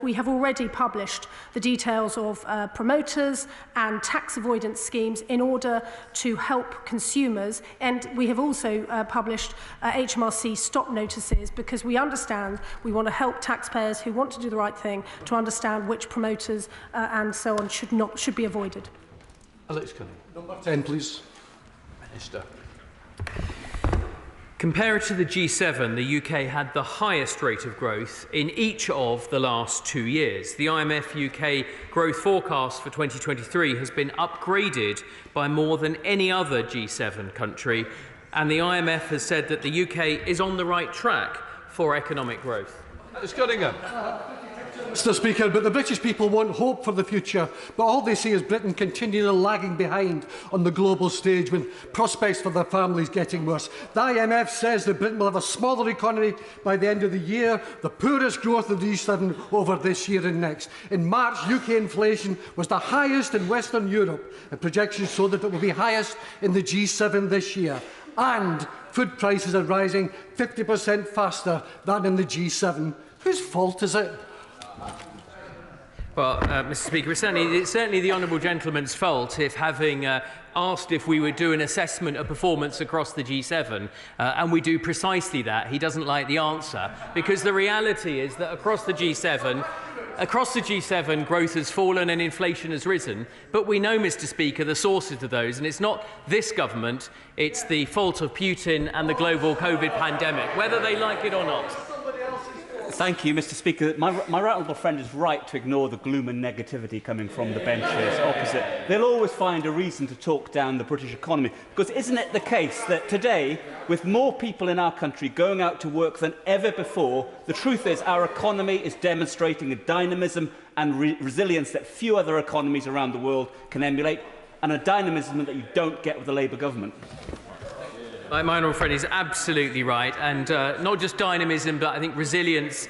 We have already published the details of promoters and tax avoidance schemes in order to help consumers, and we have also published HMRC stop notices, because we understand we want to help taxpayers who want to do the right thing to understand which promoters and so on should be avoided. Alex Cunningham. Number 10, please. Minister. Compared to the G7, the UK had the highest rate of growth in each of the last 2 years. The IMF UK growth forecast for 2023 has been upgraded by more than any other G7 country, and the IMF has said that the UK is on the right track for economic growth. Ms. Cunningham. Mr. Speaker, but the British people want hope for the future, but all they see is Britain continually lagging behind on the global stage, with prospects for their families getting worse. The IMF says that Britain will have a smaller economy by the end of the year, the poorest growth of the G7 over this year and next. In March, UK inflation was the highest in Western Europe, and projections show that it will be highest in the G7 this year. And food prices are rising 50% faster than in the G7. Whose fault is it? Well, Mr. Speaker, it's certainly the honourable gentleman's fault if, having asked if we would do an assessment of performance across the G7, and we do precisely that, he doesn't like the answer, because the reality is that across the G7, growth has fallen and inflation has risen. But we know, Mr. Speaker, the sources of those, and it's not this government, it's the fault of Putin and the global COVID pandemic, whether they like it or not. Thank you, Mr. Speaker. My right honourable friend is right to ignore the gloom and negativity coming from the benches opposite. They'll always find a reason to talk down the British economy, because isn't it the case that today, with more people in our country going out to work than ever before, the truth is our economy is demonstrating a dynamism and resilience that few other economies around the world can emulate, and a dynamism that you don't get with the Labour government? My honourable friend is absolutely right, and not just dynamism, but I think resilience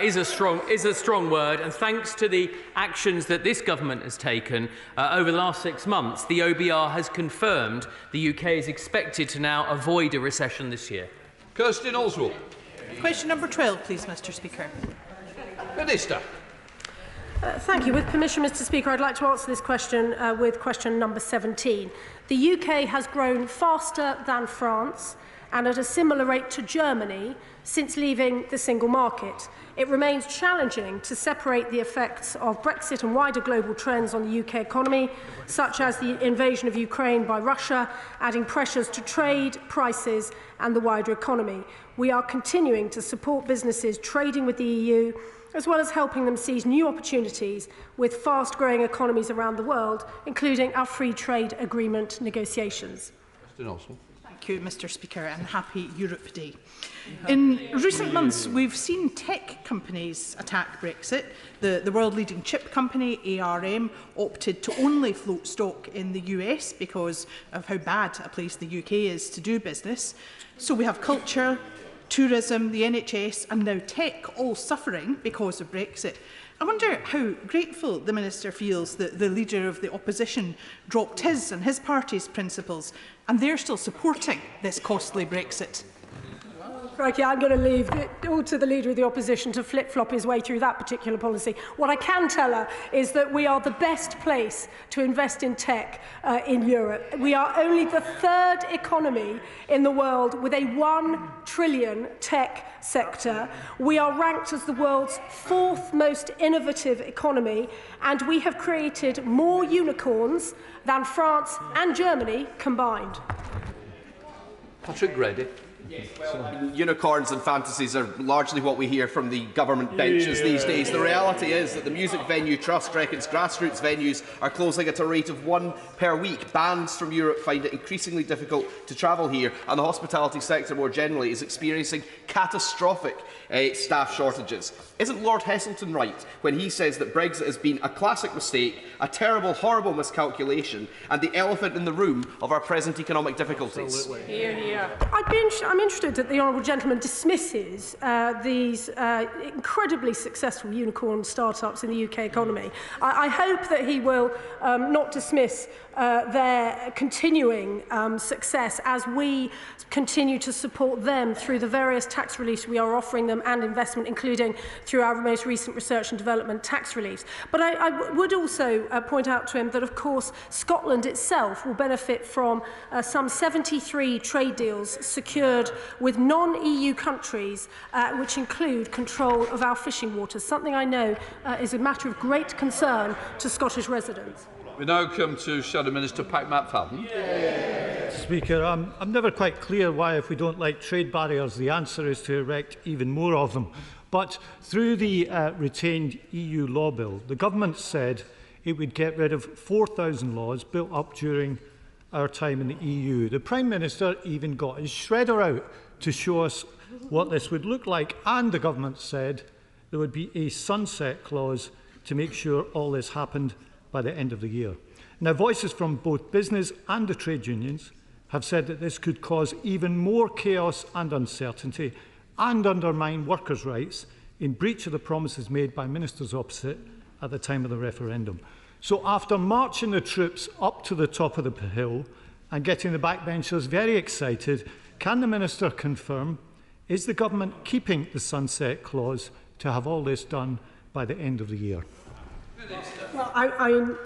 is a strong word. And thanks to the actions that this government has taken over the last 6 months, the OBR has confirmed the UK is expected to now avoid a recession this year. Kirstin Oswald. Question number 12, please, Mr. Speaker. Minister. Thank you. With permission, Mr. Speaker, I'd like to answer this question with question number 17. The UK has grown faster than France and at a similar rate to Germany since leaving the single market. It remains challenging to separate the effects of Brexit and wider global trends on the UK economy, such as the invasion of Ukraine by Russia, adding pressures to trade, prices and the wider economy. We are continuing to support businesses trading with the EU, as well as helping them seize new opportunities with fast-growing economies around the world, including our free trade agreement negotiations. Mr. Nelson. Thank you, Mr. Speaker, and happy Europe Day. In recent months, we've seen tech companies attack Brexit. The world-leading chip company, ARM, opted to only float stock in the US because of how bad a place the UK is to do business. So we have culture, tourism, the NHS and now tech all suffering because of Brexit. I wonder how grateful the Minister feels that the Leader of the Opposition dropped his and his party's principles and they're still supporting this costly Brexit. Crikey, I'm going to leave it all to the Leader of the Opposition to flip-flop his way through that particular policy. What I can tell her is that we are the best place to invest in tech in Europe. We are only the third economy in the world with a $1 trillion tech sector. We are ranked as the world's fourth most innovative economy, and we have created more unicorns than France and Germany combined. Patrick Grady. Unicorns and fantasies are largely what we hear from the government benches these days. The reality is that the Music Venue Trust reckons grassroots venues are closing at a rate of 1 per week. Bands from Europe find it increasingly difficult to travel here, and the hospitality sector more generally is experiencing catastrophic staff shortages. Isn't Lord Heselton right when he says that Brexit has been a classic mistake, a terrible, horrible miscalculation, and the elephant in the room of our present economic difficulties? Hear, hear. I'm interested that the honourable gentleman dismisses these incredibly successful unicorn start-ups in the UK economy. I hope that he will not dismiss their continuing success as we continue to support them through the various tax tax reliefs we are offering them and investment, including through our most recent research and development tax reliefs. But I would also point out to him that, of course, Scotland itself will benefit from some 73 trade deals secured with non-EU countries, which include control of our fishing waters, something I know is a matter of great concern to Scottish residents. We now come to Shadow Minister Pat McFadden. Speaker, I'm never quite clear why, if we don't like trade barriers, the answer is to erect even more of them. But through the retained EU law bill, the government said it would get rid of 4,000 laws built up during our time in the EU. The Prime Minister even got his shredder out to show us what this would look like, and the government said there would be a sunset clause to make sure all this happened by the end of the year. Now, voices from both business and the trade unions have said that this could cause even more chaos and uncertainty and undermine workers' rights in breach of the promises made by ministers opposite at the time of the referendum. So after marching the troops up to the top of the hill and getting the backbenchers very excited, can the Minister confirm, is the government keeping the sunset clause to have all this done by the end of the year? Well,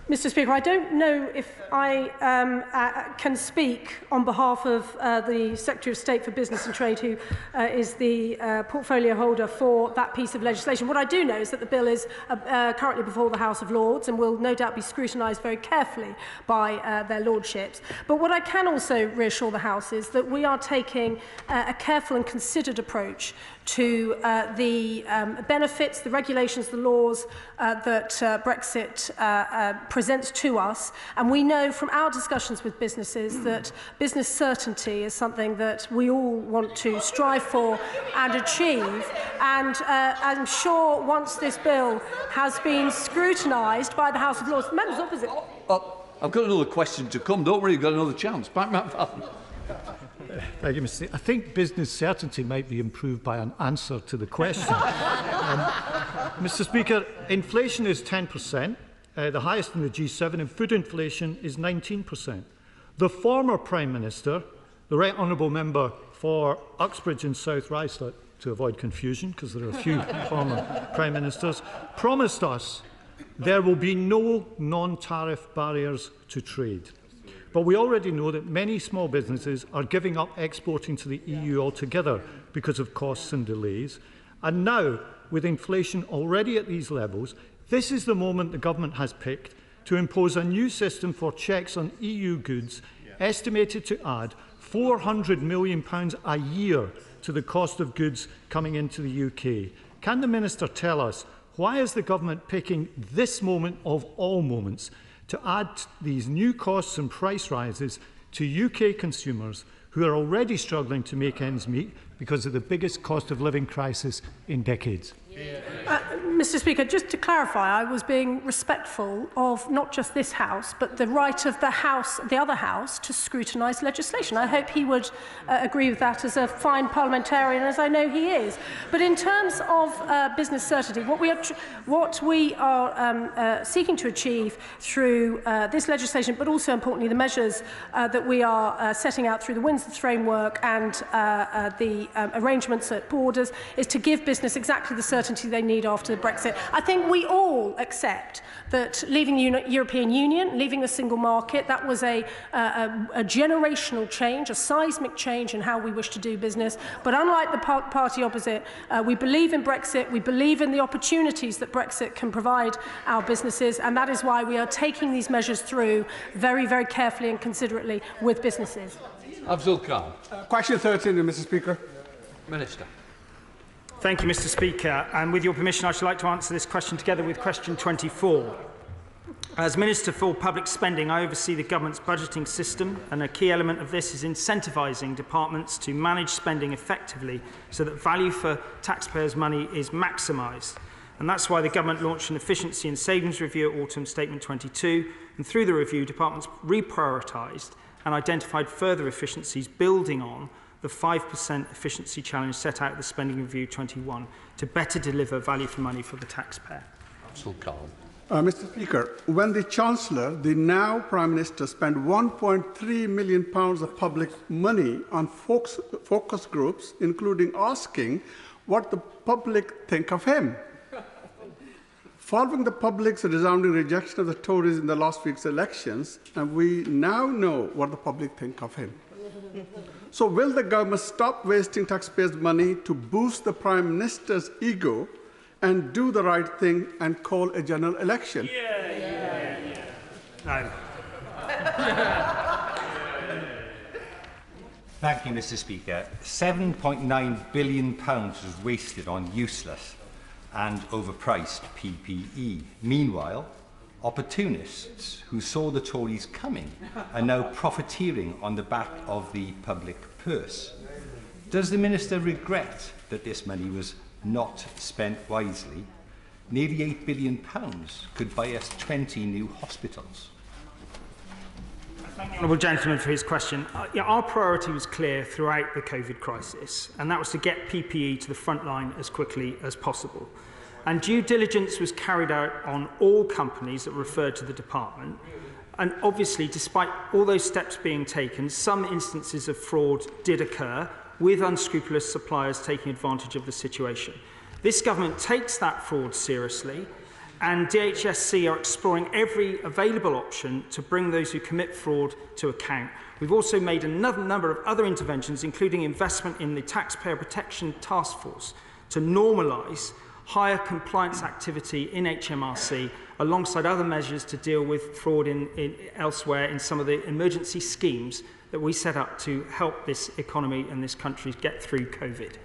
Mr. Speaker, I don't know if I can speak on behalf of the Secretary of State for Business and Trade, who is the portfolio holder for that piece of legislation. What I do know is that the bill is currently before the House of Lords and will no doubt be scrutinised very carefully by their lordships. But what I can also reassure the House is that we are taking a careful and considered approach to the benefits, the regulations, the laws that Brexit presents to us. And we know from our discussions with businesses that business certainty is something that we all want to strive for and achieve. And I'm sure once this bill has been scrutinised by the House of Lords, members opposite... I've got another question to come. Don't worry, you've got another chance. Pat McFadden. Thank you, Mr. I think business certainty might be improved by an answer to the question. Mr. Speaker, inflation is 10%, the highest in the G7, and food inflation is 19%. The former Prime Minister, the Right Honourable Member for Uxbridge and South Ruislip, to avoid confusion, because there are a few former Prime Ministers, promised us there will be no non-tariff barriers to trade. But we already know that many small businesses are giving up exporting to the EU altogether because of costs and delays. And now, with inflation already at these levels, this is the moment the government has picked to impose a new system for checks on EU goods, estimated to add £400 million a year to the cost of goods coming into the UK. Can the Minister tell us, why is the government picking this moment of all moments to add these new costs and price rises to UK consumers who are already struggling to make ends meet because of the biggest cost of living crisis in decades? Mr. Speaker, just to clarify, I was being respectful of not just this House, but the right of the other House, to scrutinise legislation. I hope he would agree with that as a fine parliamentarian, as I know he is. But in terms of business certainty, what we are seeking to achieve through this legislation, but also importantly the measures that we are setting out through the Windsor framework and the arrangements at borders, is to give business exactly the certainty they need after Brexit. I think we all accept that leaving the European Union, leaving the single market, that was a generational change, a seismic change in how we wish to do business. But unlike the party opposite, we believe in Brexit, we believe in the opportunities that Brexit can provide our businesses, and that is why we are taking these measures through very, very carefully and considerately with businesses. Abdul Khan. Question 13, Mr. Speaker. Minister. Thank you, Mr. Speaker. And with your permission, I should like to answer this question together with question 24. As Minister for Public Spending, I oversee the government's budgeting system, and a key element of this is incentivising departments to manage spending effectively so that value for taxpayers' money is maximised. And that's why the government launched an efficiency and savings review at Autumn Statement 22, and through the review, departments reprioritised and identified further efficiencies building on the 5% efficiency challenge set out at the Spending Review 21 to better deliver value for money for the taxpayer. Councillor Call. Mr. Speaker, when the Chancellor, the now Prime Minister, spent £1.3 million of public money on focus groups, including asking what the public think of him. Following the public's resounding rejection of the Tories in the last week's elections, and we now know what the public think of him. So will the government stop wasting taxpayers' money to boost the Prime Minister's ego and do the right thing and call a general election? No. Thank you, Mr. Speaker. £7.9 billion was wasted on useless and overpriced PPE. Meanwhile, opportunists who saw the Tories coming are now profiteering on the back of the public purse. Does the Minister regret that this money was not spent wisely? Nearly £8 billion could buy us 20 new hospitals. Thank the honourable gentleman for his question. Our priority was clear throughout the COVID crisis, and that was to get PPE to the front line as quickly as possible. And due diligence was carried out on all companies that referred to the department. And obviously, despite all those steps being taken, some instances of fraud did occur, with unscrupulous suppliers taking advantage of the situation. This government takes that fraud seriously, and DHSC are exploring every available option to bring those who commit fraud to account. We've also made another number of other interventions, including investment in the Taxpayer Protection Task Force, to normalise higher compliance activity in HMRC, alongside other measures to deal with fraud elsewhere in some of the emergency schemes that we set up to help this economy and this country get through COVID.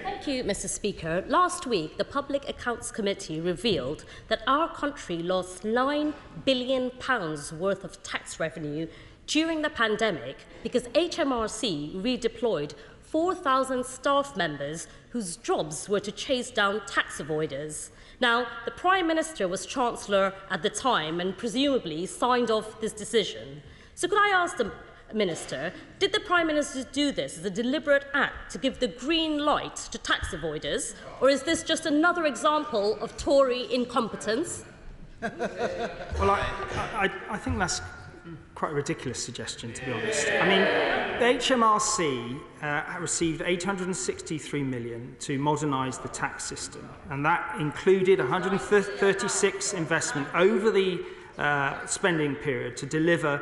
Thank you, Mr. Speaker. Last week, the Public Accounts Committee revealed that our country lost £9 billion worth of tax revenue during the pandemic because HMRC redeployed 4,000 staff members whose jobs were to chase down tax avoiders. Now, the Prime Minister was Chancellor at the time and presumably signed off this decision. So could I ask the Minister, did the Prime Minister do this as a deliberate act to give the green light to tax avoiders, or is this just another example of Tory incompetence? Well, I think that's quite a ridiculous suggestion, to be honest. I mean, the HMRC received £863 million to modernise the tax system, and that included 136 investment over the spending period to deliver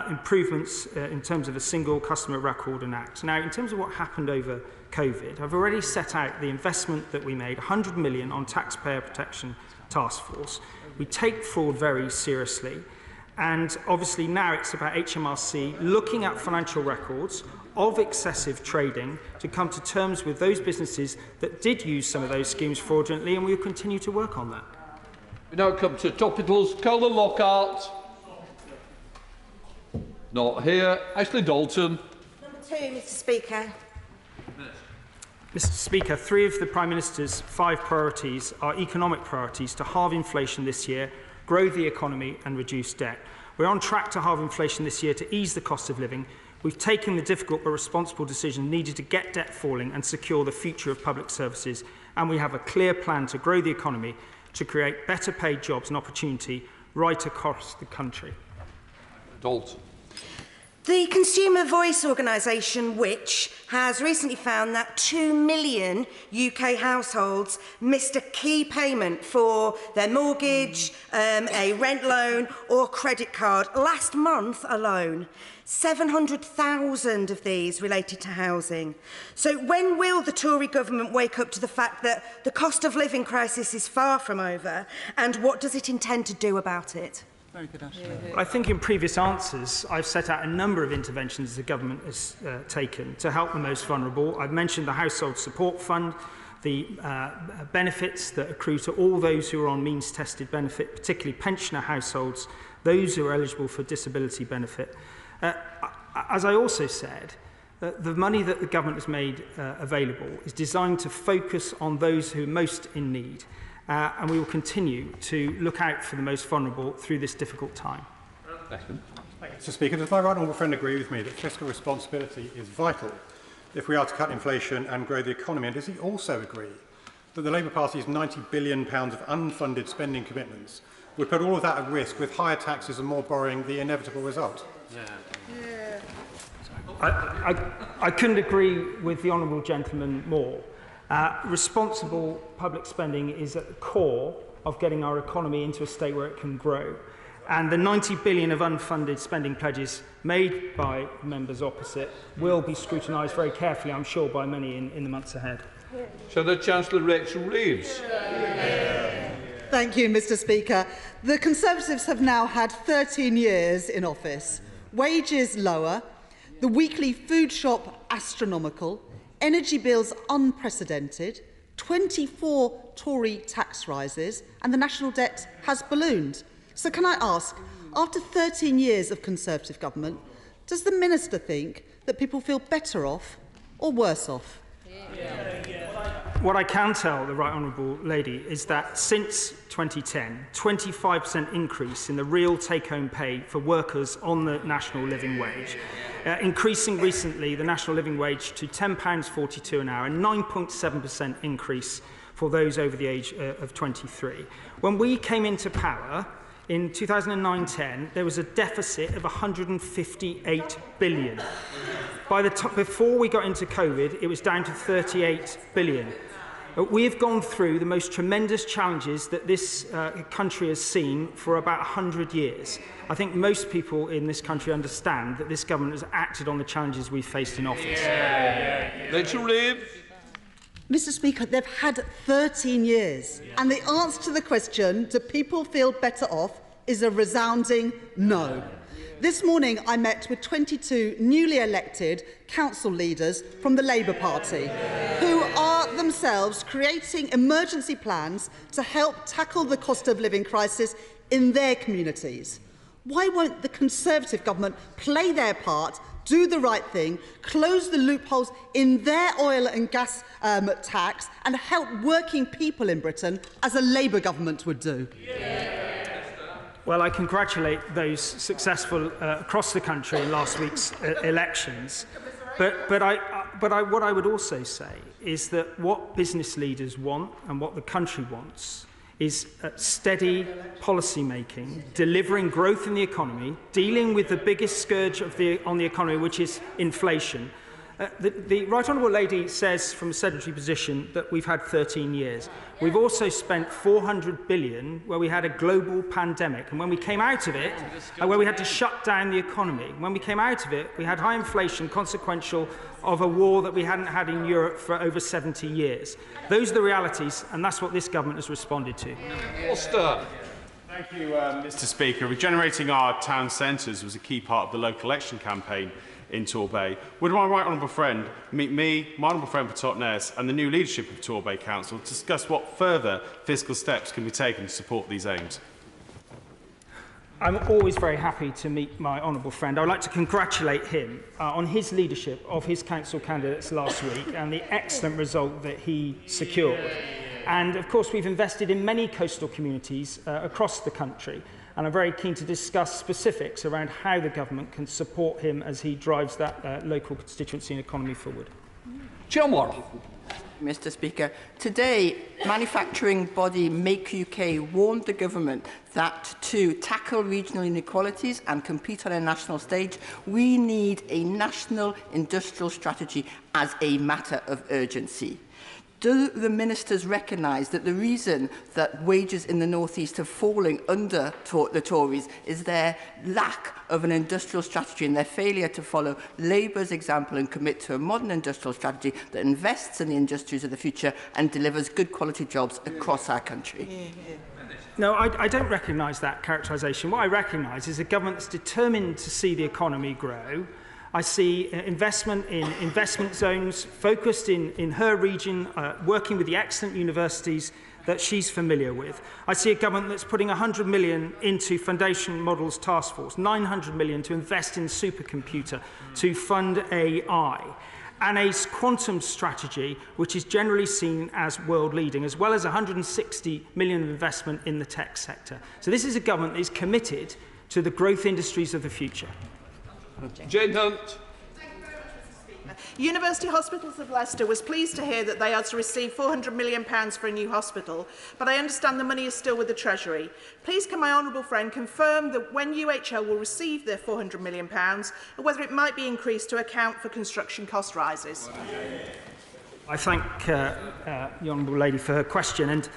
improvements in terms of a single customer record and act. Now, in terms of what happened over COVID, I've already set out the investment that we made, 100 million on Taxpayer Protection Task Force. We take fraud very seriously. And obviously now it's about HMRC looking at financial records of excessive trading to come to terms with those businesses that did use some of those schemes fraudulently, and we will continue to work on that. We now come to topicals. Colin Lockhart. Not here. Ashley Dalton. Number 2, Mr. Speaker. Mr. Speaker, 3 of the Prime Minister's 5 priorities are economic priorities: to halve inflation this year, grow the economy and reduce debt. We're on track to halve inflation this year to ease the cost of living. We've taken the difficult but responsible decision needed to get debt falling and secure the future of public services. And we have a clear plan to grow the economy, to create better paid jobs and opportunity right across the country. Dalton. The Consumer Voice organisation, which has recently found that 2 million UK households missed a key payment for their mortgage, a rent loan or credit card last month alone. 700,000 of these related to housing. So when will the Tory government wake up to the fact that the cost of living crisis is far from over, and what does it intend to do about it? Very good, Ashley. I think in previous answers, I've set out a number of interventions the government has taken to help the most vulnerable. I've mentioned the Household Support Fund, the benefits that accrue to all those who are on means-tested benefit, particularly pensioner households, those who are eligible for disability benefit. As I also said, the money that the government has made available is designed to focus on those who are most in need. And we will continue to look out for the most vulnerable through this difficult time. Mr. Speaker, does my right honourable friend agree with me that fiscal responsibility is vital if we are to cut inflation and grow the economy? And does he also agree that the Labour Party's £90 billion of unfunded spending commitments would put all of that at risk, with higher taxes and more borrowing the inevitable result? I couldn't agree with the honourable gentleman more. Responsible public spending is at the core of getting our economy into a state where it can grow. And the 90 billion of unfunded spending pledges made by members opposite will be scrutinised very carefully, I'm sure, by many in the months ahead. So the Chancellor Rachel Reeves. Thank you, Mr. Speaker. The Conservatives have now had 13 years in office. Wages lower, the weekly food shop astronomical, energy bills unprecedented, 24 Tory tax rises, and the national debt has ballooned. So can I ask, after 13 years of Conservative government, does the Minister think that people feel better off or worse off? What I can tell the Right Honourable Lady is that since 2010, 25% increase in the real take-home pay for workers on the national living wage, increasing recently the national living wage to £10.42 an hour, a 9.7% increase for those over the age of 23. When we came into power, in 2009-10, there was a deficit of 158 billion. Before we got into COVID, it was down to 38 billion. We have gone through the most tremendous challenges that this country has seen for about 100 years. I think most people in this country understand that this government has acted on the challenges we've faced in office. Rachel Reeves. Mr. Speaker, they've had 13 years, and the answer to the question, do people feel better off, is a resounding no. This morning, I met with 22 newly elected council leaders from the Labour Party, who are themselves creating emergency plans to help tackle the cost of living crisis in their communities. Why won't the Conservative government play their part, do the right thing, close the loopholes in their oil and gas tax, and help working people in Britain, as a Labour government would do? Well, I congratulate those successful across the country in last week's elections. But what I would also say is that what business leaders want and what the country wants is steady policy making, delivering growth in the economy, dealing with the biggest scourge on the economy, which is inflation. The Right Honourable Lady says from a sedentary position that we've had 13 years. We've also spent 400 billion where we had a global pandemic, and when we came out of it, where we had to shut down the economy. When we came out of it, we had high inflation consequential of a war that we hadn't had in Europe for over 70 years. Those are the realities, and that's what this government has responded to. Thank you, Mr. Speaker. Regenerating our town centres was a key part of the local election campaign in Torbay. Would my right honourable friend meet me, my honourable friend for Totnes and the new leadership of Torbay Council to discuss what further fiscal steps can be taken to support these aims? I'm always very happy to meet my honourable friend. I would like to congratulate him on his leadership of his council candidates last week and the excellent result that he secured. And of course, we've invested in many coastal communities across the country. And I'm very keen to discuss specifics around how the government can support him as he drives that local constituency and economy forward. John Warren. Mr. Speaker, today, manufacturing body Make UK warned the government that to tackle regional inequalities and compete on a national stage, we need a national industrial strategy as a matter of urgency. Do the ministers recognise that the reason that wages in the North East are falling under the Tories is their lack of an industrial strategy and their failure to follow Labour's example and commit to a modern industrial strategy that invests in the industries of the future and delivers good quality jobs across our country? No, I don't recognise that characterisation. What I recognise is a government that's determined to see the economy grow. I see investment in investment zones focused in her region, working with the excellent universities that she's familiar with. I see a government that's putting 100 million into Foundation Models Task Force, 900 million to invest in supercomputer, to fund AI, and a quantum strategy which is generally seen as world leading, as well as 160 million of investment in the tech sector. So this is a government that is committed to the growth industries of the future. Jane Hunt. University Hospitals of Leicester was pleased to hear that they are to receive £400 million for a new hospital, but I understand the money is still with the Treasury. Please can my honourable friend confirm that when UHL will receive their £400 million, and whether it might be increased to account for construction cost rises? I thank the honourable lady for her question. And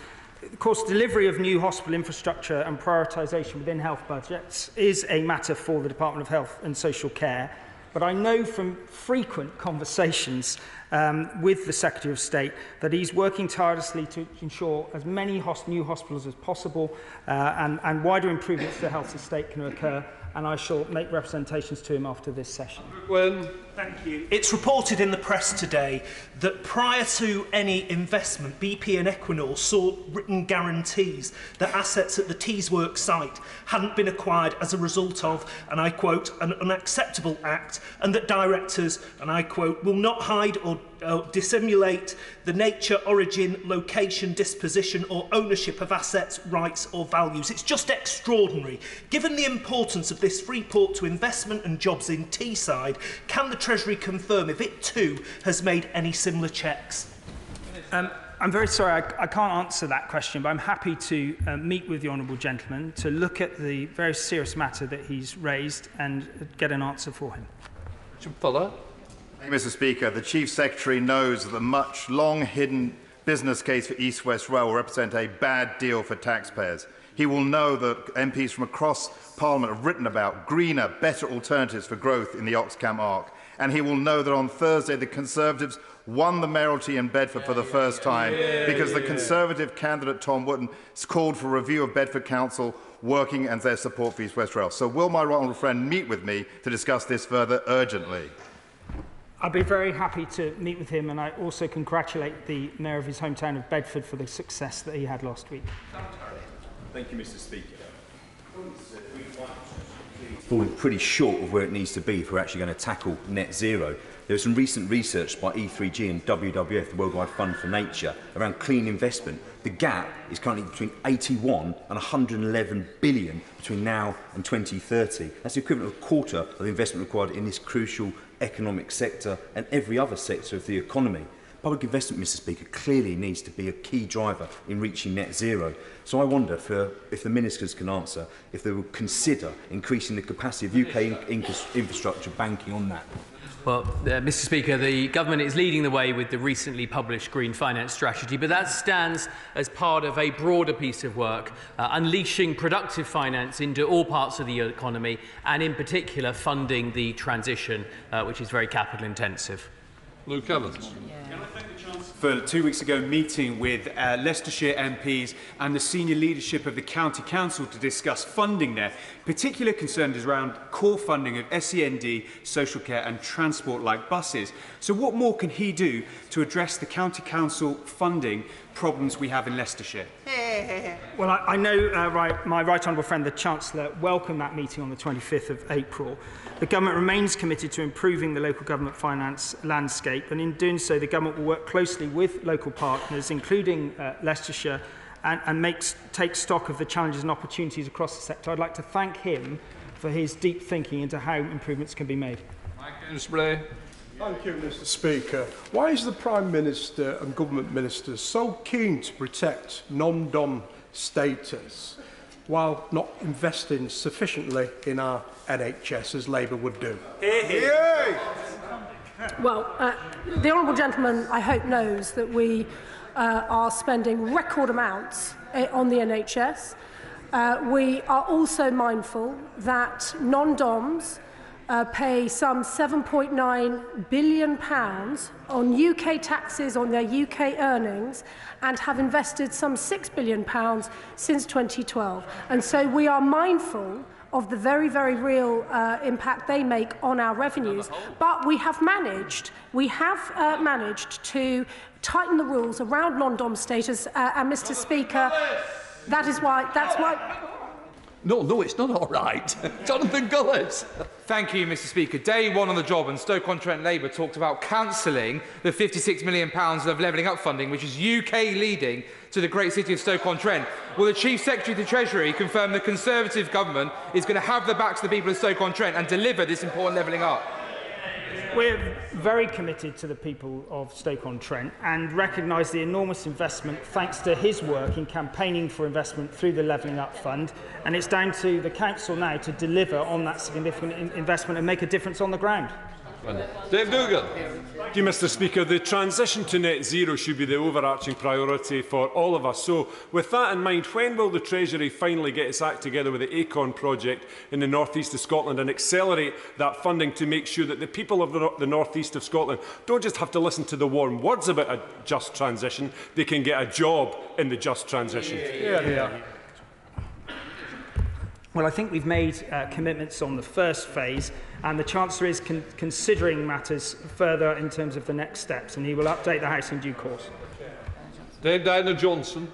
of course, delivery of new hospital infrastructure and prioritisation within health budgets is a matter for the Department of Health and Social Care. But I know from frequent conversations with the Secretary of State that he's working tirelessly to ensure as many new hospitals as possible and wider improvements to the health estate can occur. And I shall make representations to him after this session. Thank you. It's reported in the press today that prior to any investment, BP and Equinor sought written guarantees that assets at the Teesworks site hadn't been acquired as a result of, and I quote, an unacceptable act, and that directors, and I quote, will not hide or dissimulate the nature, origin, location, disposition or ownership of assets, rights or values. It's just extraordinary. Given the importance of this free port to investment and jobs in Teesside, can the Treasury confirm if it too has made any similar checks? I'm very sorry, I can't answer that question, but I'm happy to meet with the honourable gentleman to look at the very serious matter that he's raised and get an answer for him. Fuller. Thank you, Mr. Speaker. The Chief Secretary knows that the much long-hidden business case for East West Rail will represent a bad deal for taxpayers. He will know that MPs from across Parliament have written about greener, better alternatives for growth in the Oxcam Arc. And he will know that on Thursday the Conservatives won the mayoralty in Bedford for the first time because the Conservative candidate Tom Wootton called for a review of Bedford Council working and their support for East West Rail. So will my right honourable friend meet with me to discuss this further urgently? I'll be very happy to meet with him, and I also congratulate the Mayor of his hometown of Bedford for the success that he had last week. Thank you, Mr. Speaker. Falling pretty short of where it needs to be if we're actually going to tackle net zero. There was some recent research by E3G and WWF, the Worldwide Fund for Nature, around clean investment. The gap is currently between 81 and 111 billion between now and 2030. That's the equivalent of a quarter of the investment required in this crucial economic sector and every other sector of the economy. Public investment, Mr. Speaker, clearly needs to be a key driver in reaching net zero. So I wonder if the ministers can answer if they will consider increasing the capacity of UK infrastructure banking on that. Well, Mr. Speaker, the government is leading the way with the recently published Green Finance Strategy, but that stands as part of a broader piece of work, unleashing productive finance into all parts of the economy, and in particular funding the transition, which is very capital intensive. Luke Evans. For 2 weeks ago meeting with Leicestershire MPs and the senior leadership of the County Council to discuss funding there. Particular concern is around core funding of SEND, social care and transport like buses. So what more can he do to address the County Council funding problems we have in Leicestershire? Well, I know my right honourable friend, the Chancellor, welcomed that meeting on the 25th of April. The government remains committed to improving the local government finance landscape, and in doing so, the government will work closely with local partners, including Leicestershire, and take stock of the challenges and opportunities across the sector. I'd like to thank him for his deep thinking into how improvements can be made. Thank you, Mr. Speaker. Why is the Prime Minister and Government Ministers so keen to protect non-dom status while not investing sufficiently in our NHS as Labour would do? Well, the honourable gentleman, I hope, knows that we are spending record amounts on the NHS. We are also mindful that non-DOMs pay some £7.9 billion on UK taxes on their UK earnings and have invested some £6 billion since 2012. And so we are mindful of the very, very real impact they make on our revenues. But we have managed to tighten the rules around non-dom status, and Mr. Speaker, that's why. No, it's not all right. Jonathan Gullis. Thank you, Mr. Speaker. Day one on the job, and Stoke-on-Trent Labour talked about cancelling the £56 million of levelling up funding, which is UK leading to the great city of Stoke-on-Trent. Will the Chief Secretary to the Treasury confirm the Conservative government is going to have the backs of the people of Stoke-on-Trent and deliver this important levelling up? We're very committed to the people of Stoke-on-Trent and recognise the enormous investment thanks to his work in campaigning for investment through the Levelling Up Fund, and it's down to the Council now to deliver on that significant investment and make a difference on the ground. Dave Dougal. Thank you, Mr. Speaker. The transition to net zero should be the overarching priority for all of us. So, with that in mind, when will the Treasury finally get its act together with the ACON project in the north east of Scotland and accelerate that funding to make sure that the people of the north east of Scotland don't just have to listen to the warm words about a just transition, they can get a job in the just transition? Well, I think we've made commitments on the first phase, and the Chancellor is considering matters further in terms of the next steps, and he will update the House in due course. Dave Johnson.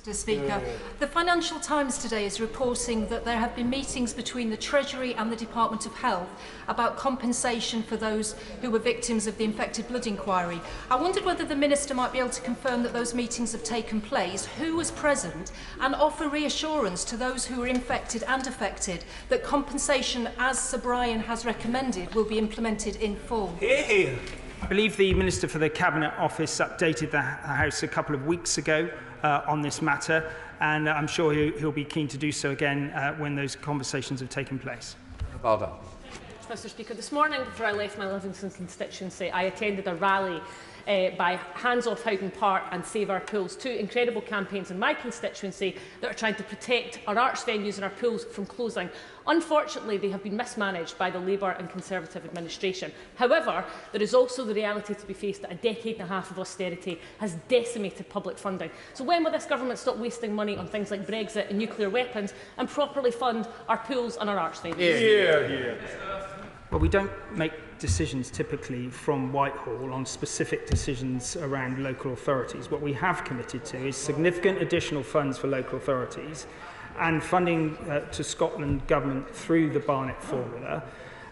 Mr. Speaker, the Financial Times today is reporting that there have been meetings between the Treasury and the Department of Health about compensation for those who were victims of the infected blood inquiry. I wondered whether the Minister might be able to confirm that those meetings have taken place, who was present, and offer reassurance to those who were infected and affected that compensation, as Sir Brian has recommended, will be implemented in full. I believe the Minister for the Cabinet Office updated the House a couple of weeks ago on this matter, and I'm sure he'll be keen to do so again when those conversations have taken place. Mr. Speaker, this morning before I left my Livingston constituency, I attended a rally by Hands Off Howden Park and Save Our Pools, two incredible campaigns in my constituency that are trying to protect our arts venues and our pools from closing. Unfortunately, they have been mismanaged by the Labour and Conservative administration. However, there is also the reality to be faced that a decade and a half of austerity has decimated public funding. So when will this government stop wasting money on things like Brexit and nuclear weapons and properly fund our pools and our arts venues? Well, we don't make decisions typically from Whitehall on specific decisions around local authorities. What we have committed to is significant additional funds for local authorities and funding to Scotland Government through the Barnett formula.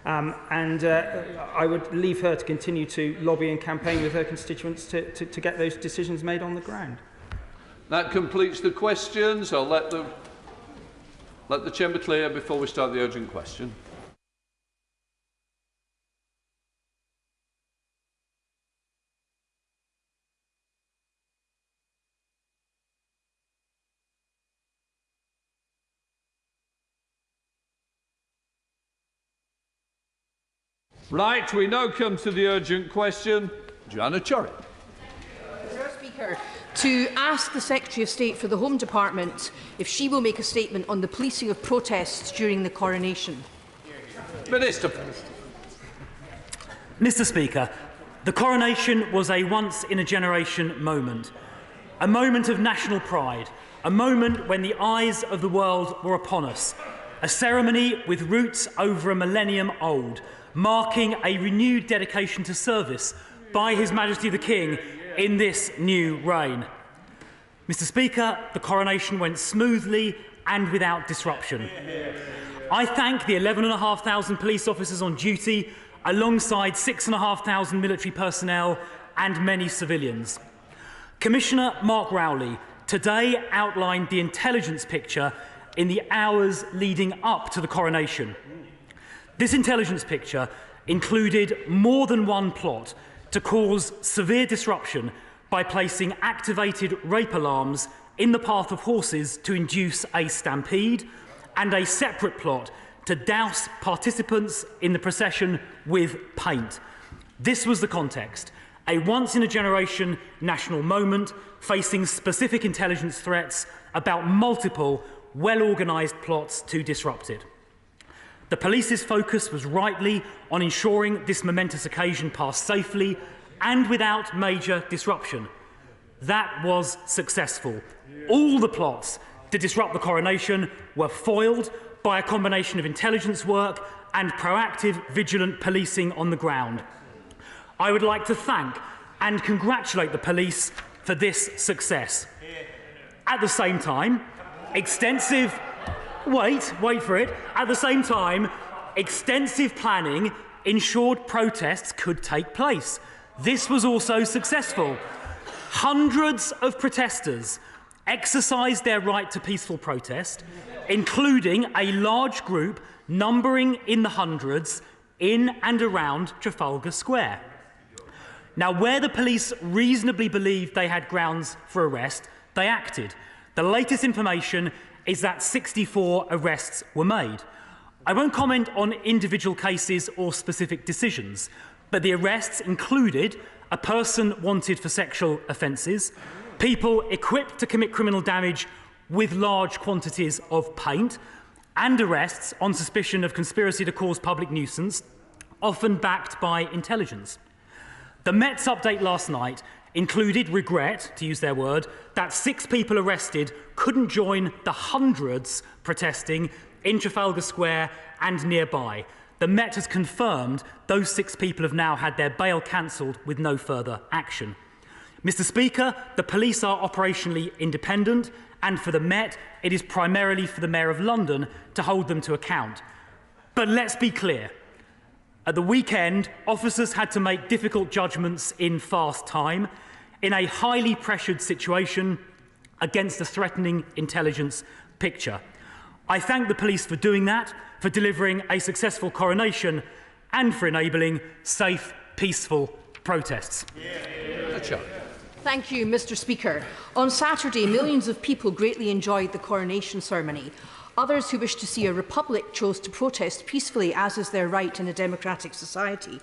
I would leave her to continue to lobby and campaign with her constituents to get those decisions made on the ground. That completes the questions. I'll let the chamber clear before we start the urgent question. Right, we now come to the urgent question. Joanna Chorley. Mr. Speaker, to ask the Secretary of State for the Home Department if she will make a statement on the policing of protests during the coronation. Minister. Mr. Speaker, the coronation was a once-in-a-generation moment. A moment of national pride. A moment when the eyes of the world were upon us. A ceremony with roots over a millennium old, marking a renewed dedication to service by His Majesty the King in this new reign. Mr. Speaker, the coronation went smoothly and without disruption. I thank the 11,500 police officers on duty, alongside 6,500 military personnel and many civilians. Commissioner Mark Rowley today outlined the intelligence picture in the hours leading up to the coronation. This intelligence picture included more than one plot to cause severe disruption by placing activated rape alarms in the path of horses to induce a stampede, and a separate plot to douse participants in the procession with paint. This was the context: a once-in-a-generation national moment facing specific intelligence threats about multiple, well-organised plots to disrupt it. The police's focus was rightly on ensuring this momentous occasion passed safely and without major disruption. That was successful. All the plots to disrupt the coronation were foiled by a combination of intelligence work and proactive, vigilant policing on the ground. I would like to thank and congratulate the police for this success. At the same time, extensive planning ensured protests could take place. This was also successful. Hundreds of protesters exercised their right to peaceful protest, including a large group numbering in the hundreds in and around Trafalgar Square. Now, where the police reasonably believed they had grounds for arrest, they acted. The latest information is that 64 arrests were made. I won't comment on individual cases or specific decisions, but the arrests included a person wanted for sexual offences, people equipped to commit criminal damage with large quantities of paint, and arrests on suspicion of conspiracy to cause public nuisance, often backed by intelligence. The Met's update last night included regret, to use their word, that 6 people arrested couldn't join the hundreds protesting in Trafalgar Square and nearby. The Met has confirmed those 6 people have now had their bail cancelled with no further action. Mr. Speaker, the police are operationally independent, and for the Met, it is primarily for the Mayor of London to hold them to account. But let's be clear. At the weekend, officers had to make difficult judgments in fast time, in a highly pressured situation against a threatening intelligence picture. I thank the police for doing that, for delivering a successful coronation, and for enabling safe, peaceful protests. Thank you, Mr. Speaker. On Saturday, millions of people greatly enjoyed the coronation ceremony. Others who wish to see a republic chose to protest peacefully, as is their right in a democratic society.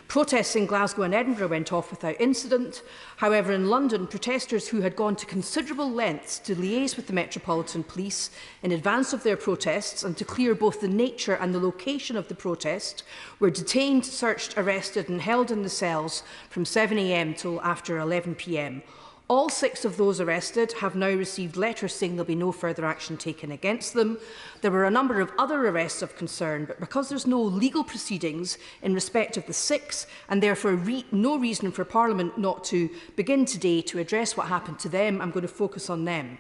Protests in Glasgow and Edinburgh went off without incident. However, in London, protesters who had gone to considerable lengths to liaise with the Metropolitan Police in advance of their protests and to clear both the nature and the location of the protest were detained, searched, arrested and held in the cells from 7 a.m. till after 11 p.m. All 6 of those arrested have now received letters saying there will be no further action taken against them. There were a number of other arrests of concern, but because there's no legal proceedings in respect of the 6, and therefore no reason for Parliament not to begin today to address what happened to them, I'm going to focus on them.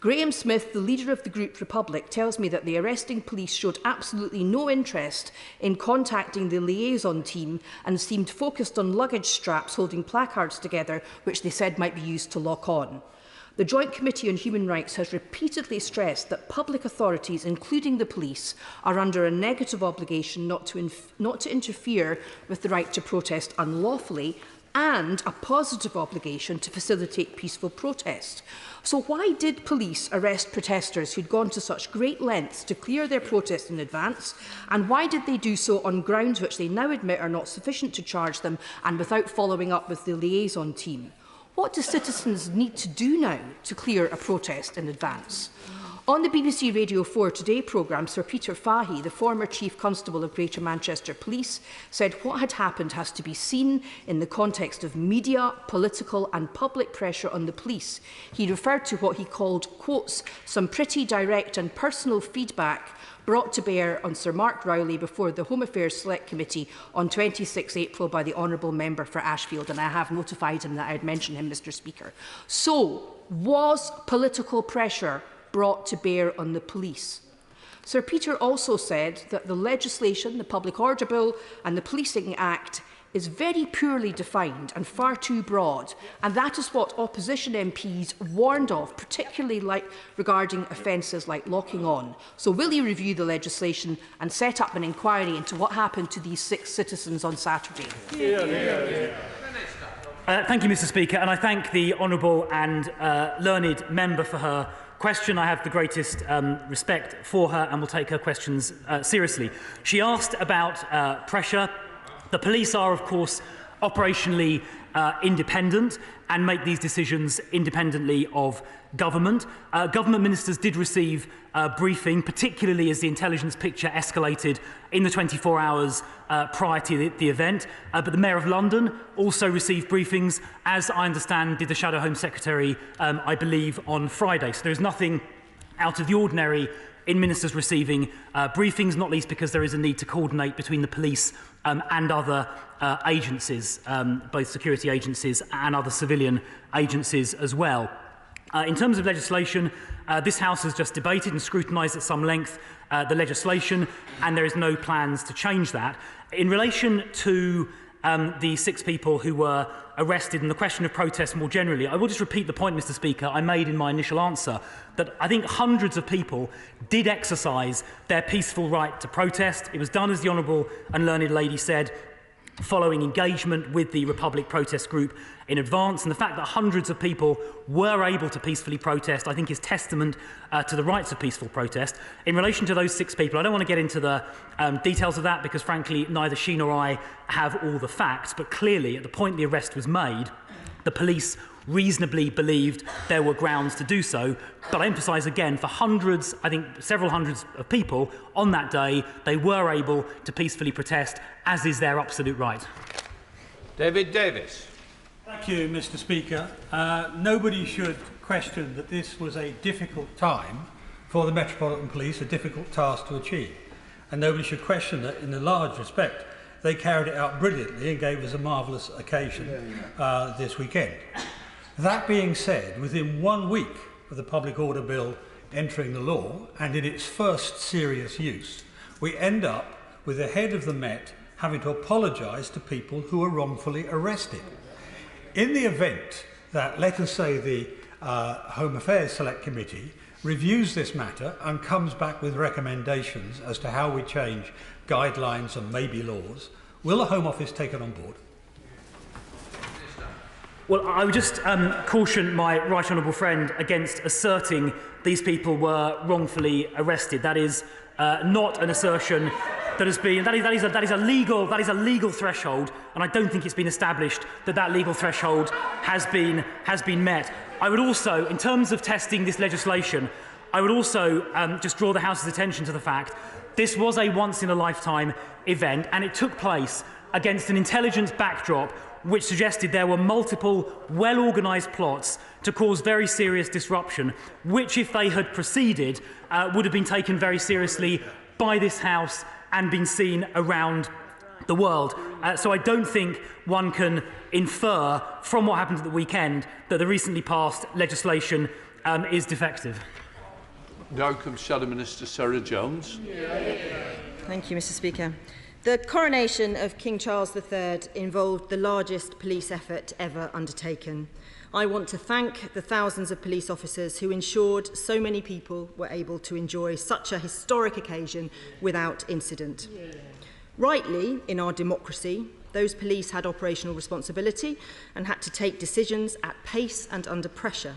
Graham Smith, the leader of the group Republic, tells me that the arresting police showed absolutely no interest in contacting the liaison team and seemed focused on luggage straps holding placards together, which they said might be used to lock on. The Joint Committee on Human Rights has repeatedly stressed that public authorities, including the police, are under a negative obligation not to interfere with the right to protest unlawfully, and a positive obligation to facilitate peaceful protest. So why did police arrest protesters who'd gone to such great lengths to clear their protest in advance? And why did they do so on grounds which they now admit are not sufficient to charge them and without following up with the liaison team? What do citizens need to do now to clear a protest in advance? On the BBC Radio 4 Today programme, Sir Peter Fahey, the former Chief Constable of Greater Manchester Police, said what had happened has to be seen in the context of media, political and public pressure on the police. He referred to what he called, quotes, some pretty direct and personal feedback brought to bear on Sir Mark Rowley before the Home Affairs Select Committee on 26 April by the Honourable Member for Ashfield, and I have notified him that I had mentioned him, Mr. Speaker. So, was political pressure brought to bear on the police? Sir Peter also said that the legislation, the Public Order Bill and the Policing Act is very poorly defined and far too broad, and that is what opposition MPs warned of, particularly regarding offences like locking on. So will he review the legislation and set up an inquiry into what happened to these 6 citizens on Saturday? Thank you, Mr. Speaker, and I thank the honourable and learned member for her question. I have the greatest respect for her and will take her questions seriously. She asked about pressure. The police are, of course, operationally independent and make these decisions independently of government. Government ministers did receive a briefing, particularly as the intelligence picture escalated in the 24 hours prior to the event. But the Mayor of London also received briefings, as I understand did the Shadow Home Secretary, I believe, on Friday. So there is nothing out of the ordinary in ministers receiving briefings, not least because there is a need to coordinate between the police and other agencies, both security agencies and other civilian agencies as well. In terms of legislation, this House has just debated and scrutinised at some length the legislation, and there is no plans to change that. In relation to the 6 people who were arrested and the question of protests more generally, I will just repeat the point, Mr. Speaker, I made in my initial answer, that I think hundreds of people did exercise their peaceful right to protest. It was done, as the Honourable and Learned Lady said, following engagement with the Republic protest group in advance, and the fact that hundreds of people were able to peacefully protest, I think, is testament to the rights of peaceful protest. In relation to those 6 people, I don't want to get into the details of that because, frankly, neither she nor I have all the facts, but clearly, at the point the arrest was made, the police reasonably believed there were grounds to do so. But I emphasise again, for hundreds, I think several hundreds of people on that day, they were able to peacefully protest, as is their absolute right. David Davis. Thank you, Mr. Speaker. Nobody should question that this was a difficult time for the Metropolitan Police, a difficult task to achieve. And nobody should question that, in a large respect, they carried it out brilliantly and gave us a marvellous occasion this weekend. That being said, within 1 week of the Public Order Bill entering the law and in its first serious use, we end up with the head of the Met having to apologise to people who were wrongfully arrested. In the event that, let us say, the Home Affairs Select Committee reviews this matter and comes back with recommendations as to how we change guidelines and maybe laws, will the Home Office take it on board? Well, I would just caution my right honourable friend against asserting these people were wrongfully arrested. That is not an assertion that has been. That is a legal threshold, and I don't think it's been established that that legal threshold has been met. I would also, in terms of testing this legislation, I would also just draw the House's attention to the fact this was a once-in-a-lifetime event, and it took place against an intelligence backdrop which suggested there were multiple well-organised plots to cause very serious disruption, which, if they had proceeded, would have been taken very seriously by this House and been seen around the world. So I don't think one can infer from what happened at the weekend that the recently passed legislation is defective. Now comes Shadow Minister Sarah Jones. Thank you, Mr. Speaker. The coronation of King Charles III involved the largest police effort ever undertaken. I want to thank the thousands of police officers who ensured so many people were able to enjoy such a historic occasion without incident. Rightly, in our democracy, those police had operational responsibility and had to take decisions at pace and under pressure.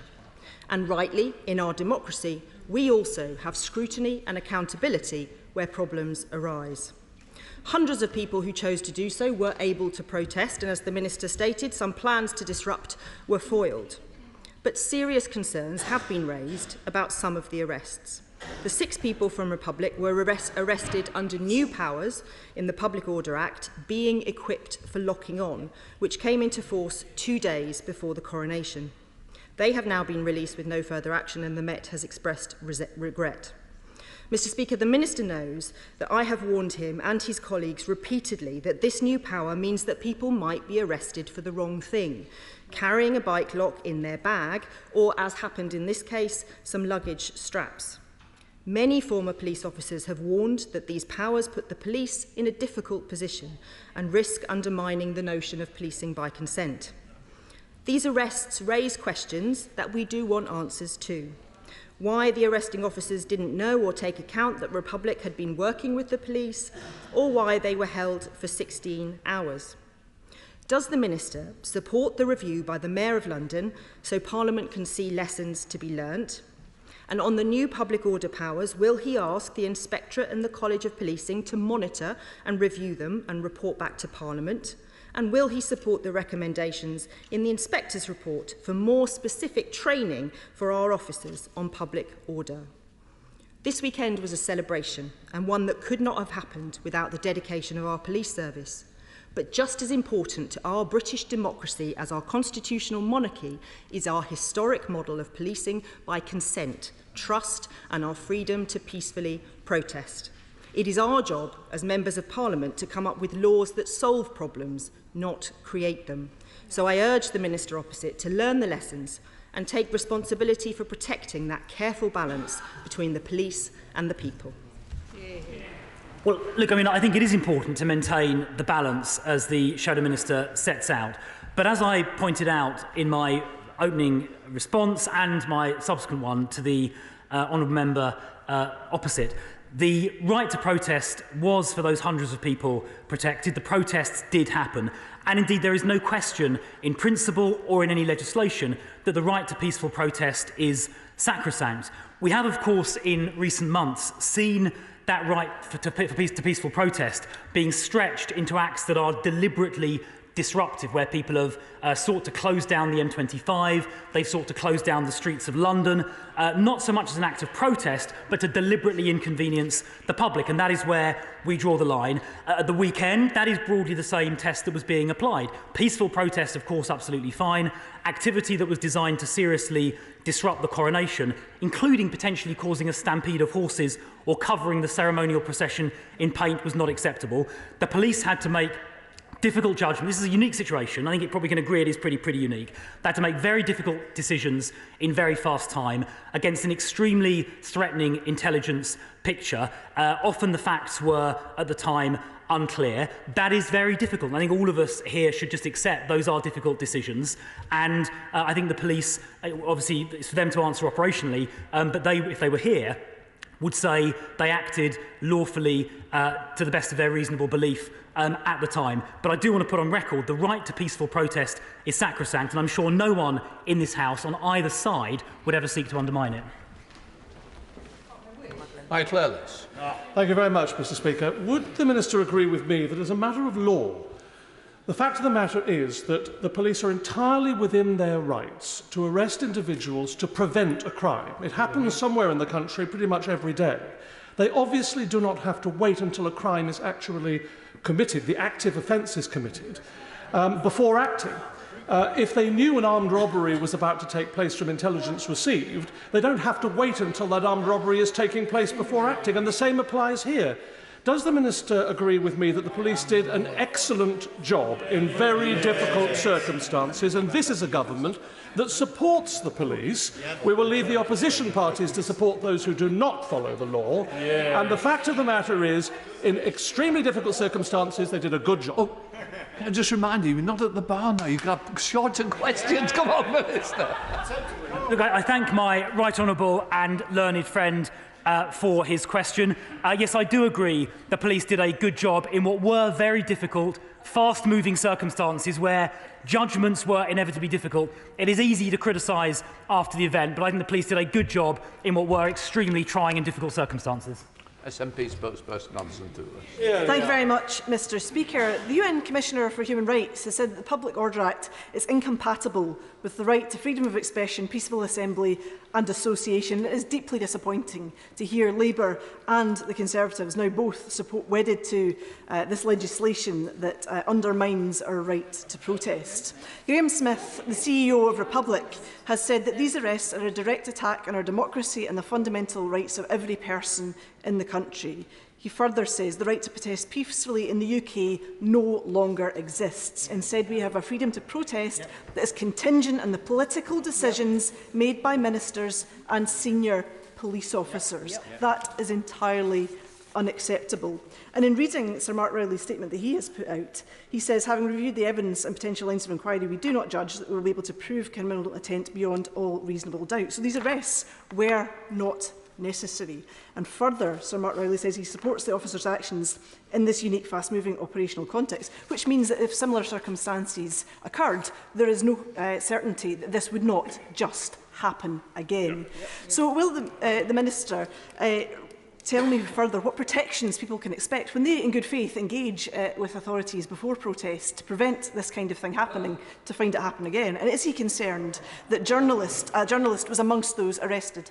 And rightly, in our democracy, we also have scrutiny and accountability where problems arise. Hundreds of people who chose to do so were able to protest, and as the Minister stated, some plans to disrupt were foiled. But serious concerns have been raised about some of the arrests. The 6 people from Republic were arrested under new powers in the Public Order Act, being equipped for locking on, which came into force 2 days before the coronation. They have now been released with no further action, and the Met has expressed regret. Mr. Speaker, the Minister knows that I have warned him and his colleagues repeatedly that this new power means that people might be arrested for the wrong thing, carrying a bike lock in their bag, or, as happened in this case, some luggage straps. Many former police officers have warned that these powers put the police in a difficult position and risk undermining the notion of policing by consent. These arrests raise questions that we do want answers to. Why the arresting officers didn't know or take account that Republic had been working with the police, or why they were held for 16 hours. Does the Minister support the review by the Mayor of London so Parliament can see lessons to be learnt? And on the new public order powers, will he ask the Inspectorate and the College of Policing to monitor and review them and report back to Parliament? And will he support the recommendations in the Inspector's report for more specific training for our officers on public order? This weekend was a celebration, and one that could not have happened without the dedication of our police service. But just as important to our British democracy as our constitutional monarchy is our historic model of policing by consent, trust, and our freedom to peacefully protest. It is our job as members of Parliament to come up with laws that solve problems, not create them. So I urge the Minister opposite to learn the lessons and take responsibility for protecting that careful balance between the police and the people. Well, look, I mean, I think it is important to maintain the balance as the Shadow Minister sets out. But as I pointed out in my opening response and my subsequent one to the honourable member opposite, the right to protest was, for those hundreds of people, protected. The protests did happen. And indeed, there is no question in principle or in any legislation that the right to peaceful protest is sacrosanct. We have, of course, in recent months seen that right to peaceful protest being stretched into acts that are deliberately disruptive, where people have sought to close down the M25, they've sought to close down the streets of London, not so much as an act of protest, but to deliberately inconvenience the public. And that is where we draw the line. At the weekend, that is broadly the same test that was being applied. Peaceful protest, of course, absolutely fine. Activity that was designed to seriously disrupt the coronation, including potentially causing a stampede of horses or covering the ceremonial procession in paint, was not acceptable. The police had to make difficult judgment. This is a unique situation. I think it probably can agree it is pretty unique. They had to make very difficult decisions in very fast time against an extremely threatening intelligence picture. Often the facts were, at the time, unclear. That is very difficult. I think all of us here should just accept those are difficult decisions. And I think the police, obviously, it's for them to answer operationally, but they, if they were here, would say they acted lawfully to the best of their reasonable belief at the time. But I do want to put on record the right to peaceful protest is sacrosanct, and I'm sure no one in this House on either side would ever seek to undermine it. Thank you very much, Mr. Speaker. Would the Minister agree with me that as a matter of law, the fact of the matter is that the police are entirely within their rights to arrest individuals to prevent a crime? It happens somewhere in the country pretty much every day. They obviously do not have to wait until a crime is actually committed, the active offence is committed, before acting. If they knew an armed robbery was about to take place from intelligence received, they don't have to wait until that armed robbery is taking place before acting, and the same applies here. Does the Minister agree with me that the police did an excellent job in very difficult circumstances, and this is a government that supports the police? We will leave the opposition parties to support those who do not follow the law. And the fact of the matter is, in extremely difficult circumstances, they did a good job. Can I just remind you, you're not at the bar now. You've got shorter questions. Come on, Minister. Look, I thank my right honourable and learned friend for his question. Yes, I do agree the police did a good job in what were very difficult, fast-moving circumstances where judgments were inevitably difficult. It is easy to criticise after the event, but I think the police did a good job in what were extremely trying and difficult circumstances. SNP spokesperson Anderson to Thank you very much, Mr. Speaker. The UN Commissioner for Human Rights has said that the Public Order Act is incompatible with the right to freedom of expression, peaceful assembly and association. It is deeply disappointing to hear Labour and the Conservatives now both wedded to this legislation that undermines our right to protest. Graham Smith, the CEO of Republic, has said that these arrests are a direct attack on our democracy and the fundamental rights of every person in the country. He further says the right to protest peacefully in the UK no longer exists. Instead, we have a freedom to protest that is contingent on the political decisions made by ministers and senior police officers. That is entirely unacceptable. And in reading Sir Mark Rowley's statement that he has put out, he says, having reviewed the evidence and potential lines of inquiry, we do not judge that we will be able to prove criminal intent beyond all reasonable doubt. So these arrests were not necessary. And further, Sir Mark Rowley says he supports the officers' actions in this unique, fast-moving operational context, which means that if similar circumstances occurred, there is no certainty that this would not just happen again. So will the Minister tell me further what protections people can expect when they, in good faith, engage with authorities before protest to prevent this kind of thing happening, to find it happen again? And is he concerned that a journalist was amongst those arrested?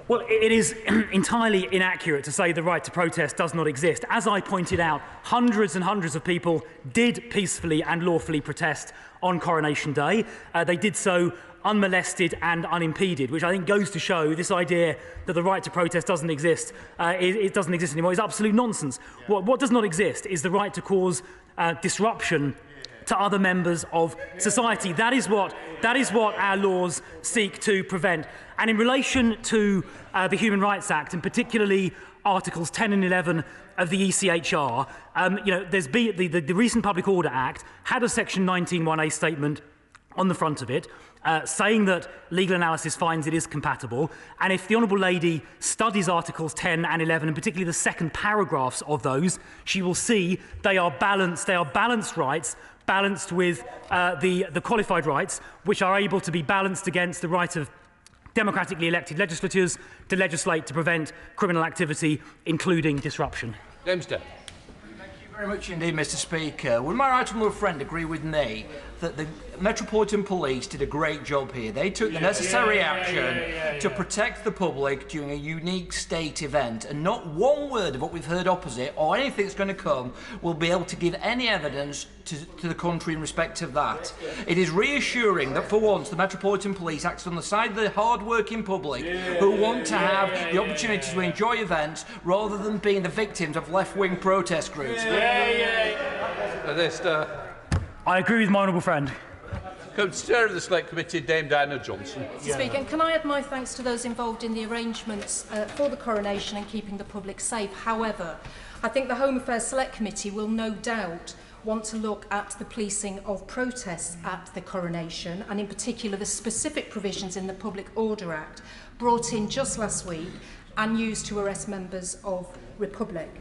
Well, it is entirely inaccurate to say the right to protest does not exist. As I pointed out, hundreds and hundreds of people did peacefully and lawfully protest on Coronation Day. They did so unmolested and unimpeded, which I think goes to show this idea that the right to protest doesn't exist, it doesn't exist anymore, is absolute nonsense. What does not exist is the right to cause disruption to other members of society. That is what our laws seek to prevent. And in relation to the Human Rights Act, and particularly Articles 10 and 11 of the ECHR. There's been the recent Public Order Act had a Section 19(1)A statement on the front of it, saying that legal analysis finds it is compatible. And if the Honourable Lady studies Articles 10 and 11, and particularly the second paragraphs of those, she will see they are balanced. They are balanced rights, balanced with the qualified rights, which are able to be balanced against the right of democratically elected legislatures to legislate to prevent criminal activity, including disruption. James Dale. Thank you very much indeed, Mr. Speaker. Would my right honourable friend agree with me that the Metropolitan Police did a great job here? They took the necessary action to protect the public during a unique state event, and not one word of what we've heard opposite or anything that's going to come will be able to give any evidence to the country in respect of that. It is reassuring that for once the Metropolitan Police acts on the side of the hard-working public who want to have the opportunity to enjoy events rather than being the victims of left-wing protest groups. I agree with my honourable friend. Chair of the Select Committee, Dame Diana Johnson. Mr. Speaker, and can I add my thanks to those involved in the arrangements for the coronation and keeping the public safe. However, I think the Home Affairs Select Committee will no doubt want to look at the policing of protests at the coronation, and in particular the specific provisions in the Public Order Act brought in just last week and used to arrest members of Republic.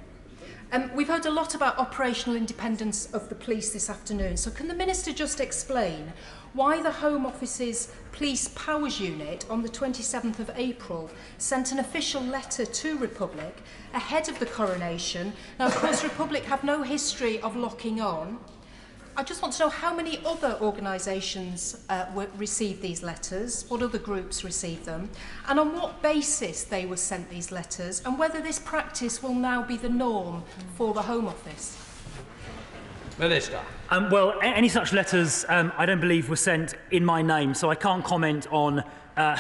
We've heard a lot about operational independence of the police this afternoon, so can the Minister just explain why the Home Office's Police Powers Unit on the 27th of April sent an official letter to Republic ahead of the coronation? Now, of course, Republic have no history of locking on. I just want to know how many other organisations received these letters, what other groups received them, and on what basis they were sent these letters, and whether this practice will now be the norm for the Home Office. Minister. Well, any such letters, I don't believe, were sent in my name, so I can't comment on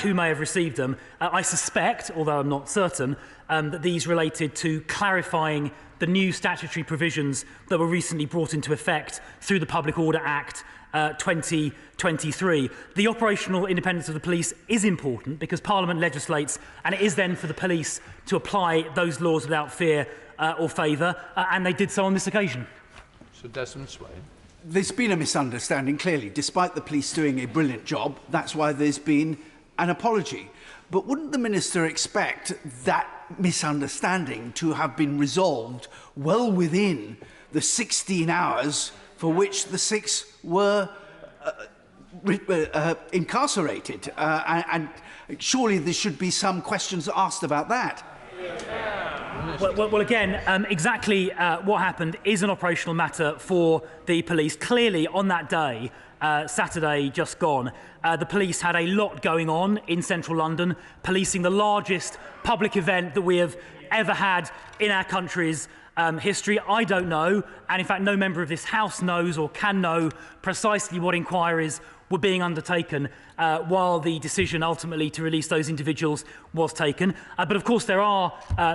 who may have received them. I suspect, although I'm not certain, that these related to clarifying the new statutory provisions that were recently brought into effect through the Public Order Act 2023. The operational independence of the police is important because Parliament legislates, and it is then for the police to apply those laws without fear or favour, and they did so on this occasion. Sir Desmond Swain. There's been a misunderstanding, clearly. Despite the police doing a brilliant job, that's why there's been an apology. But wouldn't the Minister expect that misunderstanding to have been resolved well within the 16 hours for which the 6 were incarcerated? And surely there should be some questions asked about that. Well, again, exactly what happened is an operational matter for the police. Clearly, on that day, Saturday just gone, the police had a lot going on in central London, policing the largest public event that we have ever had in our country's history. I don't know, and in fact no member of this House knows or can know precisely what inquiries were being undertaken while the decision ultimately to release those individuals was taken. But of course there are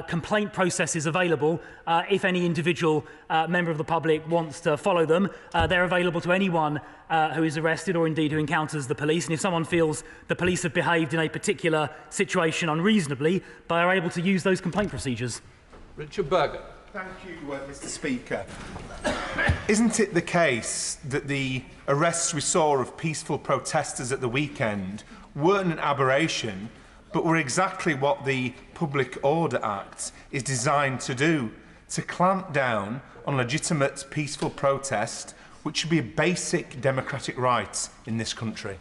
complaint processes available if any individual member of the public wants to follow them. They're available to anyone who is arrested or indeed who encounters the police, and if someone feels the police have behaved in a particular situation unreasonably, they are able to use those complaint procedures. Richard Berger. Thank you, Mr. Speaker. Isn't it the case that the arrests we saw of peaceful protesters at the weekend weren't an aberration, but were exactly what the Public Order Act is designed to do, to clamp down on legitimate peaceful protest, which should be a basic democratic right in this country?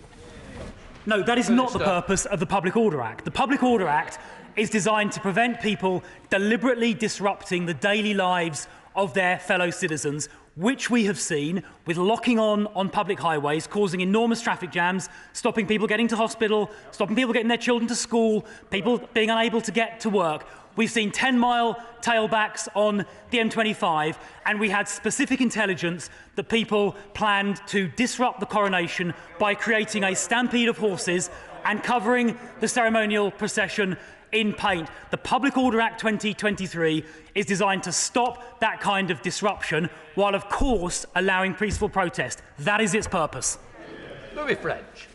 No, that is not the purpose of the Public Order Act. The Public Order Act is designed to prevent people deliberately disrupting the daily lives of their fellow citizens, which we have seen with locking on public highways, causing enormous traffic jams, stopping people getting to hospital, stopping people getting their children to school, people being unable to get to work. We've seen 10-mile tailbacks on the M25, and we had specific intelligence that people planned to disrupt the coronation by creating a stampede of horses and covering the ceremonial procession in paint. The Public Order Act 2023 is designed to stop that kind of disruption while, of course, allowing peaceful protest. That is its purpose. Louis French.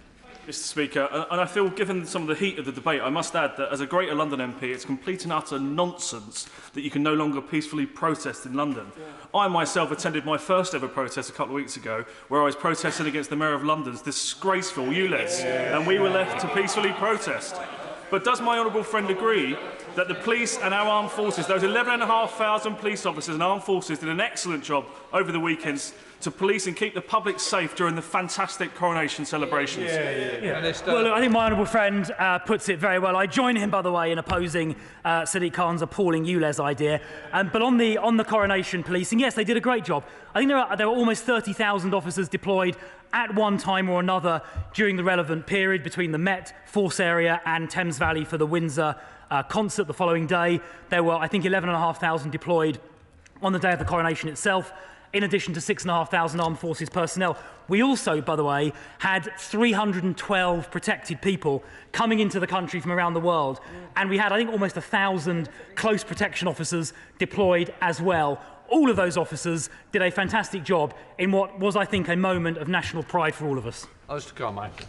Mr. Speaker, and I feel, given some of the heat of the debate, I must add that as a Greater London MP, it's complete and utter nonsense that you can no longer peacefully protest in London. Yeah. I myself attended my first ever protest a couple of weeks ago, where I was protesting against the Mayor of London's disgraceful ULEZ, and we were left to peacefully protest. But does my honourable friend agree that the police and our armed forces, those 11,500 police officers and armed forces, did an excellent job over the weekends to police and keep the public safe during the fantastic coronation celebrations? Well, look, I think my honourable friend puts it very well. I join him, by the way, in opposing Sadiq Khan's appalling ULEZ idea. But on the coronation policing, yes, they did a great job. I think there were almost 30,000 officers deployed at one time or another during the relevant period between the Met Force area and Thames Valley for the Windsor concert the following day. There were, I think, 11,500 deployed on the day of the coronation itself, in addition to 6,500 armed forces personnel. We also, by the way, had 312 protected people coming into the country from around the world. And we had, I think, almost 1,000 close protection officers deployed as well. All of those officers did a fantastic job in what was, I think, a moment of national pride for all of us. Mr. Carmichael.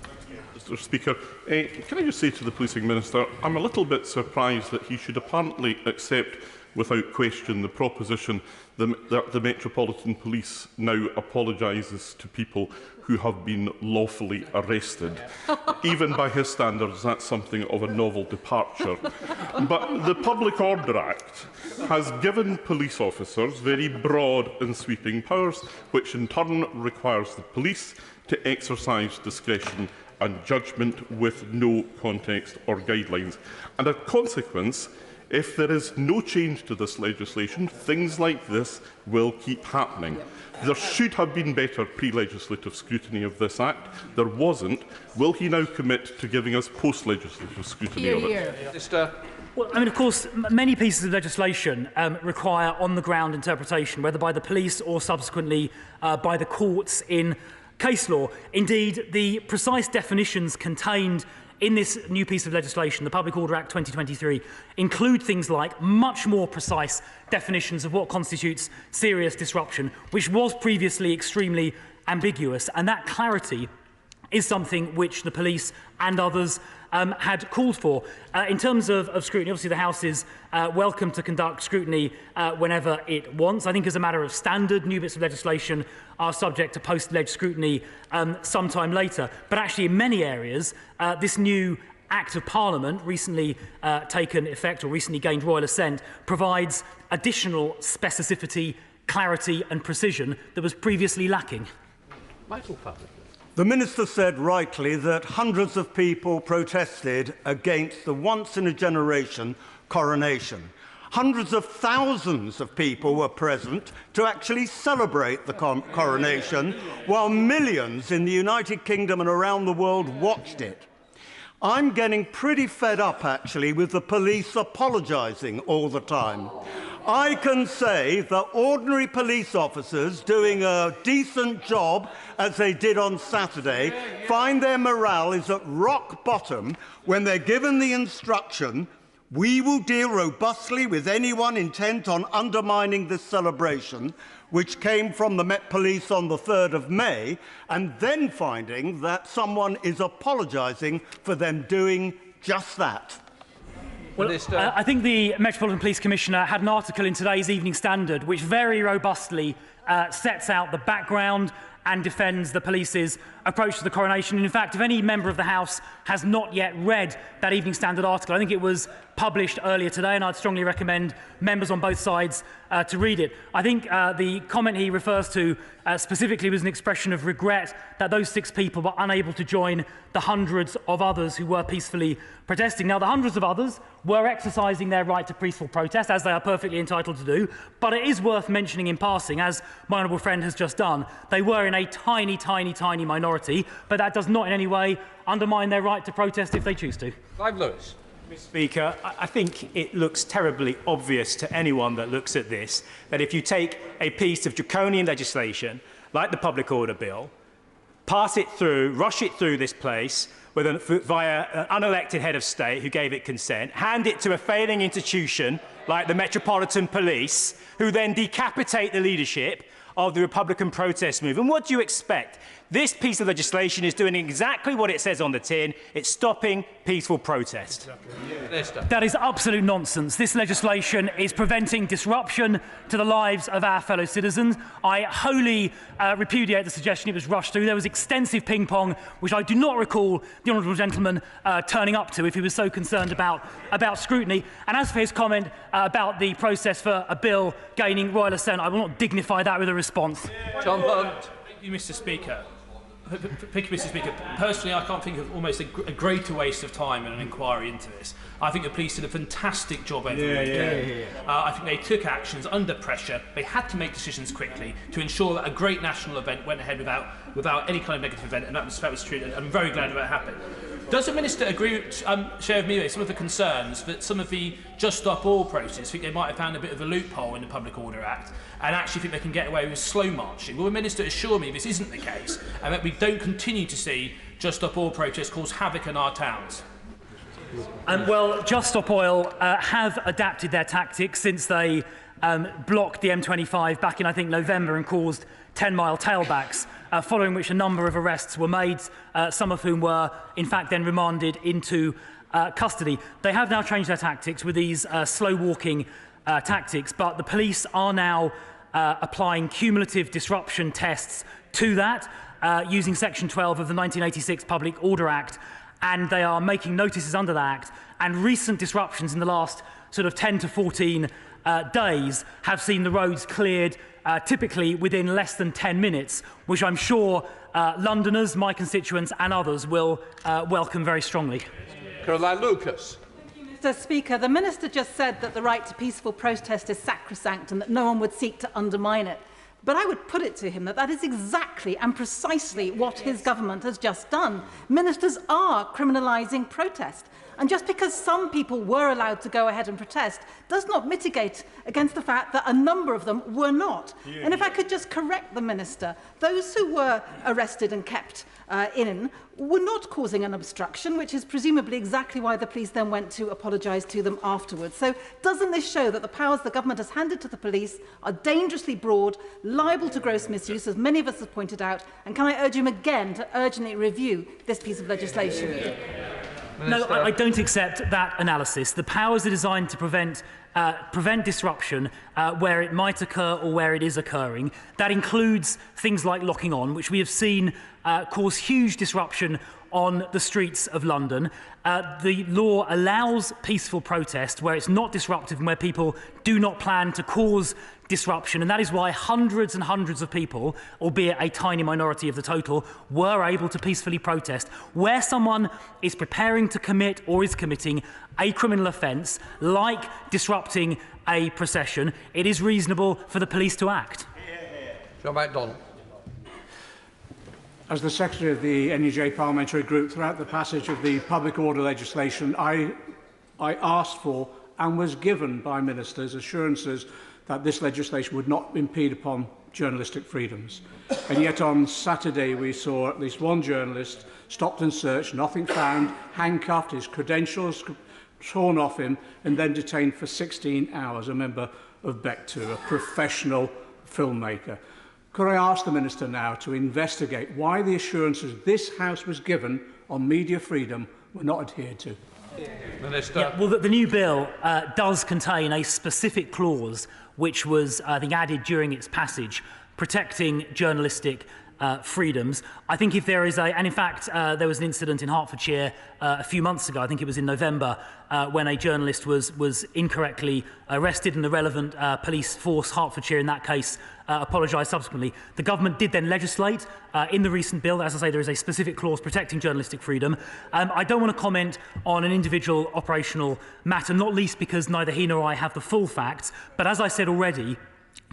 Mr. Speaker, can I just say to the Policing Minister, I'm a little bit surprised that he should apparently accept without question the proposition that the Metropolitan Police now apologises to people who have been lawfully arrested. Even by his standards, that's something of a novel departure. But the Public Order Act has given police officers very broad and sweeping powers, which in turn requires the police to exercise discretion and judgment with no context or guidelines. And a consequence, if there is no change to this legislation, things like this will keep happening. There should have been better pre-legislative scrutiny of this Act. There wasn't. Will he now commit to giving us post-legislative scrutiny of it? Well, I mean, of course, many pieces of legislation require on-the-ground interpretation, whether by the police or subsequently by the courts in case law. Indeed, the precise definitions contained in this new piece of legislation, the Public Order Act 2023, include things like much more precise definitions of what constitutes serious disruption, which was previously extremely ambiguous. And that clarity is something which the police and others had called for. In terms of scrutiny, obviously the House is welcome to conduct scrutiny whenever it wants. I think as a matter of standard, new bits of legislation are subject to post-leg scrutiny sometime later. But actually in many areas, this new Act of Parliament, recently taken effect or recently gained royal assent, provides additional specificity, clarity and precision that was previously lacking. Michael Public. The Minister said rightly that hundreds of people protested against the once-in-a-generation coronation. Hundreds of thousands of people were present to actually celebrate the coronation, while millions in the United Kingdom and around the world watched it. I'm getting pretty fed up, actually, with the police apologising all the time. I can say that ordinary police officers doing a decent job, as they did on Saturday, find their morale is at rock bottom when they're given the instruction, "We will deal robustly with anyone intent on undermining this celebration," which came from the Met Police on the 3rd of May, and then finding that someone is apologising for them doing just that. Well, I think the Metropolitan Police Commissioner had an article in today's Evening Standard which very robustly sets out the background and defends the police's approach to the coronation. And in fact, if any member of the House has not yet read that Evening Standard article, I think it was published earlier today, and I'd strongly recommend members on both sides to read it. I think the comment he refers to specifically was an expression of regret that those 6 people were unable to join the hundreds of others who were peacefully protesting. Now, the hundreds of others were exercising their right to peaceful protest, as they are perfectly entitled to do, but it is worth mentioning in passing, as my honourable friend has just done, they were in a tiny, tiny, tiny minority, but that does not in any way undermine their right to protest if they choose to. Clive Lewis. Mr. Speaker, I think it looks terribly obvious to anyone that looks at this that if you take a piece of draconian legislation like the Public Order Bill, pass it through, rush it through this place via an unelected head of state who gave it consent, hand it to a failing institution like the Metropolitan Police, who then decapitate the leadership of the Republican protest movement. What do you expect? This piece of legislation is doing exactly what it says on the tin. It's stopping peaceful protest. Minister. That is absolute nonsense. This legislation is preventing disruption to the lives of our fellow citizens. I wholly repudiate the suggestion it was rushed through. There was extensive ping-pong, which I do not recall the honourable gentleman turning up to if he was so concerned about scrutiny. And as for his comment about the process for a bill gaining royal assent, I will not dignify that with a response. John Hunt. Thank you, Mr. Speaker. Thank you, Mr. Speaker. Personally, I can't think of almost a greater waste of time in an inquiry into this. I think the police did a fantastic job over the weekend. I think they took actions under pressure. They had to make decisions quickly to ensure that a great national event went ahead without any kind of negative event, and that was true. And I'm very glad that happened. Does the Minister agree, share with me some of the concerns that some of the Just Stop All protests think they might have found a bit of a loophole in the Public Order Act and actually think they can get away with slow marching? Will the Minister assure me this isn't the case and that we don't continue to see Just Stop All protests cause havoc in our towns? Well, Just Stop Oil have adapted their tactics since they blocked the M25 back in, I think, November and caused 10-mile tailbacks, following which a number of arrests were made, some of whom were, in fact, then remanded into custody. They have now changed their tactics with these slow-walking tactics, but the police are now applying cumulative disruption tests to that, using Section 12 of the 1986 Public Order Act, and they are making notices under that Act. And recent disruptions in the last sort of 10 to 14 days have seen the roads cleared typically within less than 10 minutes, which I'm sure Londoners, my constituents and others will welcome very strongly. Caroline Lucas. Mr. Speaker, the Minister just said that the right to peaceful protest is sacrosanct and that no one would seek to undermine it. But I would put it to him that that is exactly and precisely what his government has just done. Ministers are criminalising protest. And just because some people were allowed to go ahead and protest does not mitigate against the fact that a number of them were not. And if I could just correct the Minister, those who were arrested and kept in were not causing an obstruction, which is presumably exactly why the police then went to apologise to them afterwards. So doesn't this show that the powers the government has handed to the police are dangerously broad, liable to gross misuse, as many of us have pointed out? And can I urge him again to urgently review this piece of legislation? No, I don't accept that analysis. The powers are designed to prevent disruption where it might occur or where it is occurring. That includes things like locking on, which we have seen cause huge disruption on the streets of London. The law allows peaceful protest where it's not disruptive and where people do not plan to cause disruption, and that is why hundreds and hundreds of people, albeit a tiny minority of the total, were able to peacefully protest. Where someone is preparing to commit or is committing a criminal offence, like disrupting a procession, it is reasonable for the police to act. John MacDonald. As the Secretary of the NUJ Parliamentary Group, throughout the passage of the public order legislation, I asked for and was given by ministers assurances that this legislation would not impede upon journalistic freedoms. And yet on Saturday we saw at least one journalist stopped and searched, nothing found, handcuffed, his credentials torn off him, and then detained for 16 hours, a member of BEC2, a professional filmmaker. Could I ask the Minister now to investigate why the assurances this House was given on media freedom were not adhered to? Minister. Yeah, well, the new bill does contain a specific clause which was, I think, added during its passage, protecting journalistic freedoms. I think if there is and in fact, there was an incident in Hertfordshire a few months ago, I think it was in November, when a journalist was incorrectly arrested and the relevant police force, Hertfordshire in that case, apologised subsequently. The government did then legislate in the recent bill. As I say, there is a specific clause protecting journalistic freedom. I don't want to comment on an individual operational matter, not least because neither he nor I have the full facts. But as I said already,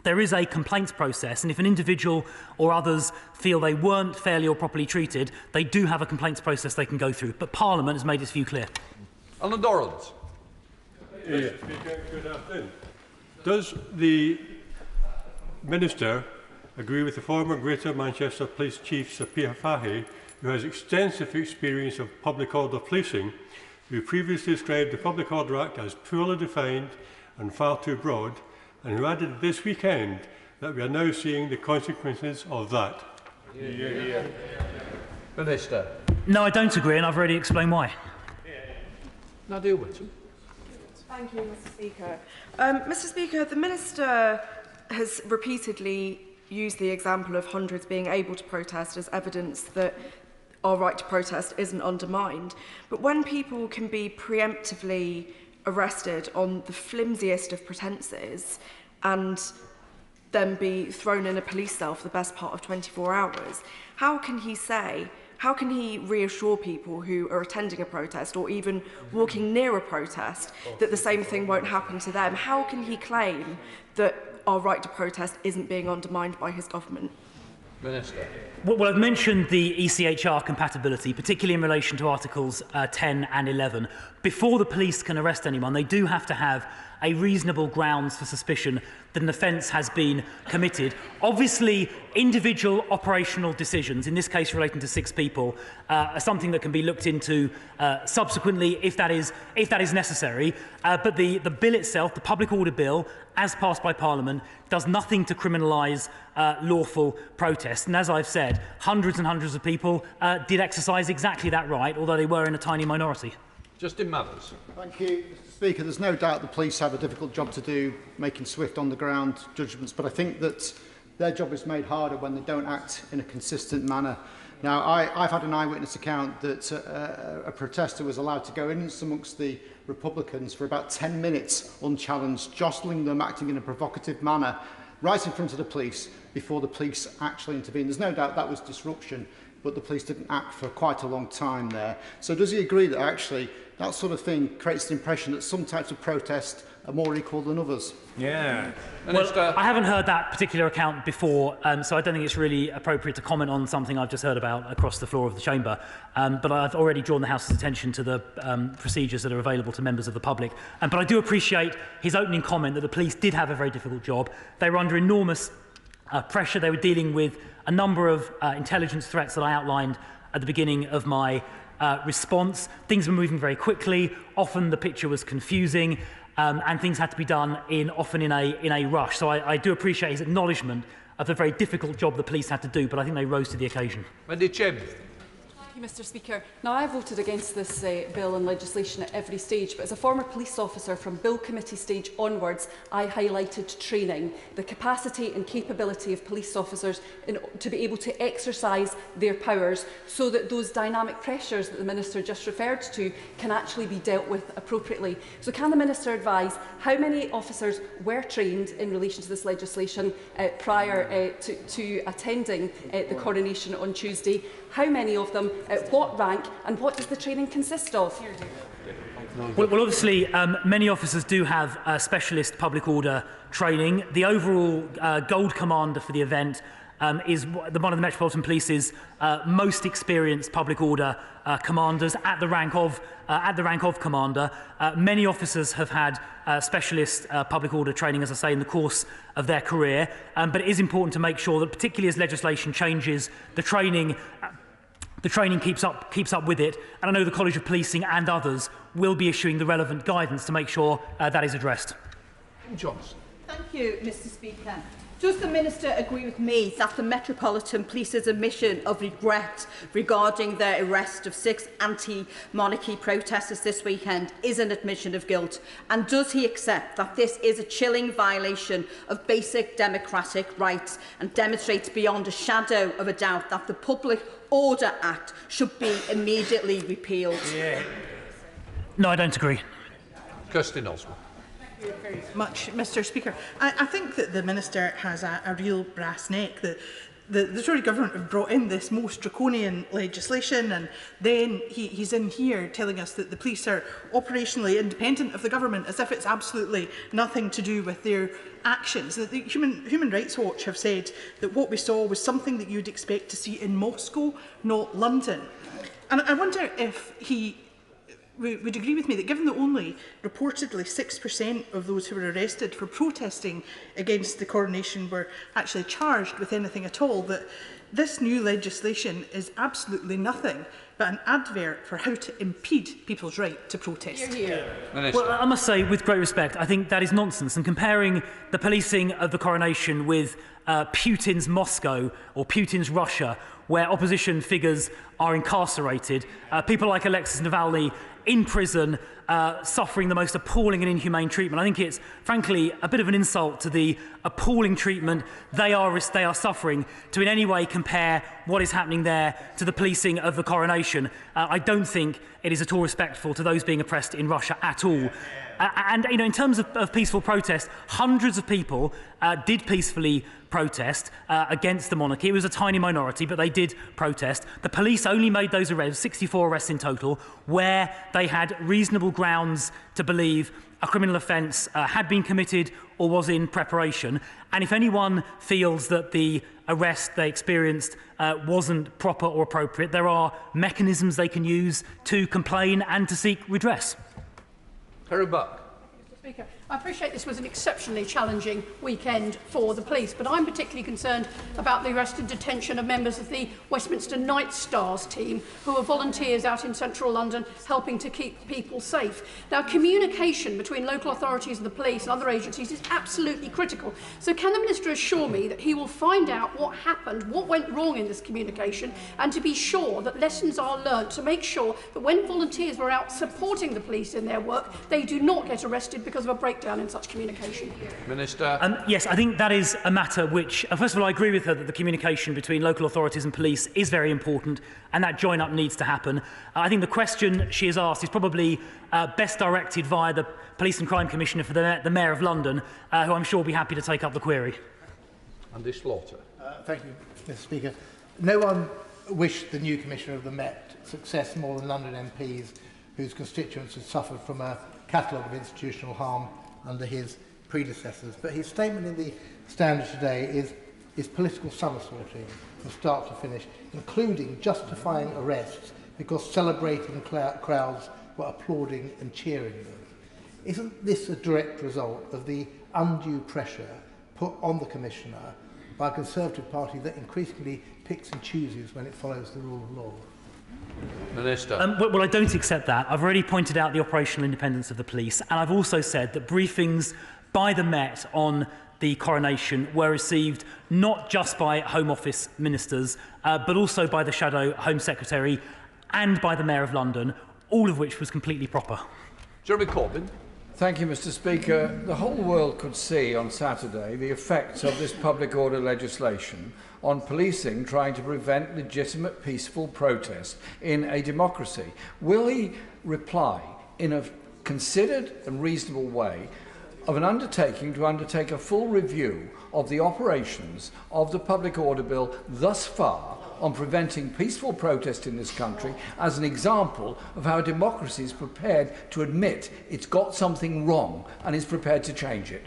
there is a complaints process, and if an individual or others feel they weren't fairly or properly treated, they do have a complaints process they can go through. But Parliament has made its view clear. Alan Dorrans. Good afternoon. Does the Minister agree with the former Greater Manchester Police Chief Sapir Fahy, who has extensive experience of public order policing, who previously described the Public Order Act as poorly defined and far too broad, and who added this weekend that we are now seeing the consequences of that? Minister. No, I don't agree, and I've already explained why. Nadia Whittam. Thank you, Mr. Speaker. Mr. Speaker, the Minister has repeatedly used the example of hundreds being able to protest as evidence that our right to protest isn't undermined. But when people can be preemptively arrested on the flimsiest of pretences and then be thrown in a police cell for the best part of 24 hours, how can he reassure people who are attending a protest or even walking near a protest that the same thing won't happen to them? How can he claim that our right to protest isn't being undermined by his government? Minister. Well, I've mentioned the ECHR compatibility, particularly in relation to Articles 10 and 11. Before the police can arrest anyone, they do have to have a reasonable grounds for suspicion that an offence has been committed. Obviously, individual operational decisions, in this case relating to 6 people, are something that can be looked into subsequently if that is necessary. But the bill itself, the Public Order Bill, as passed by Parliament, does nothing to criminalise lawful protest. And as I've said, hundreds and hundreds of people did exercise exactly that right, although they were in a tiny minority. Justin Mathers. Thank you, Mr. Speaker. There's no doubt the police have a difficult job to do, making swift on-the-ground judgments, but I think that their job is made harder when they don't act in a consistent manner. Now, I've had an eyewitness account that a protester was allowed to go in amongst the Republicans for about 10 minutes unchallenged, jostling them, acting in a provocative manner, right in front of the police before the police actually intervened. There's no doubt that was disruption, but the police didn't act for quite a long time there. So does he agree that actually that sort of thing creates the impression that some types of protest are more equal than others? Yeah. Well, I haven't heard that particular account before, so I don't think it's really appropriate to comment on something I've just heard about across the floor of the chamber. But I've already drawn the House's attention to the procedures that are available to members of the public. But I do appreciate his opening comment that the police did have a very difficult job. They were under enormous pressure. They were dealing with a number of intelligence threats that I outlined at the beginning of my response. Things were moving very quickly. Often the picture was confusing. And things had to be done often in a rush. So I do appreciate his acknowledgement of the very difficult job the police had to do, but I think they rose to the occasion. Wendy Chim. Thank you, Mr. Speaker. Now, I voted against this bill and legislation at every stage, but as a former police officer from Bill Committee stage onwards, I highlighted training, the capacity and capability of police officers to be able to exercise their powers so that those dynamic pressures that the Minister just referred to can actually be dealt with appropriately. So can the Minister advise how many officers were trained in relation to this legislation prior to attending the coronation on Tuesday? How many of them, at what rank, and what does the training consist of? Well, obviously, many officers do have specialist public order training. The overall gold commander for the event is one of the Metropolitan Police's most experienced public order commanders at the rank of commander. Many officers have had specialist public order training, as I say, in the course of their career. But it is important to make sure that, particularly as legislation changes, the training keeps up with it. And I know the College of Policing and others will be issuing the relevant guidance to make sure that is addressed. Johnson. Thank you, Mr. Speaker. Does the Minister agree with me that the Metropolitan Police's admission of regret regarding their arrest of 6 anti-monarchy protesters this weekend is an admission of guilt? And does he accept that this is a chilling violation of basic democratic rights and demonstrates beyond a shadow of a doubt that the Public Order Act should be immediately repealed? Yeah. No, I don't agree. Kirsty Oswald. Thank you very much, Mr. Speaker. I think that the Minister has a real brass neck. The Tory government have brought in this most draconian legislation, and then he's in here telling us that the police are operationally independent of the government, as if it's absolutely nothing to do with their actions. The Human Rights Watch have said that what we saw was something that you'd expect to see in Moscow, not London. And I wonder if he would agree with me that given that only reportedly 6% of those who were arrested for protesting against the coronation were actually charged with anything at all, that this new legislation is absolutely nothing but an advert for how to impede people's right to protest. Well, I must say, with great respect, I think that is nonsense. And comparing the policing of the coronation with Putin's Moscow or Putin's Russia, where opposition figures are incarcerated, people like Alexei Navalny in prison, suffering the most appalling and inhumane treatment. I think it's, frankly, a bit of an insult to the appalling treatment they are suffering to in any way compare what is happening there to the policing of the coronation. I don't think it is at all respectful to those being oppressed in Russia at all. And in terms of peaceful protest, hundreds of people did peacefully protest against the monarchy. It was a tiny minority, but they did protest. The police only made those arrests, 64 arrests in total, where they had reasonable grounds to believe a criminal offence had been committed or was in preparation. And if anyone feels that the arrest they experienced wasn't proper or appropriate, there are mechanisms they can use to complain and to seek redress. Harry Buck. Mr. Speaker, I appreciate this was an exceptionally challenging weekend for the police, but I'm particularly concerned about the arrest and detention of members of the Westminster Night Stars team, who are volunteers out in central London helping to keep people safe. Now, communication between local authorities and the police and other agencies is absolutely critical. So can the Minister assure me that he will find out what happened, what went wrong in this communication, and to be sure that lessons are learnt to make sure that when volunteers were out supporting the police in their work, they do not get arrested because of a breakdown in such communication? Minister. Yes, I think that is a matter which, first of all, I agree with her that the communication between local authorities and police is very important, and that join-up needs to happen. I think the question she has asked is probably best directed via the Police and Crime Commissioner for the Mayor of London, who I'm sure will be happy to take up the query. Andy Slaughter. Thank you, Mr. Speaker. No one wished the new Commissioner of the Met success more than London MPs whose constituents had suffered from a catalogue of institutional harm under his predecessors. But his statement in the Standard today is political somersaulting from start to finish, including justifying arrests because celebrating crowds were applauding and cheering them. Isn't this a direct result of the undue pressure put on the Commissioner by a Conservative Party that increasingly picks and chooses when it follows the rule of law? Minister. Well, I don't accept that. I've already pointed out the operational independence of the police, and I've also said that briefings by the Met on the coronation were received not just by Home Office ministers, but also by the Shadow Home Secretary and by the Mayor of London, all of which was completely proper. Jeremy Corbyn. Thank you, Mr. Speaker. The whole world could see on Saturday the effects of this public order legislation on policing trying to prevent legitimate peaceful protest in a democracy. Will he reply in a considered and reasonable way of an undertaking to undertake a full review of the operations of the public order bill thus far on preventing peaceful protest in this country as an example of how democracy is prepared to admit it's got something wrong and is prepared to change it?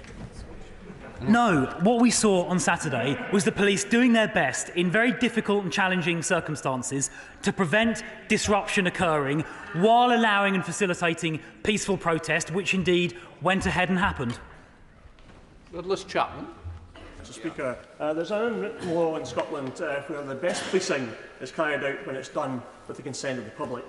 No, what we saw on Saturday was the police doing their best in very difficult and challenging circumstances to prevent disruption occurring while allowing and facilitating peaceful protest, which indeed went ahead and happened. Douglas Chapman. Mr. Speaker, there's an unwritten law in Scotland where the best policing is carried out when it's done with the consent of the public.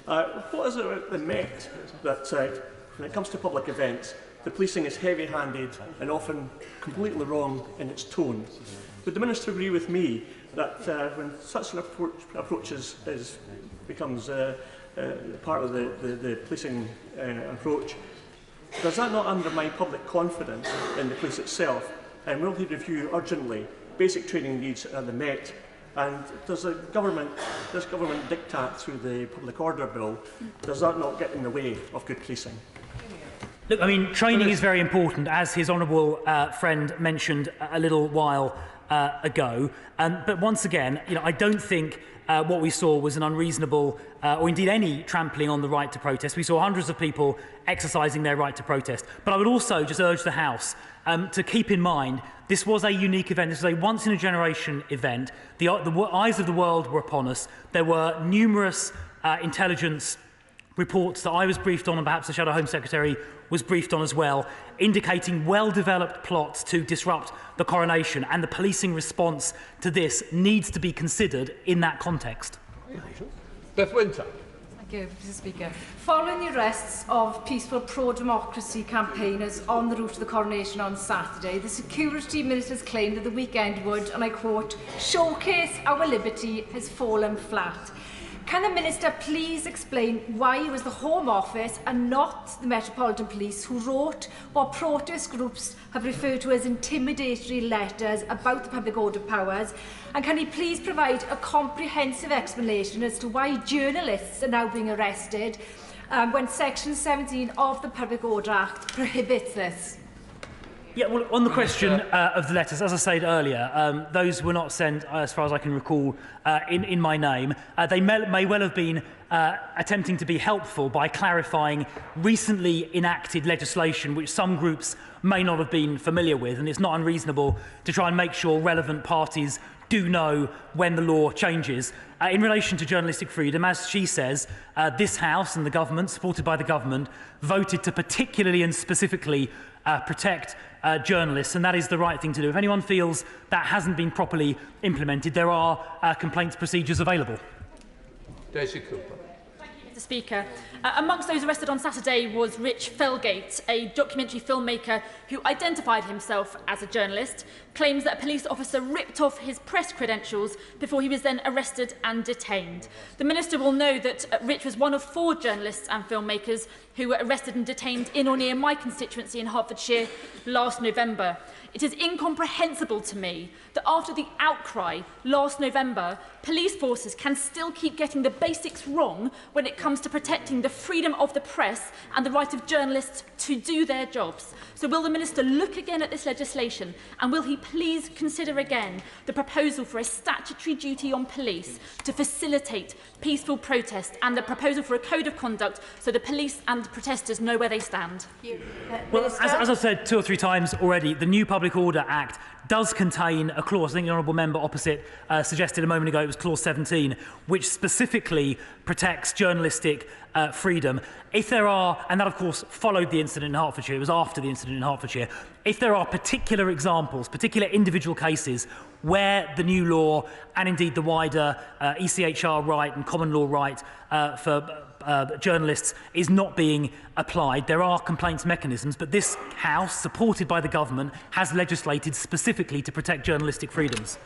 What is it about the Met that, when it comes to public events, the policing is heavy-handed and often completely wrong in its tone? Would the Minister agree with me that when such an approach becomes part of the policing approach, does that not undermine public confidence in the police itself? And will he review urgently basic training needs at the Met? And does this government diktat through the public order bill, does that not get in the way of good policing? Look, I mean, training is very important, as his honourable friend mentioned a little while ago. But once again, I don't think what we saw was an unreasonable or indeed any trampling on the right to protest. We saw hundreds of people exercising their right to protest. But I would also just urge the House to keep in mind this was a unique event. This was a once-in-a-generation event. The eyes of the world were upon us. There were numerous intelligence reports that I was briefed on, and perhaps the Shadow Home Secretary was briefed on as well, indicating well-developed plots to disrupt the coronation, and the policing response to this needs to be considered in that context. Beth Winter. Thank you, Mr Speaker. Following the arrests of peaceful pro-democracy campaigners on the route to the coronation on Saturday, the security ministers claimed that the weekend would, and I quote, showcase our liberty has fallen flat. Can the Minister please explain why it was the Home Office and not the Metropolitan Police who wrote what protest groups have referred to as intimidatory letters about the public order powers? And can he please provide a comprehensive explanation as to why journalists are now being arrested when Section 17 of the Public Order Act prohibits this? Yeah, well, on the question of the letters, as I said earlier, those were not sent, as far as I can recall, in my name. They may well have been attempting to be helpful by clarifying recently enacted legislation which some groups may not have been familiar with, and it's not unreasonable to try and make sure relevant parties do know when the law changes. In relation to journalistic freedom, as she says, this House and the government, supported by the government, voted to particularly and specifically protect journalists, and that is the right thing to do. If anyone feels that hasn't been properly implemented, there are complaints procedures available. Daisy Cooper. Mr Speaker. Amongst those arrested on Saturday was Rich Felgate, a documentary filmmaker who identified himself as a journalist, claims that a police officer ripped off his press credentials before he was then arrested and detained. The Minister will know that Rich was one of 4 journalists and filmmakers who were arrested and detained in or near my constituency in Hertfordshire last November. It is incomprehensible to me that after the outcry last November, police forces can still keep getting the basics wrong when it comes to protecting the freedom of the press and the right of journalists to do their jobs. So will the Minister look again at this legislation, and will he please consider again the proposal for a statutory duty on police to facilitate peaceful protest and the proposal for a code of conduct so the police and protesters know where they stand? Well, as I've said 2 or 3 times already, the new Public Order Act does contain a clause, I think the honourable member opposite suggested a moment ago it was clause 17, which specifically protects journalistic freedom. If there are, and that of course followed the incident in Hertfordshire, it was after the incident in Hertfordshire, if there are particular examples, particular individual cases where the new law and indeed the wider ECHR right and common law right for journalists is not being applied, there are complaints mechanisms, but this House, supported by the government, has legislated specifically to protect journalistic freedoms.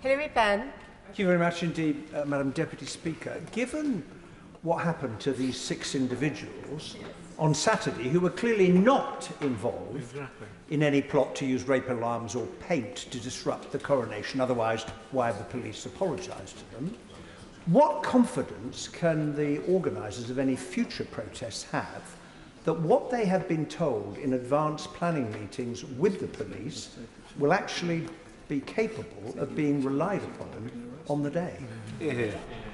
Hilary Benn. Thank you very much indeed, Madam Deputy Speaker. Given what happened to these 6 individuals on Saturday who were clearly not involved in any plot to use rape alarms or paint to disrupt the coronation, otherwise why have the police apologised to them? What confidence can the organisers of any future protests have that what they have been told in advance planning meetings with the police will actually be capable of being relied upon on the day?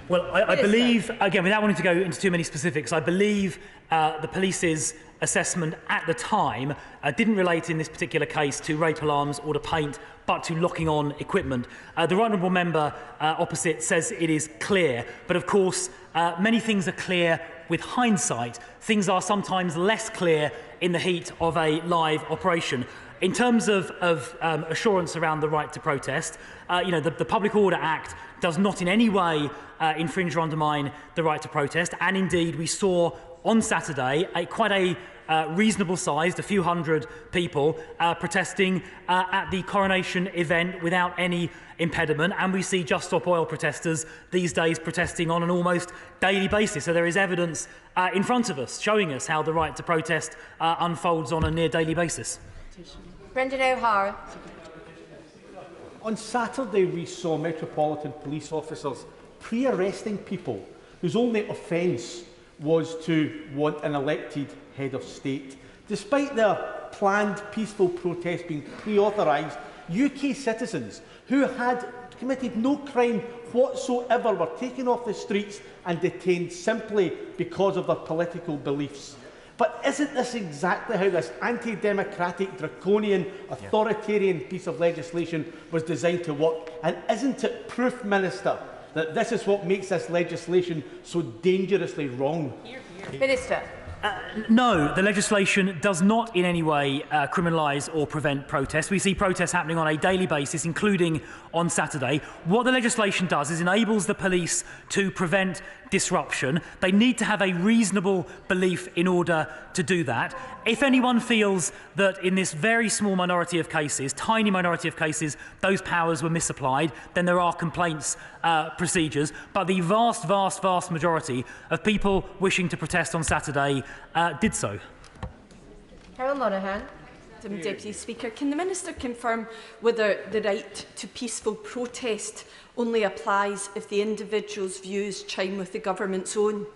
Well, I believe, again, without wanting to go into too many specifics, I believe the police's assessment at the time didn't relate in this particular case to rape alarms or to paint, but to locking on equipment. The right honourable member opposite says it is clear, but of course many things are clear with hindsight. Things are sometimes less clear in the heat of a live operation. In terms of assurance around the right to protest, the Public Order Act does not in any way infringe or undermine the right to protest, and indeed we saw on Saturday quite a reasonable-sized, a few hundred people protesting at the coronation event without any impediment, and we see Just Stop Oil protesters these days protesting on an almost daily basis. So there is evidence in front of us showing us how the right to protest unfolds on a near daily basis. Brendan O'Hara. On Saturday, we saw Metropolitan Police officers pre-arresting people whose only offence was to want an elected head of state. Despite their planned peaceful protest being pre-authorised, UK citizens who had committed no crime whatsoever were taken off the streets and detained simply because of their political beliefs. But isn't this exactly how this anti-democratic, draconian, authoritarian piece of legislation was designed to work? And isn't it proof, Minister, that this is what makes this legislation so dangerously wrong? Minister. No, the legislation does not in any way criminalise or prevent protests. We see protests happening on a daily basis, including on Saturday. What the legislation does is enables the police to prevent disruption. They need to have a reasonable belief in order to do that. If anyone feels that in this very small minority of cases, tiny minority of cases, those powers were misapplied, then there are complaints procedures. But the vast majority of people wishing to protest on Saturday did so. Carol Monaghan. Deputy Speaker, can the Minister confirm whether the right to peaceful protest only applies if the individual's views chime with the government's own?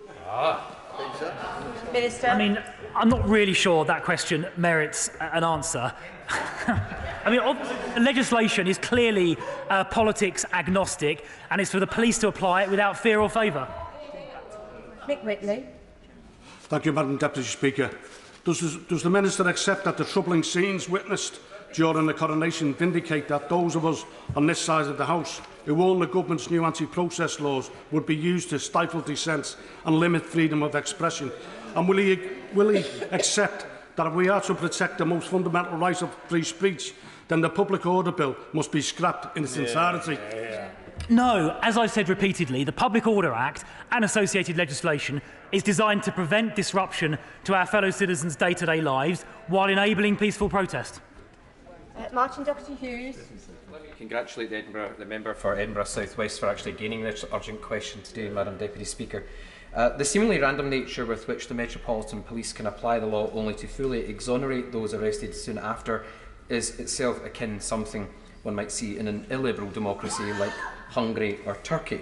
Minister. I mean, I'm not really sure that question merits an answer. I mean, legislation is clearly politics agnostic, and it's for the police to apply it without fear or favour. Mick Whitley. Thank you, Madam Deputy Speaker. Does the Minister accept that the troubling scenes witnessed during the coronation vindicate that those of us on this side of the House who warned the government's new anti-process laws would be used to stifle dissent and limit freedom of expression? And will he accept that if we are to protect the most fundamental right of free speech, then the Public Order Bill must be scrapped in its entirety? No, as I've said repeatedly, the Public Order Act and associated legislation is designed to prevent disruption to our fellow citizens' day-to-day lives while enabling peaceful protest. Martin Doherty Hughes. Let me congratulate the member for Edinburgh South West for actually gaining this urgent question today, Madam Deputy Speaker. The seemingly random nature with which the Metropolitan Police can apply the law only to fully exonerate those arrested soon after is itself akin to something one might see in an illiberal democracy like Hungary or Turkey.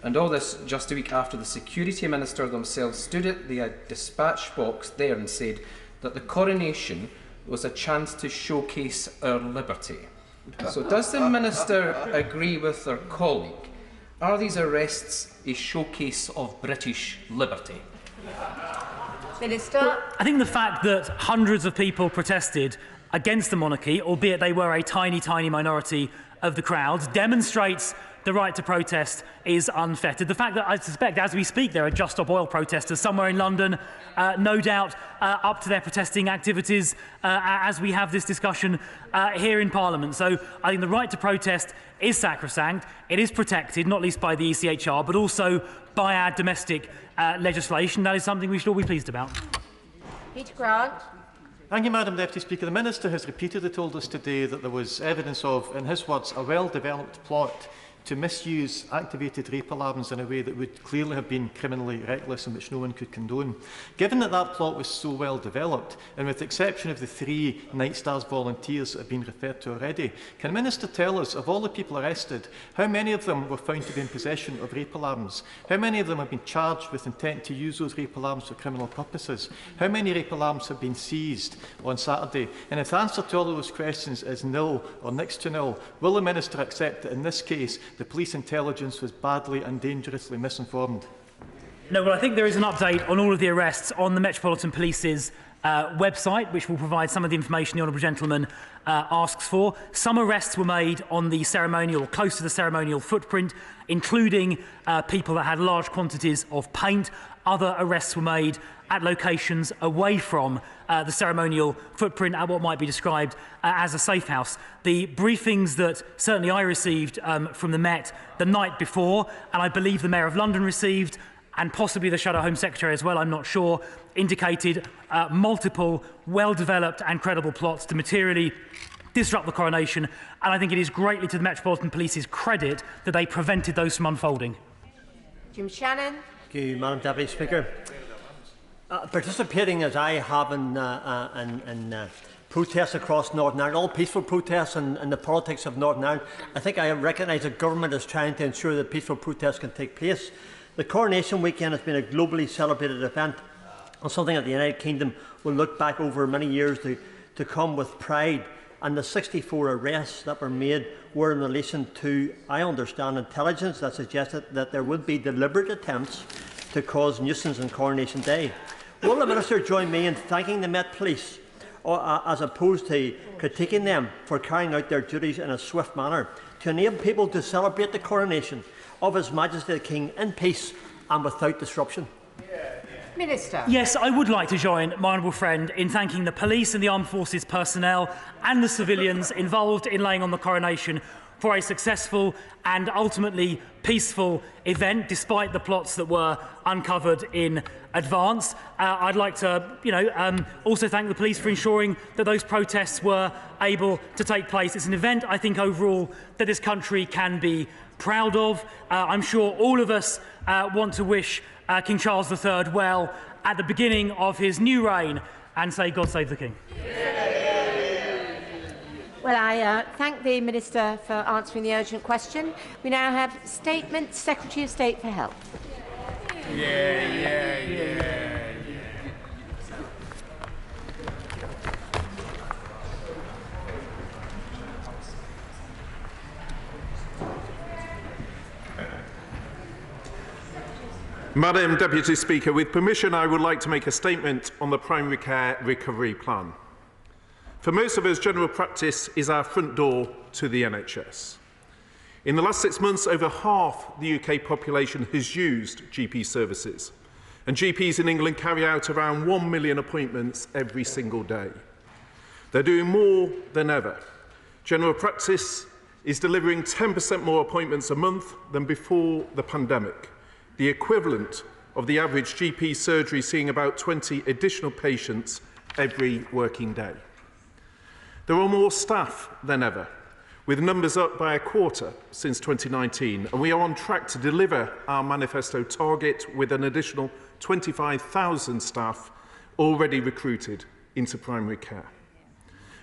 And all this just a week after the Security Minister themselves stood at the dispatch box there and said that the coronation was a chance to showcase our liberty. So does the Minister agree with their colleague? Are these arrests a showcase of British liberty? Minister. Well, I think the fact that hundreds of people protested against the monarchy, albeit they were a tiny minority of the crowds, demonstrates the right to protest is unfettered. The fact that I suspect as we speak there are Just Stop Oil protesters somewhere in London, no doubt up to their protesting activities as we have this discussion here in Parliament. So I think the right to protest is sacrosanct. It is protected, not least by the ECHR, but also by our domestic legislation. That is something we should all be pleased about. Peter Grant. Thank you, Madam Deputy Speaker. The Minister has repeatedly told us today that there was evidence of, in his words, a well-developed plot to misuse activated rape alarms in a way that would clearly have been criminally reckless and which no one could condone. Given that that plot was so well developed, and with the exception of the 3 Night Stars volunteers that have been referred to already, can the Minister tell us, of all the people arrested, how many of them were found to be in possession of rape alarms? How many of them have been charged with intent to use those rape alarms for criminal purposes? How many rape alarms have been seized on Saturday? And if the answer to all of those questions is nil or next to nil, will the Minister accept that in this case the police intelligence was badly and dangerously misinformed? No, well, I think there is an update on all of the arrests on the Metropolitan Police's website, which will provide some of the information the Honourable Gentleman asks for. Some arrests were made on the ceremonial, or close to the ceremonial footprint, including people that had large quantities of paint. Other arrests were made at locations away from the ceremonial footprint at what might be described as a safe house. The briefings that certainly I received from the Met the night before, and I believe the Mayor of London received, and possibly the Shadow Home Secretary as well, I'm not sure, indicated multiple well-developed and credible plots to materially disrupt the coronation, and I think it is greatly to the Metropolitan Police's credit that they prevented those from unfolding. Jim Shannon. Thank you, Madam Deputy Speaker. Participating as I have in protests across Northern Ireland, all peaceful protests in the politics of Northern Ireland, I think I recognise that government is trying to ensure that peaceful protests can take place. The coronation weekend has been a globally celebrated event and something that the United Kingdom will look back over many years to come with pride. And the 64 arrests that were made were in relation to, I understand, intelligence that suggested that there would be deliberate attempts to cause nuisance on Coronation Day. Will the Minister join me in thanking the Met Police, as opposed to critiquing them for carrying out their duties in a swift manner, to enable people to celebrate the coronation of His Majesty the King in peace and without disruption? Minister. Yes, I would like to join my honourable friend in thanking the police and the armed forces personnel and the civilians involved in laying on the coronation for a successful and ultimately peaceful event, despite the plots that were uncovered in advance. I'd like to, also thank the police for ensuring that those protests were able to take place. It's an event, I think, overall, that this country can be proud of. I'm sure all of us want to wish King Charles III well at the beginning of his new reign and say, God save the King. Well, I thank the Minister for answering the urgent question. We now have statement, Secretary of State for Health. Madam Deputy Speaker, with permission, I would like to make a statement on the Primary Care Recovery Plan. For most of us, general practice is our front door to the NHS. In the last 6 months, over half the UK population has used GP services, and GPs in England carry out around 1 million appointments every single day. They're doing more than ever. General practice is delivering 10% more appointments a month than before the pandemic, the equivalent of the average GP surgery seeing about 20 additional patients every working day. There are more staff than ever, with numbers up by a quarter since 2019, and we are on track to deliver our manifesto target with an additional 25,000 staff already recruited into primary care.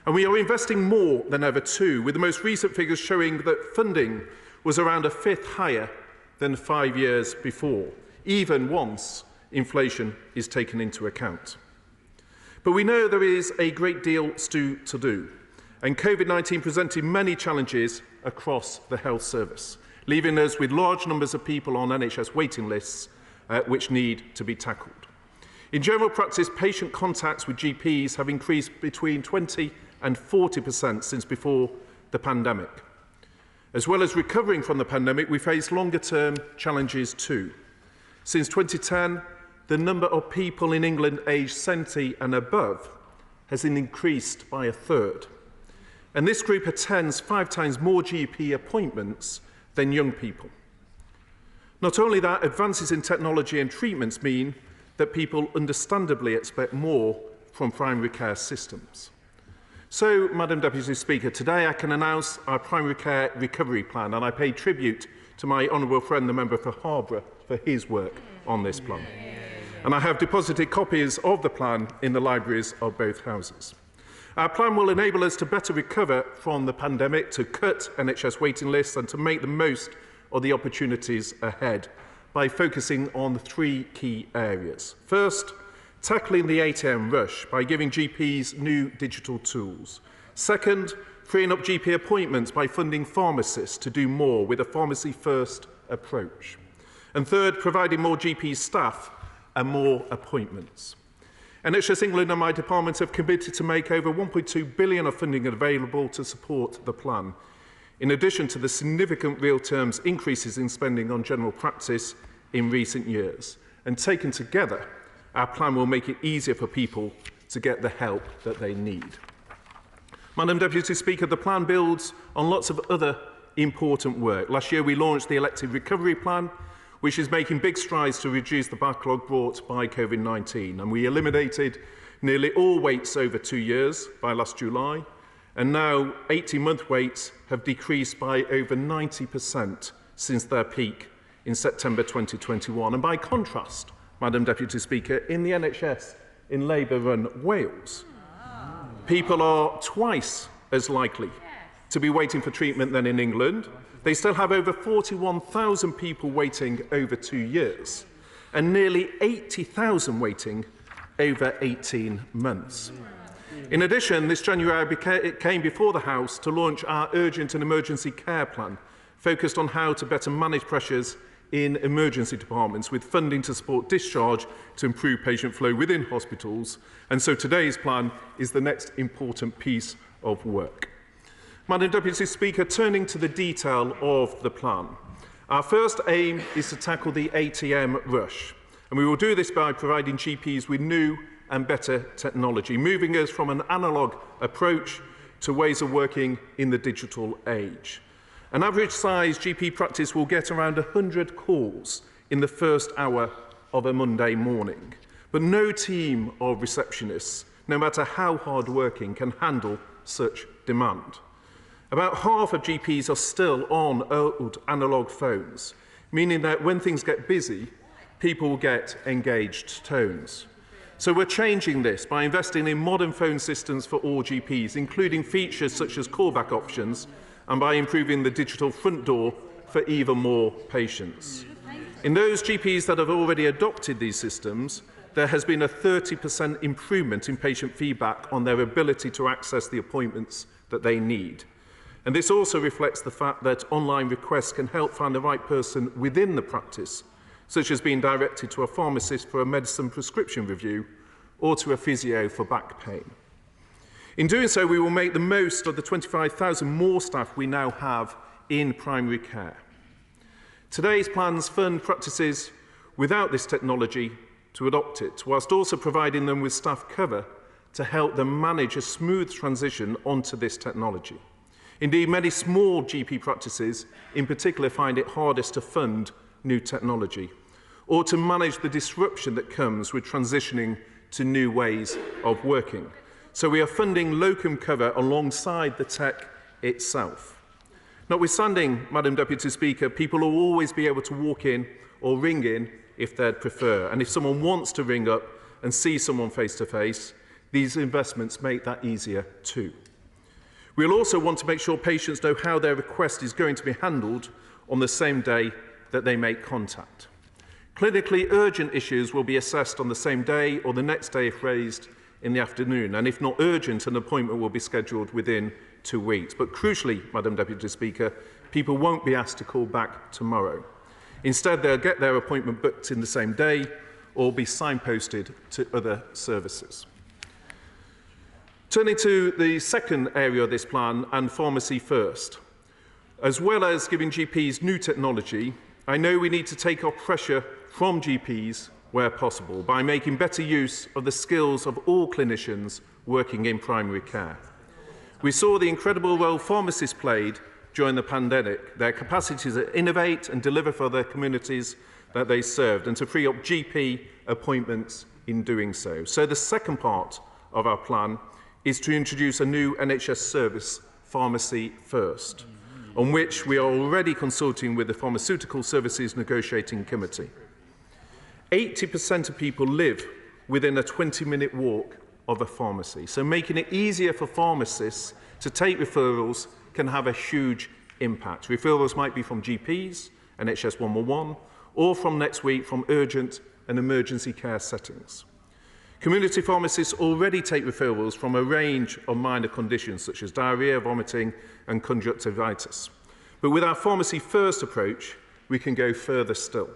And we are investing more than ever too, with the most recent figures showing that funding was around a fifth higher than 5 years before, even once inflation is taken into account. But we know there is a great deal still to do, and COVID-19 presented many challenges across the health service, leaving us with large numbers of people on NHS waiting lists which need to be tackled. In general practice, patient contacts with GPs have increased between 20 and 40% since before the pandemic. As well as recovering from the pandemic, we face longer-term challenges too. Since 2010, the number of people in England aged 70 and above has increased by a third. And this group attends 5 times more GP appointments than young people. Not only that, advances in technology and treatments mean that people understandably expect more from primary care systems. So, Madam Deputy Speaker, today I can announce our primary care recovery plan, and I pay tribute to my honourable friend, the member for Harborough, for his work on this plan. And I have deposited copies of the plan in the libraries of both houses. Our plan will enable us to better recover from the pandemic, to cut NHS waiting lists and to make the most of the opportunities ahead by focusing on 3 key areas. First, tackling the ATM rush by giving GPs new digital tools. Second, freeing up GP appointments by funding pharmacists to do more with a pharmacy-first approach. And third, providing more GP staff and more appointments. NHS England and my department have committed to make over 1.2 billion of funding available to support the plan, in addition to the significant real terms increases in spending on general practice in recent years. And taken together, our plan will make it easier for people to get the help that they need. Madam Deputy Speaker, the plan builds on lots of other important work. Last year we launched the elective recovery plan, which is making big strides to reduce the backlog brought by COVID-19. And we eliminated nearly all waits over 2 years by last July. And now 18-month waits have decreased by over 90% since their peak in September 2021. And by contrast, Madam Deputy Speaker, in the NHS in Labour-run Wales, people are twice as likely to be waiting for treatment than in England. They still have over 41,000 people waiting over 2 years and nearly 80,000 waiting over 18 months. In addition, this January it came before the House to launch our urgent and emergency care plan, focused on how to better manage pressures in emergency departments with funding to support discharge to improve patient flow within hospitals. And so today's plan is the next important piece of work. Madam Deputy Speaker, turning to the detail of the plan. Our first aim is to tackle the ATM rush, and we will do this by providing GPs with new and better technology, moving us from an analogue approach to ways of working in the digital age. An average-sized GP practice will get around 100 calls in the first hour of a Monday morning, but no team of receptionists, no matter how hard-working, can handle such demand. About half of GPs are still on old analogue phones, meaning that when things get busy, people get engaged tones. So we're changing this by investing in modern phone systems for all GPs, including features such as callback options, and by improving the digital front door for even more patients. In those GPs that have already adopted these systems, there has been a 30% improvement in patient feedback on their ability to access the appointments that they need. And this also reflects the fact that online requests can help find the right person within the practice, such as being directed to a pharmacist for a medicine prescription review or to a physio for back pain. In doing so, we will make the most of the 25,000 more staff we now have in primary care. Today's plans fund practices without this technology to adopt it, whilst also providing them with staff cover to help them manage a smooth transition onto this technology. Indeed, many small GP practices in particular find it hardest to fund new technology or to manage the disruption that comes with transitioning to new ways of working. So we are funding locum cover alongside the tech itself. Notwithstanding, Madam Deputy Speaker, people will always be able to walk in or ring in if they'd prefer. And if someone wants to ring up and see someone face to face, these investments make that easier too. We'll also want to make sure patients know how their request is going to be handled on the same day that they make contact. Clinically urgent issues will be assessed on the same day or the next day if raised in the afternoon, and if not urgent, an appointment will be scheduled within 2 weeks. But crucially, Madam Deputy Speaker, people won't be asked to call back tomorrow. Instead, they'll get their appointment booked in the same day or be signposted to other services. Turning to the second area of this plan, and pharmacy first. As well as giving GPs new technology, I know we need to take off pressure from GPs where possible by making better use of the skills of all clinicians working in primary care. We saw the incredible role pharmacists played during the pandemic, their capacity to innovate and deliver for their communities that they served, and to free up GP appointments in doing so. So the second part of our plan is to introduce a new NHS service, Pharmacy First, on which we are already consulting with the Pharmaceutical Services Negotiating Committee. 80% of people live within a 20-minute walk of a pharmacy, so making it easier for pharmacists to take referrals can have a huge impact. Referrals might be from GPs, NHS 111, or from next week from urgent and emergency care settings. Community pharmacists already take referrals from a range of minor conditions such as diarrhoea, vomiting and conjunctivitis. But with our Pharmacy First approach, we can go further still.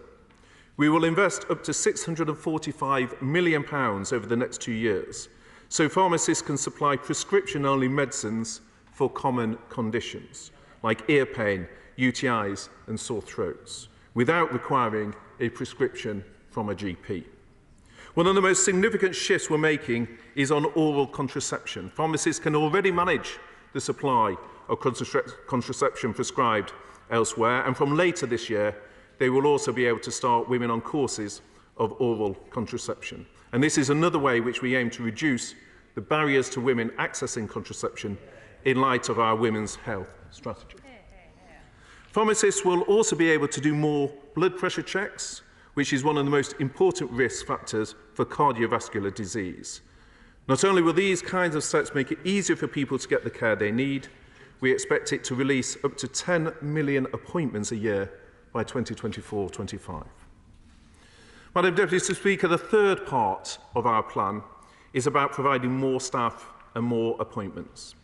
We will invest up to £645 million over the next 2 years, so pharmacists can supply prescription-only medicines for common conditions, like ear pain, UTIs and sore throats, without requiring a prescription from a GP. One of the most significant shifts we're making is on oral contraception. Pharmacists can already manage the supply of contraception prescribed elsewhere, and from later this year, they will also be able to start women on courses of oral contraception. And this is another way which we aim to reduce the barriers to women accessing contraception in light of our women's health strategy. Pharmacists will also be able to do more blood pressure checks, which is one of the most important risk factors for cardiovascular disease. Not only will these kinds of steps make it easier for people to get the care they need, we expect it to release up to 10 million appointments a year by 2024-25. Madam Deputy Speaker, the third part of our plan is about providing more staff and more appointments.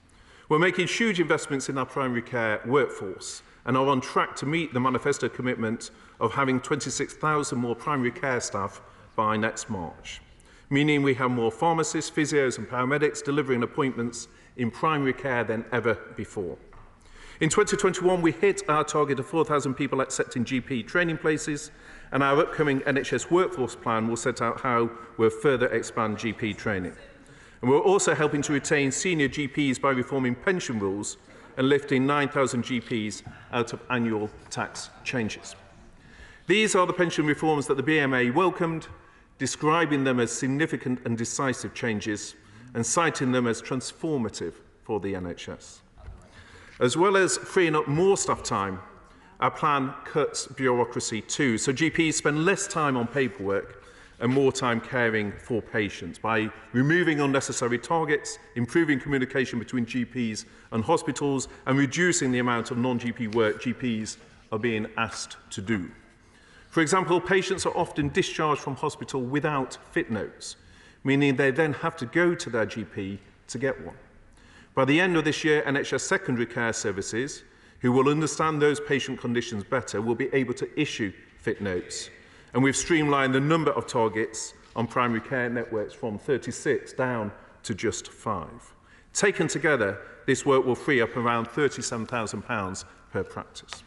We're making huge investments in our primary care workforce and are on track to meet the manifesto commitment of having 26,000 more primary care staff by next March, meaning we have more pharmacists, physios and paramedics delivering appointments in primary care than ever before. In 2021, we hit our target of 4,000 people accepting GP training places, and our upcoming NHS workforce plan will set out how we'll further expand GP training. And we're also helping to retain senior GPs by reforming pension rules and lifting 9,000 GPs out of annual tax changes. These are the pension reforms that the BMA welcomed, describing them as significant and decisive changes and citing them as transformative for the NHS. As well as freeing up more staff time, our plan cuts bureaucracy too, so GPs spend less time on paperwork and more time caring for patients by removing unnecessary targets, improving communication between GPs and hospitals, and reducing the amount of non-GP work GPs are being asked to do. For example, patients are often discharged from hospital without fit notes, meaning they then have to go to their GP to get one. By the end of this year, NHS secondary care services, who will understand those patient conditions better, will be able to issue fit notes. And we've streamlined the number of targets on primary care networks from 36 down to just 5. Taken together, this work will free up around £37,000 per practice.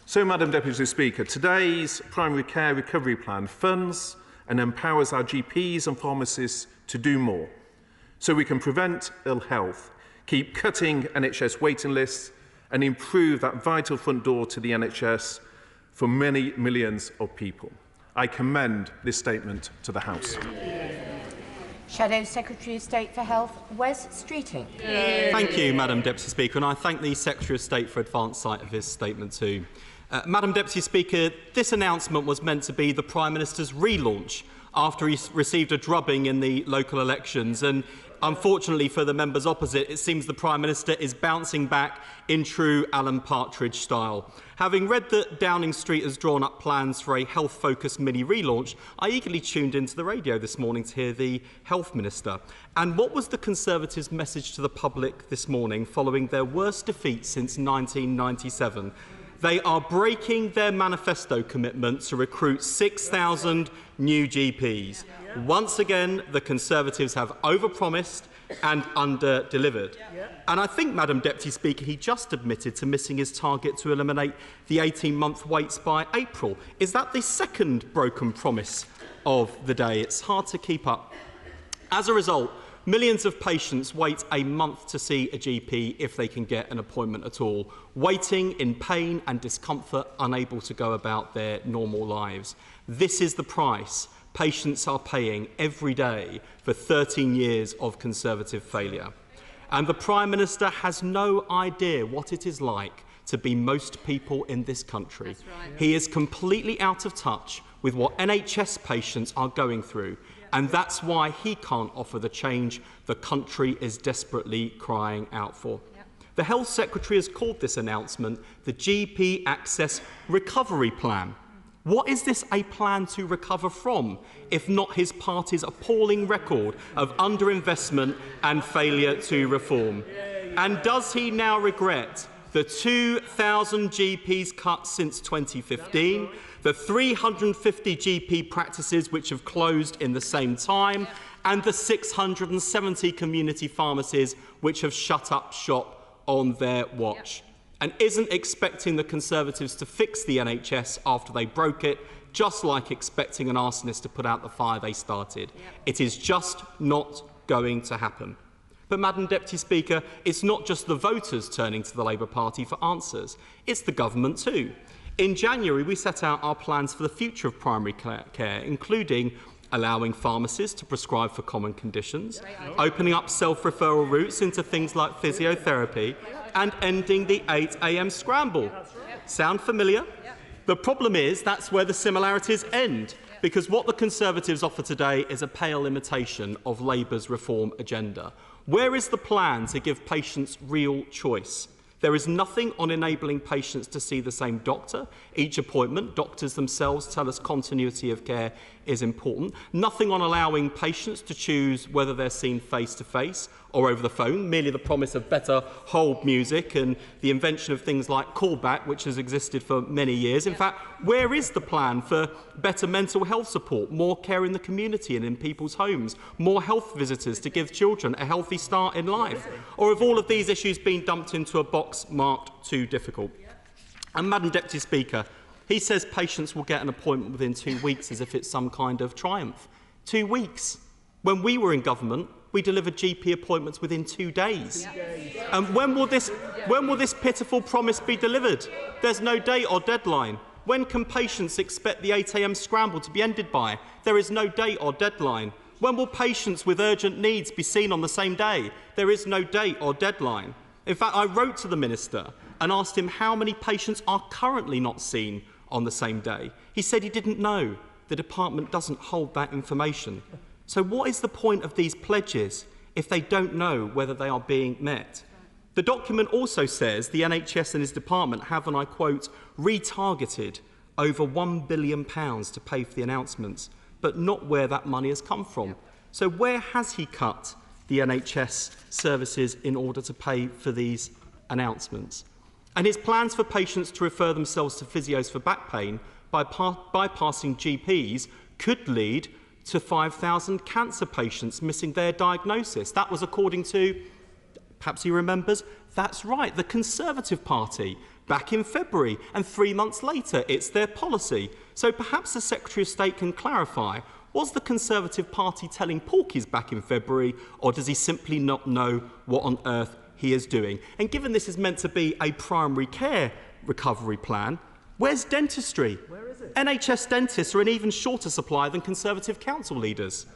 So, Madam Deputy Speaker, today's primary care recovery plan funds and empowers our GPs and pharmacists to do more, so we can prevent ill health, keep cutting NHS waiting lists, and improve that vital front door to the NHS for many millions of people. I commend this statement to the House. Shadow Secretary of State for Health, Wes Streeting. Thank you, Madam Deputy Speaker, and I thank the Secretary of State for advance sight of his statement too. Madam Deputy Speaker, this announcement was meant to be the Prime Minister's relaunch after he received a drubbing in the local elections, and unfortunately for the members opposite, it seems the Prime Minister is bouncing back in true Alan Partridge style. Having read that Downing Street has drawn up plans for a health-focused mini-relaunch, I eagerly tuned into the radio this morning to hear the Health Minister. And what was the Conservatives' message to the public this morning following their worst defeat since 1997? They are breaking their manifesto commitment to recruit 6,000 new GPs. Once again, the Conservatives have overpromised and under-delivered. And I think, Madam Deputy Speaker, he just admitted to missing his target to eliminate the 18-month waits by April. Is that the second broken promise of the day? It's hard to keep up. As a result, millions of patients wait a month to see a GP if they can get an appointment at all, waiting in pain and discomfort, unable to go about their normal lives. This is the price patients are paying every day for 13 years of Conservative failure. And the Prime Minister has no idea what it is like to be most people in this country. Right. He is completely out of touch with what NHS patients are going through. And that's why he can't offer the change the country is desperately crying out for. Yep. The Health Secretary has called this announcement the GP Access Recovery Plan. What is this a plan to recover from, if not his party's appalling record of underinvestment and failure to reform? And does he now regret the 2,000 GPs cut since 2015, the 350 GP practices which have closed in the same time, and the 670 community pharmacies which have shut up shop on their watch? And isn't expecting the Conservatives to fix the NHS after they broke it, just like expecting an arsonist to put out the fire they started. It is just not going to happen. But, Madam Deputy Speaker, it's not just the voters turning to the Labour Party for answers, it's the government too. In January, we set out our plans for the future of primary care, including allowing pharmacists to prescribe for common conditions, opening up self-referral routes into things like physiotherapy, and ending the 8 a.m. scramble. Sound familiar? The problem is that's where the similarities end, because what the Conservatives offer today is a pale imitation of Labour's reform agenda. Where is the plan to give patients real choice? There is nothing on enabling patients to see the same doctor each appointment. Doctors themselves tell us continuity of care is important. Nothing on allowing patients to choose whether they're seen face-to-face or over the phone, merely the promise of better hold music and the invention of things like callback, which has existed for many years. In fact, where is the plan for better mental health support, more care in the community and in people's homes, more health visitors to give children a healthy start in life? Or have all of these issues been dumped into a box marked too difficult? And, Madam Deputy Speaker, he says patients will get an appointment within 2 weeks as if it's some kind of triumph. 2 weeks. When we were in government, we delivered GP appointments within 2 days. And when will this pitiful promise be delivered? There's no date or deadline. When can patients expect the 8 a.m. scramble to be ended by? There is no date or deadline. When will patients with urgent needs be seen on the same day? There is no date or deadline. In fact, I wrote to the Minister and asked him how many patients are currently not seen on the same day. He said he didn't know. The department doesn't hold that information. So what is the point of these pledges if they don't know whether they are being met? The document also says the NHS and his department have, and I quote, retargeted over £1 billion to pay for the announcements, but not where that money has come from. So where has he cut the NHS services in order to pay for these announcements? And his plans for patients to refer themselves to physios for back pain by bypassing GPs could lead to 5,000 cancer patients missing their diagnosis. That was according to, perhaps he remembers, that's right, the Conservative Party back in February, and 3 months later it's their policy. So perhaps the Secretary of State can clarify, was the Conservative Party telling porkies back in February, or does he simply not know what on earth he is doing? And given this is meant to be a primary care recovery plan, where's dentistry? Where is it? NHS dentists are in even shorter supply than Conservative council leaders.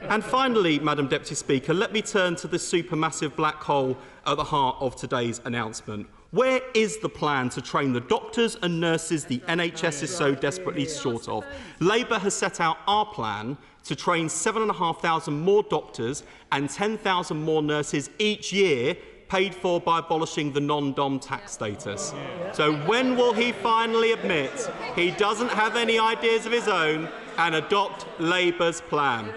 And finally, Madam Deputy Speaker, let me turn to the supermassive black hole at the heart of today's announcement. Where is the plan to train the doctors and nurses the NHS is so desperately short of? Labour has set out our plan to train 7,500 more doctors and 10,000 more nurses each year, paid for by abolishing the non-dom tax status. So when will he finally admit he doesn't have any ideas of his own and adopt Labour's plan?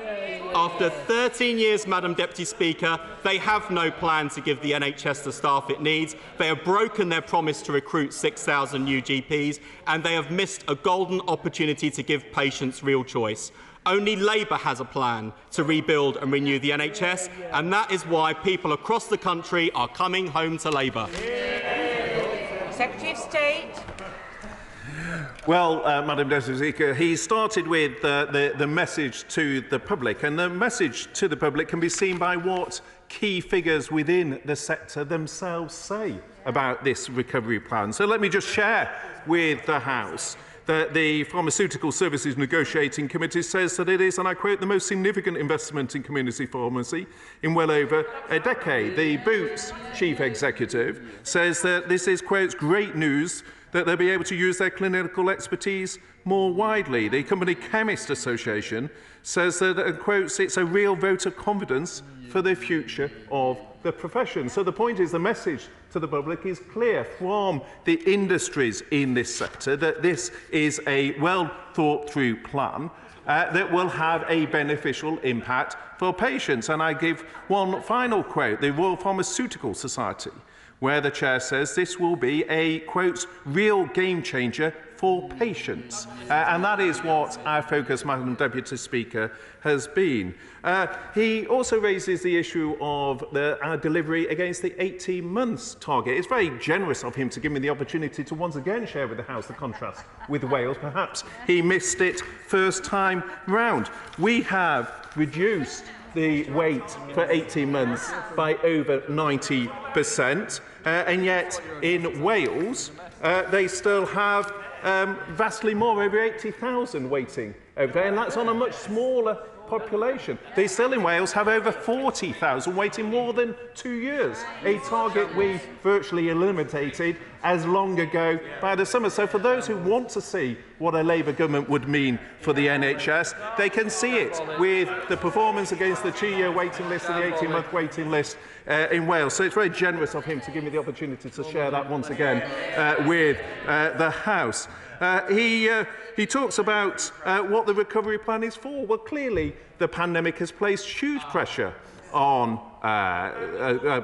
After 13 years, Madam Deputy Speaker, they have no plan to give the NHS the staff it needs. They have broken their promise to recruit 6,000 new GPs, and they have missed a golden opportunity to give patients real choice. Only Labour has a plan to rebuild and renew the NHS, and that is why people across the country are coming home to Labour. Secretary of State. Well, Madam Deputy Speaker, he started with the message to the public, and the message to the public can be seen by what key figures within the sector themselves say about this recovery plan. So let me just share with the House that the Pharmaceutical Services Negotiating Committee says that it is, and I quote, the most significant investment in community pharmacy in well over a decade. The Boots Chief Executive says that this is, quotes, great news, that they'll be able to use their clinical expertise more widely. The Company Chemist Association says that, quotes, it's a real vote of confidence for the future of the profession. So the point is, the message to the public is clear from the industries in this sector that this is a well thought through plan that will have a beneficial impact for patients. And I give one final quote, the Royal Pharmaceutical Society, where the chair says this will be a, quote, real game changer for patients. And that is what our focus, Madam Deputy Speaker, has been. He also raises the issue of our delivery against the 18 months target. It's very generous of him to give me the opportunity to once again share with the House the contrast with Wales. Perhaps he missed it first time round. We have reduced the wait for 18 months by over 90%, and yet in Wales they still have vastly more, over 80,000 waiting over there, and that's on a much smaller population. They still in Wales have over 40,000 waiting more than 2 years, a target we virtually eliminated as long ago by the summer. So for those who want to see what a Labour government would mean for the NHS, they can see it with the performance against the 2-year waiting list and the 18-month waiting list in Wales. So it's very generous of him to give me the opportunity to share that once again with the House. He talks about what the recovery plan is for. Well, clearly the pandemic has placed huge pressure on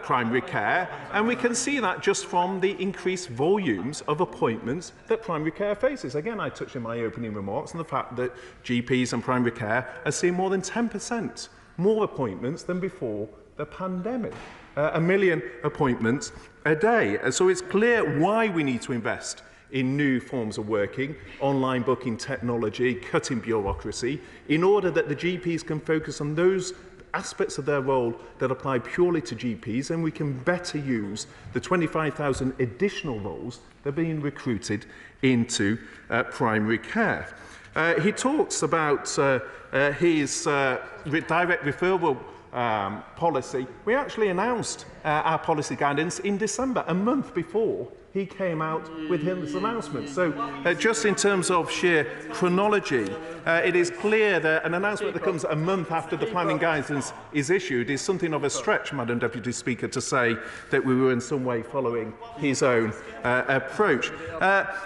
primary care, and we can see that just from the increased volumes of appointments that primary care faces. Again, I touched in my opening remarks on the fact that GPs and primary care are seeing more than 10% more appointments than before the pandemic. 1 million appointments a day. And so it's clear why we need to invest in new forms of working, online booking technology, cutting bureaucracy, in order that the GPs can focus on those aspects of their role that apply purely to GPs, and we can better use the 25,000 additional roles that are being recruited into primary care. He talks about his direct referral policy. We actually announced our policy guidance in December, a month before he came out with his announcement. So just in terms of sheer chronology, it is clear that an announcement that comes a month after the planning guidance is issued is something of a stretch, Madam Deputy Speaker, to say that we were in some way following his own approach.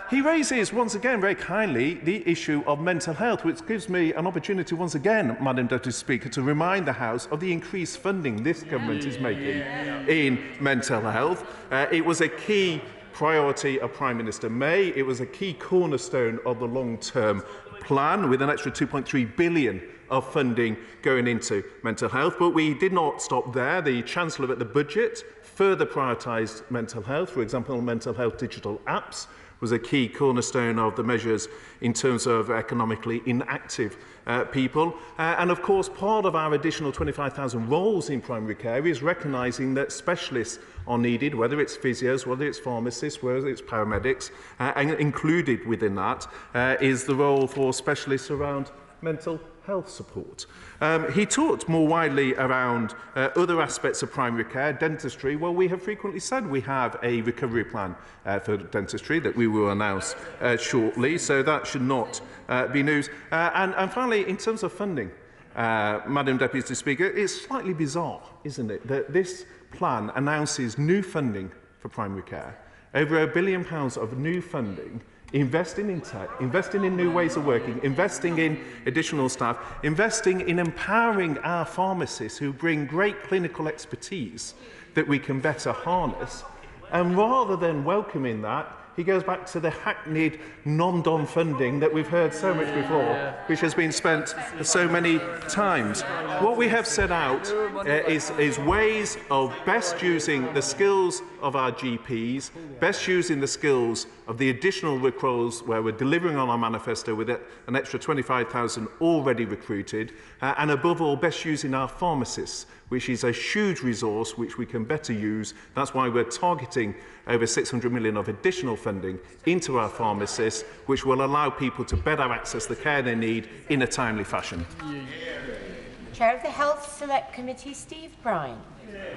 He raises once again very kindly the issue of mental health, which gives me an opportunity once again, Madam Deputy Speaker, to remind the House of the increased funding this government is making in mental health. It was a key priority of Prime Minister May. It was a key cornerstone of the long-term plan, with an extra £2.3 billion of funding going into mental health. But we did not stop there. The Chancellor at the budget further prioritised mental health. For example, mental health digital apps was a key cornerstone of the measures in terms of economically inactive people. And of course, part of our additional 25,000 roles in primary care is recognising that specialists are needed, whether it's physios, whether it's pharmacists, whether it's paramedics, and included within that is the role for specialists around mental health support. He talked more widely around other aspects of primary care, dentistry. Well, we have frequently said we have a recovery plan for dentistry that we will announce shortly, so that should not be news. And finally, in terms of funding, Madam Deputy Speaker, it's slightly bizarre, isn't it, that this plan announces new funding for primary care, over £1 billion of new funding, investing in tech, investing in new ways of working, investing in additional staff, investing in empowering our pharmacists who bring great clinical expertise that we can better harness. And rather than welcoming that, he goes back to the hackneyed non-dom funding that we've heard so much before, which has been spent so many times. What we have set out is ways of best using the skills of our GPs, best using the skills of the additional roles where we're delivering on our manifesto with an extra 25,000 already recruited, and above all, best using our pharmacists, which is a huge resource which we can better use. That's why we're targeting over 600 million of additional funding into our pharmacists, which will allow people to better access the care they need in a timely fashion. Chair of the Health Select Committee, Steve Bryan.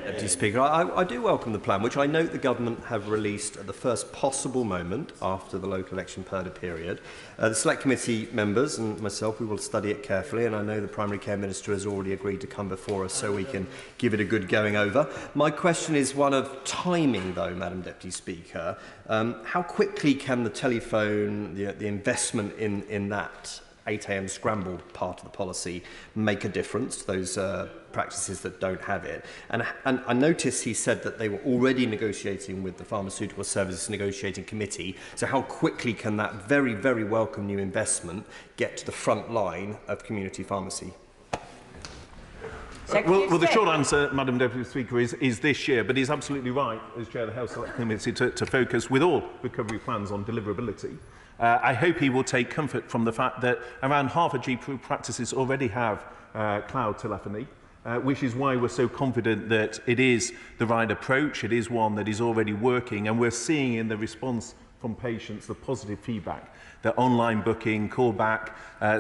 Deputy Speaker, I do welcome the plan, which I note the Government have released at the first possible moment after the local election period. The Select Committee members and myself, we will study it carefully, and I know the Primary Care Minister has already agreed to come before us so we can give it a good going over. My question is one of timing, though, Madam Deputy Speaker. How quickly can the telephone, the investment in that 8 a.m. scramble part of the policy make a difference to those practices that don't have it? And I noticed he said that they were already negotiating with the Pharmaceutical Services Negotiating Committee. So how quickly can that very, very welcome new investment get to the front line of community pharmacy? Well, the short answer, Madam Deputy Speaker, is this year, but he's absolutely right, as Chair of the Health Select Committee, to focus with all recovery plans on deliverability. I hope he will take comfort from the fact that around half of GP practices already have cloud telephony, which is why we're so confident that it is the right approach, it is one that is already working, and we're seeing in the response from patients the positive feedback that online booking, callback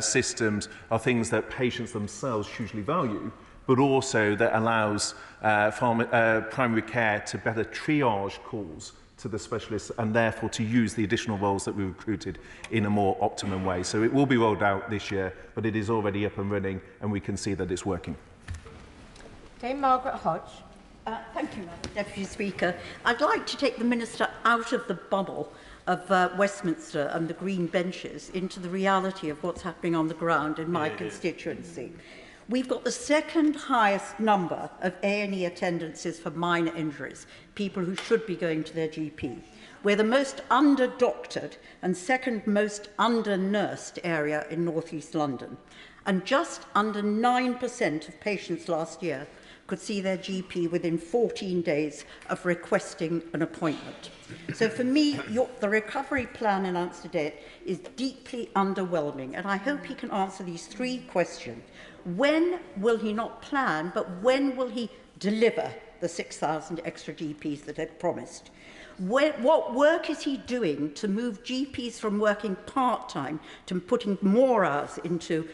systems are things that patients themselves hugely value, but also that allows primary care to better triage calls to the specialists and therefore to use the additional roles that we recruited in a more optimum way. So it will be rolled out this year, but it is already up and running and we can see that it's working. Dame Margaret Hodge. Thank you, Madam Deputy Speaker. I'd like to take the Minister out of the bubble of Westminster and the green benches into the reality of what's happening on the ground in my constituency. We've got the second highest number of A&E attendances for minor injuries, people who should be going to their GP. We're the most under-doctored and second most under-nursed area in North East London. And just under 9% of patients last year could see their GP within 14 days of requesting an appointment. So for me, the recovery plan announced today is deeply underwhelming, and I hope he can answer these 3 questions. When will he not plan, but when will he deliver the 6,000 extra GPs that he promised? What work is he doing to move GPs from working part-time to putting more hours into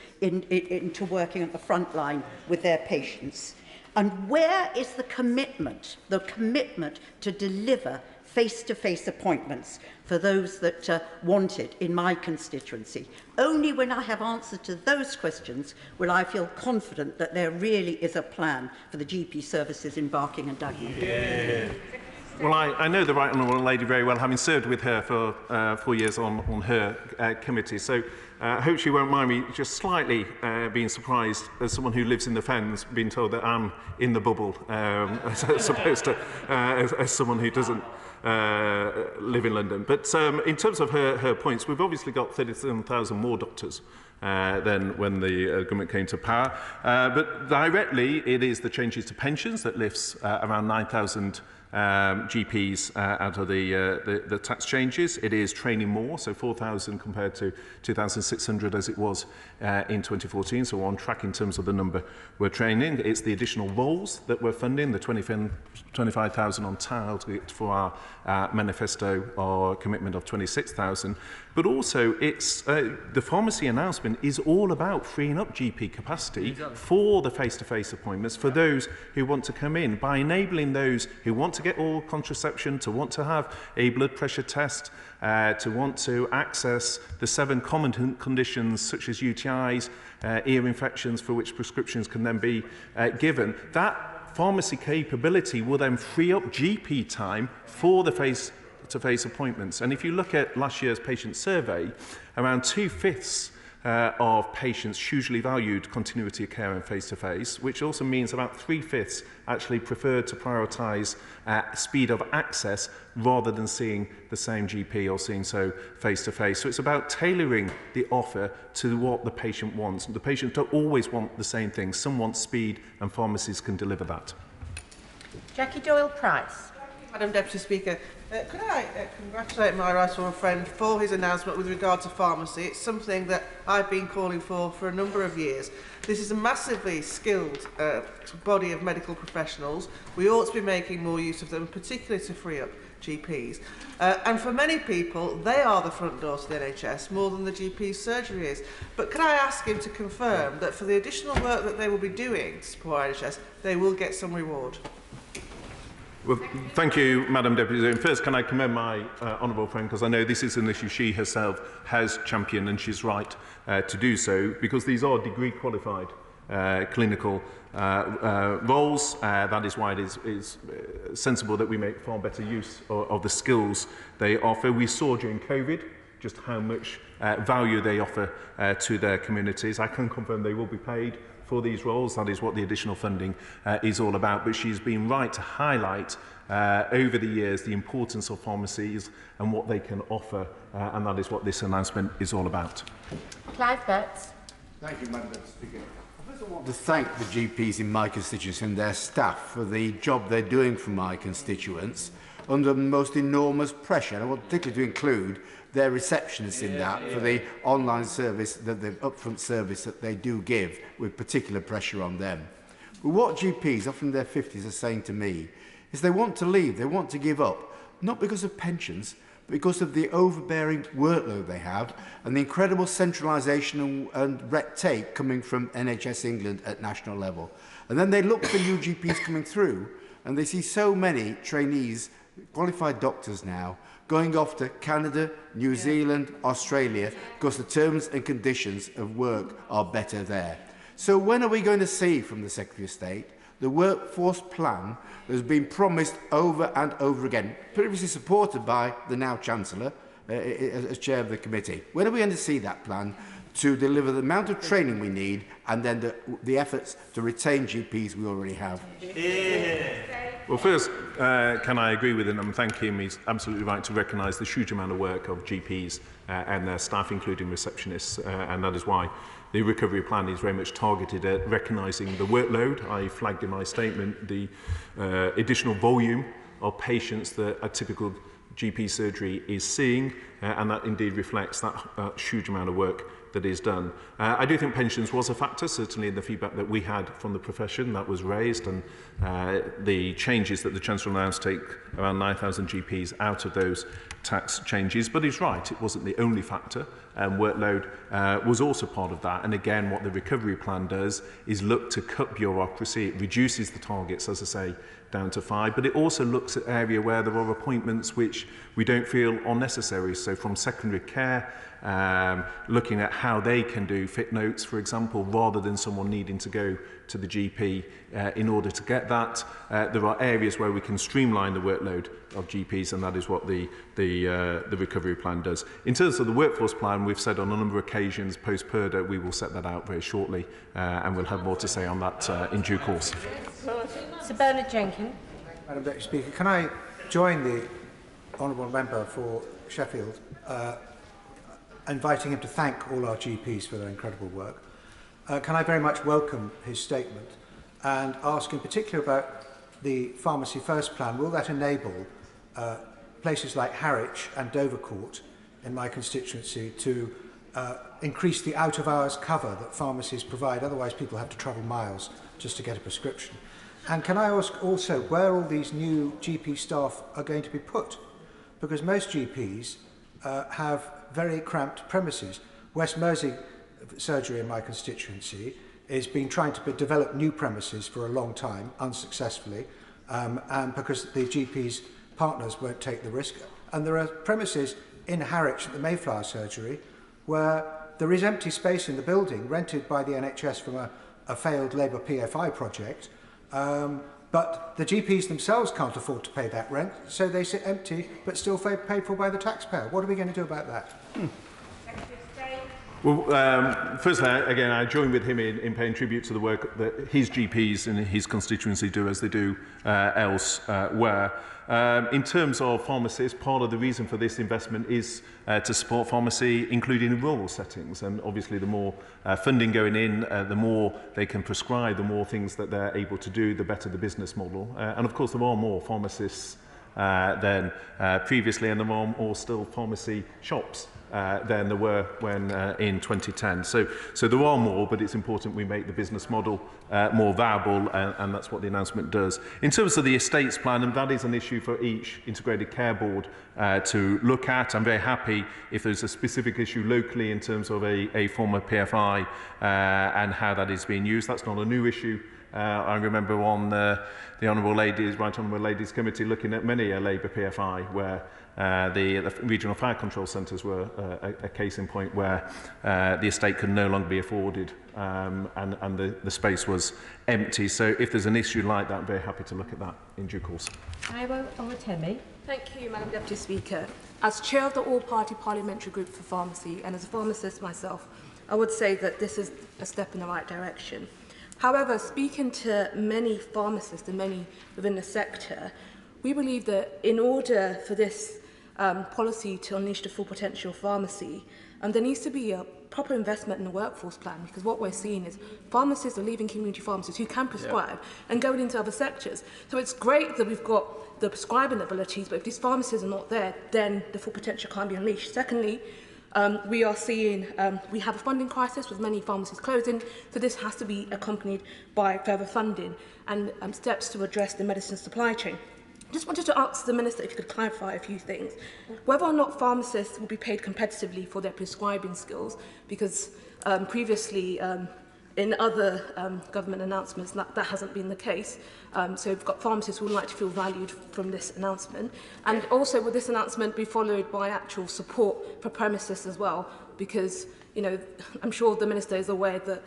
working at the front line with their patients? And where is the commitment to deliver face-to-face appointments for those that want it in my constituency? Only when I have answers to those questions will I feel confident that there really is a plan for the GP services in Barking and Dagenham. Yeah. Well, I know the Right Honourable Lady very well, having served with her for 4 years on her committee. So I hope she won't mind me just slightly being surprised as someone who lives in the Fens, being told that I'm in the bubble, as opposed to as someone who doesn't live in London. But in terms of her points, we've obviously got 37,000 more doctors than when the government came to power. But directly, it is the changes to pensions that lifts around 9,000 GPs out of the tax changes. It is training more, so 4,000 compared to 2,600 as it was in 2014, so we're on track in terms of the number we're training. It's the additional roles that we're funding, the 25,000 on target for our manifesto or commitment of 26,000. But also, it's the pharmacy announcement is all about freeing up GP capacity for the face-to-face appointments for those who want to come in, by enabling those who want to get oral contraception, to want to have a blood pressure test, to want to access the 7 common conditions such as UTIs, ear infections for which prescriptions can then be given. That pharmacy capability will then free up GP time for the face-to-face appointments. And if you look at last year's patient survey, around 2/5 of patients hugely valued continuity of care and face-to-face, which also means about 3/5 actually preferred to prioritise speed of access rather than seeing the same GP or seeing so face-to-face. So it's about tailoring the offer to what the patient wants. The patients don't always want the same thing. Some want speed, and pharmacies can deliver that. Jackie Doyle-Price. Madam Deputy Speaker, could I congratulate my right honourable friend for his announcement with regard to pharmacy? It's something that I've been calling for a number of years. This is a massively skilled body of medical professionals. We ought to be making more use of them, particularly to free up GPs. And for many people, they are the front door to the NHS more than the GP's surgery is. But can I ask him to confirm that for the additional work that they will be doing to support NHS, they will get some reward? Well, thank you, Madam Deputy. And first, can I commend my honourable friend, because I know this is an issue she herself has championed, and she's right to do so, because these are degree-qualified clinical roles. That is why it is sensible that we make far better use of the skills they offer. We saw during COVID just how much value they offer to their communities. I can confirm they will be paid for these roles. That is what the additional funding is all about. But she's been right to highlight over the years the importance of pharmacies and what they can offer, and that is what this announcement is all about. Clive Betts. Thank you, Madam Speaker. I first want to thank the GPs in my constituency and their staff for the job they're doing for my constituents under the most enormous pressure. And I want particularly to include their receptionists in that for the online service, the upfront service that they do give, with particular pressure on them. But what GPs, often in their 50s, are saying to me is they want to leave, they want to give up, not because of pensions, but because of the overbearing workload they have and the incredible centralisation and red tape coming from NHS England at national level. And then they look for new GPs coming through, and they see so many trainees, qualified doctors now, going off to Canada, New Zealand, Australia, because the terms and conditions of work are better there. So when are we going to see from the Secretary of State the workforce plan that has been promised over and over again, previously supported by the now Chancellor as chair of the committee? When are we going to see that plan to deliver the amount of training we need, and then the efforts to retain GPs we already have? Well, first, can I agree with him and thank him? He's absolutely right to recognise the huge amount of work of GPs and their staff, including receptionists, and that is why the recovery plan is very much targeted at recognising the workload. I flagged in my statement the additional volume of patients that a typical GP surgery is seeing, and that indeed reflects that huge amount of work that is done. I do think pensions was a factor, certainly in the feedback that we had from the profession that was raised, and the changes that the Chancellor announced take around 9,000 GPs out of those tax changes. But he's right, it wasn't the only factor, and workload was also part of that. And again, what the recovery plan does is look to cut bureaucracy. It reduces the targets, as I say, down to 5, but it also looks at area where there are appointments which we don't feel are necessary. So from secondary care, looking at how they can do fit notes, for example, rather than someone needing to go to the GP in order to get that. There are areas where we can streamline the workload of GPs, and that is what the recovery plan does. In terms of the workforce plan, we've said on a number of occasions post-PERDA we will set that out very shortly, and we'll have more to say on that in due course. Sir Bernard Jenkins. Madam Deputy Speaker, can I join the honourable member for Sheffield, inviting him to thank all our GPs for their incredible work. Can I very much welcome his statement and ask in particular about the Pharmacy First plan? Will that enable places like Harwich and Dovercourt in my constituency to increase the out-of-hours cover that pharmacies provide? Otherwise people have to travel miles just to get a prescription. And can I ask also where all these new GP staff are going to be put? Because most GPs have very cramped premises. West Mersey surgery in my constituency has been trying to develop new premises for a long time, unsuccessfully, and because the GP's partners won't take the risk. And there are premises in Harwich at the Mayflower surgery where there is empty space in the building rented by the NHS from a failed Labour PFI project, but the GPs themselves can't afford to pay that rent, so they sit empty but still paid for by the taxpayer. What are we going to do about that? Well, firstly, again, I join with him in paying tribute to the work that his GPs in his constituency do as they do elsewhere. In terms of pharmacists, part of the reason for this investment is to support pharmacy, including in rural settings. And obviously, the more funding going in, the more they can prescribe, the more things that they're able to do, the better the business model. And of course, there are more pharmacists than previously, and there are more still pharmacy shops than there were when in 2010. So there are more, but it's important we make the business model more viable, and that's what the announcement does. In terms of the estates plan, and that is an issue for each integrated care board to look at. I'm very happy if there's a specific issue locally in terms of a former PFI and how that is being used. That's not a new issue. I remember on the Honourable Ladies, Right Honourable Ladies Committee looking at many a Labour PFI where the regional fire control centres were a case in point where the estate could no longer be afforded and the space was empty. So if there's an issue like that, I'm very happy to look at that in due course. Thank you, Madam Deputy Speaker. As chair of the All-Party Parliamentary Group for Pharmacy and as a pharmacist myself, I would say that this is a step in the right direction. However, speaking to many pharmacists and many within the sector, we believe that in order for this policy to unleash the full potential of pharmacy, there needs to be a proper investment in the workforce plan, because what we're seeing is pharmacists are leaving community pharmacists who can prescribe and going into other sectors. So it's great that we've got the prescribing abilities, but if these pharmacists are not there, then the full potential can't be unleashed. Secondly, we are seeing, we have a funding crisis with many pharmacies closing, so this has to be accompanied by further funding and steps to address the medicine supply chain. Just wanted to ask the Minister if you could clarify a few things. Whether or not pharmacists will be paid competitively for their prescribing skills, because previously in other government announcements that hasn't been the case. So we've got pharmacists who would like to feel valued from this announcement. And also will this announcement be followed by actual support for premises as well? Because, you know, I'm sure the Minister is aware that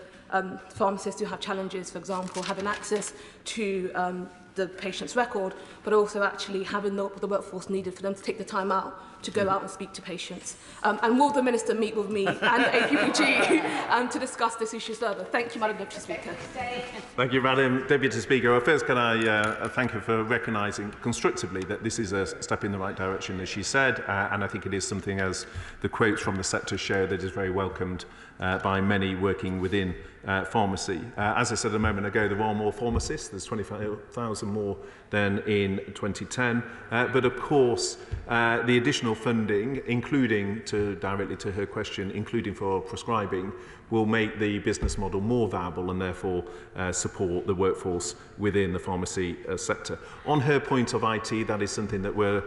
pharmacists do have challenges, for example, having access to the patient's record, but also actually having the workforce needed for them to take the time out to go out and speak to patients. And will the Minister meet with me and APPG to discuss this issue further? Thank you, Madam Deputy Speaker. Thank you, Madam Deputy Speaker. Well, first, can I thank her for recognising constructively that this is a step in the right direction, as she said, and I think it is something, as the quotes from the sector show, that is very welcomed by many working within pharmacy. As I said a moment ago, there are more pharmacists. There's 25,000 more than in 2010. But of course, the additional funding, including directly to her question, including for prescribing, will make the business model more viable and therefore support the workforce within the pharmacy sector. On her point of IT, that is something that we're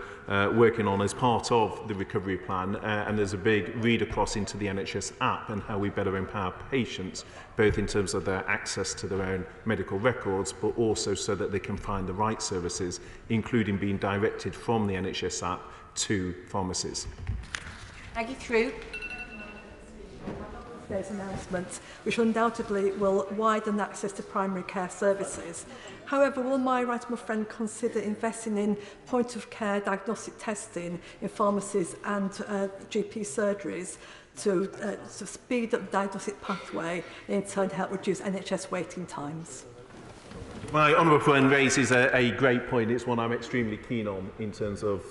working on as part of the recovery plan, and there's a big read across into the NHS app and how we better empower patients, both in terms of their access to their own medical records, but also so that they can find the right services, including being directed from the NHS app to pharmacies. Maggie Through. Today's announcement, which undoubtedly will widen access to primary care services. However, will my right honourable friend consider investing in point-of-care diagnostic testing in pharmacies and GP surgeries to speed up the diagnostic pathway and in turn help reduce NHS waiting times? My honourable friend raises a great point. It's one I'm extremely keen on in terms of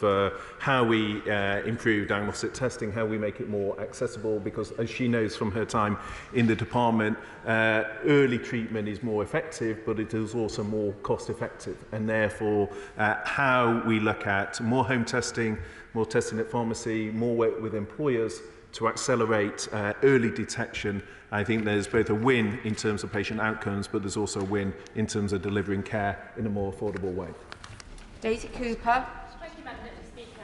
how we improve diagnostic testing, how we make it more accessible, because as she knows from her time in the department, early treatment is more effective, but it is also more cost effective. And therefore, how we look at more home testing, more testing at pharmacy, more work with employers to accelerate early detection. I think there's both a win in terms of patient outcomes, but there's also a win in terms of delivering care in a more affordable way. Daisy Cooper. Thank you, Madam Deputy Speaker.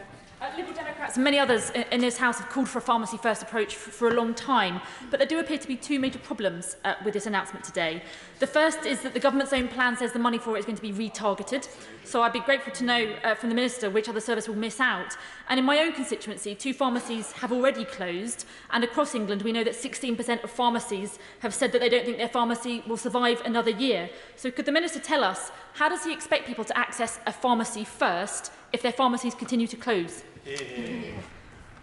Liberal Democrats and many others in this House have called for a pharmacy-first approach for a long time, but there do appear to be two major problems with this announcement today. The first is that the government's own plan says the money for it is going to be retargeted, so I'd be grateful to know from the Minister which other service will miss out. And in my own constituency, 2 pharmacies have already closed, and across England we know that 16% of pharmacies have said that they don't think their pharmacy will survive another year. So could the Minister tell us, how does he expect people to access a pharmacy first if their pharmacies continue to close?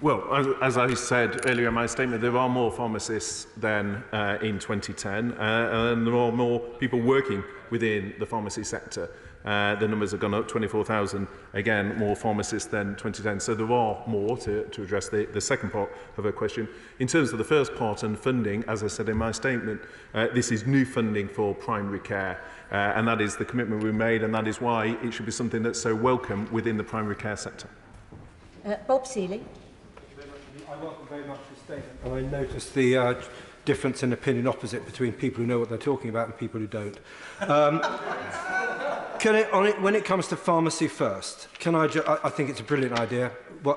Well, as I said earlier in my statement, there are more pharmacists than in 2010, and there are more people working within the pharmacy sector. The numbers have gone up, 24,000, again, more pharmacists than 2010. So there are more to address the second part of her question. In terms of the first part and funding, as I said in my statement, this is new funding for primary care. And that is the commitment we made, and that is why it should be something that's so welcome within the primary care sector. Bob Seeley. I welcome very much the statement, and I noticed the difference in opinion opposite between people who know what they're talking about and people who don't. When it comes to pharmacy first, I think it's a brilliant idea.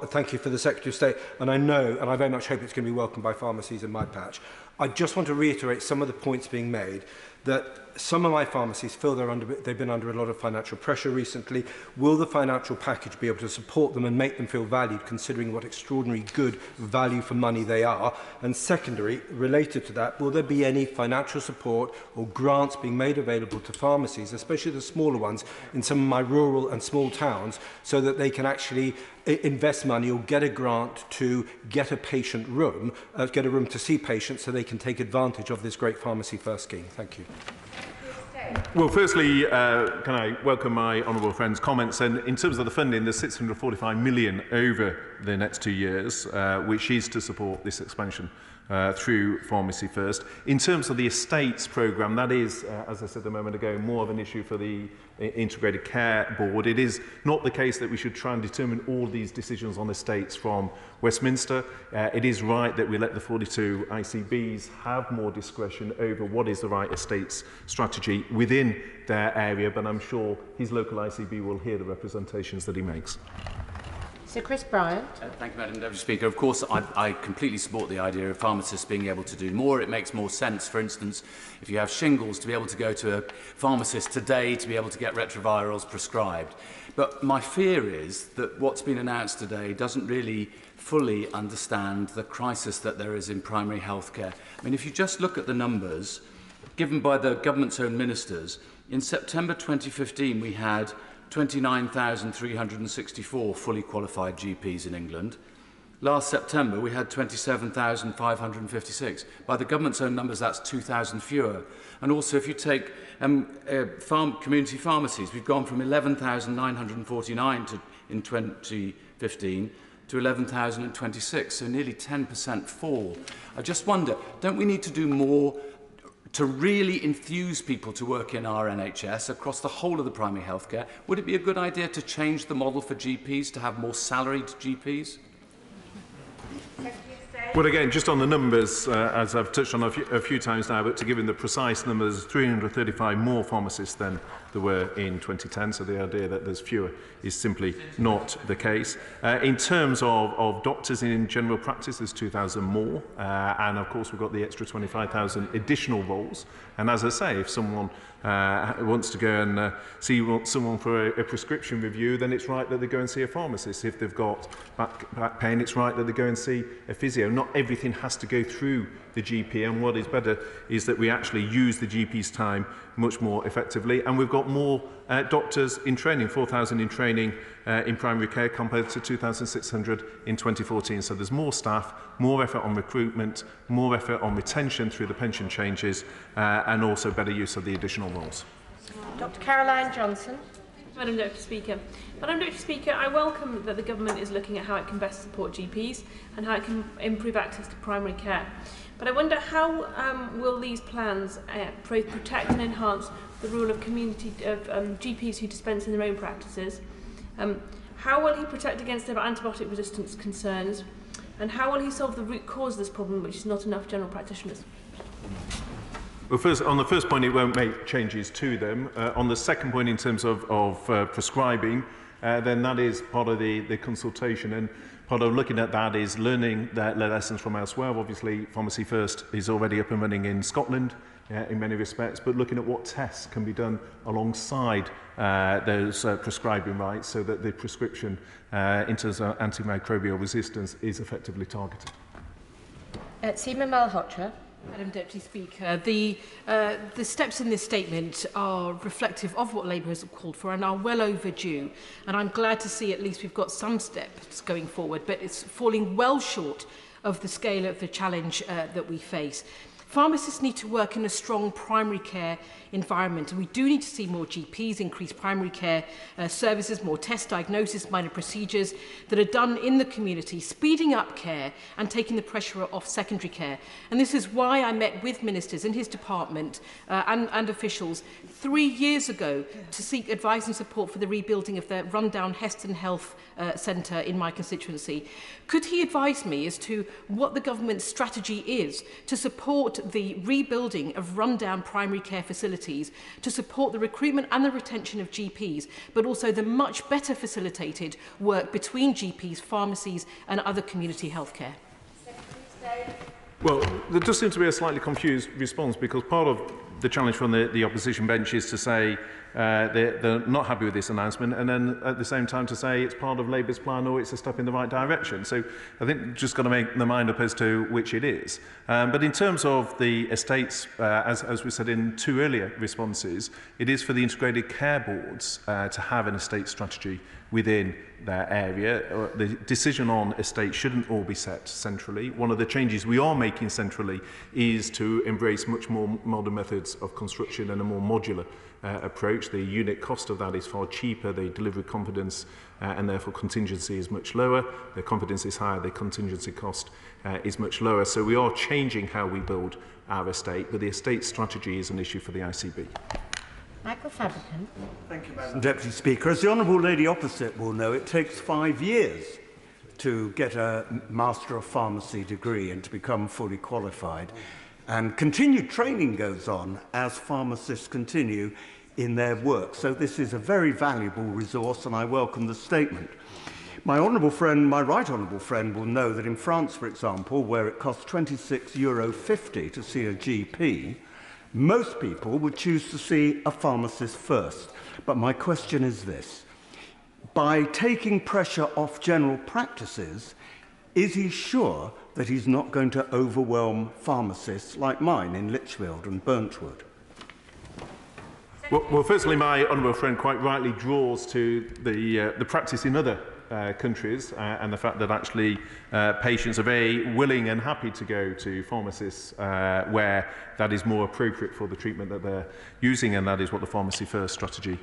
Thank you for the Secretary of State, and I know, and I very much hope it's going to be welcomed by pharmacies in my patch. I just want to reiterate some of the points being made, that some of my pharmacies feel they've been under a lot of financial pressure recently. Will the financial package be able to support them and make them feel valued, considering what extraordinary good value for money they are? And secondary, related to that, will there be any financial support or grants being made available to pharmacies, especially the smaller ones, in some of my rural and small towns, so that they can actually invest money or get a grant to get a patient room, get a room to see patients, so they can take advantage of this great Pharmacy First scheme? Thank you. Well, firstly, can I welcome my honourable friend's comments. And in terms of the funding, there's 645 million over the next 2 years, which is to support this expansion through Pharmacy First. In terms of the estates programme, that is, as I said a moment ago, more of an issue for the Integrated Care Board. It is not the case that we should try and determine all these decisions on estates from Westminster. It is right that we let the 42 ICBs have more discretion over what is the right estates strategy within their area, but I'm sure his local ICB will hear the representations that he makes. Sir Chris Bryant. Thank you, Madam Deputy Speaker. Of course, I completely support the idea of pharmacists being able to do more. It makes more sense, for instance, if you have shingles, to be able to go to a pharmacist today to be able to get retrovirals prescribed. But my fear is that what's been announced today doesn't really fully understand the crisis that there is in primary healthcare. I mean, if you just look at the numbers, given by the government's own ministers, in September 2015 we had 29,364 fully qualified GPs in England. Last September we had 27,556. By the government's own numbers, that's 2,000 fewer. And also, if you take community pharmacies, we've gone from 11,949 in 2015 to 11,026, so nearly 10% fall. I just wonder, don't we need to do more to really enthuse people to work in our NHS across the whole of the primary healthcare? Would it be a good idea to change the model for GPs, to have more salaried GPs? Well, again, just on the numbers, as I've touched on a few times now, but to give in the precise numbers, 335 more pharmacists than there were in 2010, so the idea that there's fewer is simply not the case. In terms of doctors in general practice, there's 2,000 more, and of course we've got the extra 25,000 additional roles. And as I say, if someone wants to go and see someone for a prescription review, then it's right that they go and see a pharmacist. If they've got back pain, it's right that they go and see a physio. Not everything has to go through the GP, and what is better is that we actually use the GP's time much more effectively. And we've got more doctors in training, 4,000 in training in primary care compared to 2,600 in 2014. So there's more staff, more effort on recruitment, more effort on retention through the pension changes, and also better use of the additional roles. Dr Caroline Johnson. Madam Deputy Speaker. Madam Deputy Speaker, I welcome that the government is looking at how it can best support GPs and how it can improve access to primary care. But I wonder how will these plans protect and enhance the role of GPs who dispense in their own practices? How will he protect against their antibiotic resistance concerns? And how will he solve the root cause of this problem, which is not enough general practitioners? Well, first, on the first point, it won't make changes to them. On the second point, in terms of prescribing, then that is part of the consultation, and part of looking at that is learning the lessons from elsewhere. Obviously, Pharmacy First is already up and running in Scotland in many respects, but looking at what tests can be done alongside those prescribing rights so that the prescription in terms of antimicrobial resistance is effectively targeted. Seema Malhotra. Madam Deputy Speaker, the steps in this statement are reflective of what Labour has called for and are well overdue. And I'm glad to see at least we've got some steps going forward, but it's falling well short of the scale of the challenge that we face. Pharmacists need to work in a strong primary care environment, and we do need to see more GPs, increase primary care services, more test diagnosis, minor procedures that are done in the community, speeding up care and taking the pressure off secondary care. And this is why I met with ministers in his department and officials 3 years ago to seek advice and support for the rebuilding of the rundown Heston Health Centre in my constituency. Could he advise me as to what the government's strategy is to support the rebuilding of rundown primary care facilities, to support the recruitment and the retention of GPs, but also the much better facilitated work between GPs, pharmacies and other community healthcare? Well, there does seem to be a slightly confused response, because part of the challenge from the opposition bench is to say they're not happy with this announcement, and then at the same time to say it's part of Labour's plan or it's a step in the right direction. So I think we've just got to make the mind up as to which it is. But in terms of the estates, as we said in 2 earlier responses, it is for the integrated care boards to have an estate strategy within their area. The decision on estates shouldn't all be set centrally. One of the changes we are making centrally is to embrace much more modern methods of construction and a more modular approach. The unit cost of that is far cheaper, the delivery confidence and therefore contingency is much lower. The confidence is higher, the contingency cost is much lower. So we are changing how we build our estate, but the estate strategy is an issue for the ICB. Michael Fabricant. Thank you, Madam Deputy Speaker. As the Honourable Lady opposite will know, it takes 5 years to get a Master of Pharmacy degree and to become fully qualified. And continued training goes on as pharmacists continue in their work. So this is a very valuable resource, and I welcome the statement. My honourable friend, my right honourable friend, will know that in France, for example, where it costs €26.50 to see a GP, most people would choose to see a pharmacist first. But my question is this. By taking pressure off general practices, is he sure that he's not going to overwhelm pharmacists like mine in Lichfield and Burntwood? Well, firstly, my honourable friend quite rightly draws to the practice in other countries and the fact that actually patients are very willing and happy to go to pharmacists where that is more appropriate for the treatment that they're using, and that is what the Pharmacy First strategy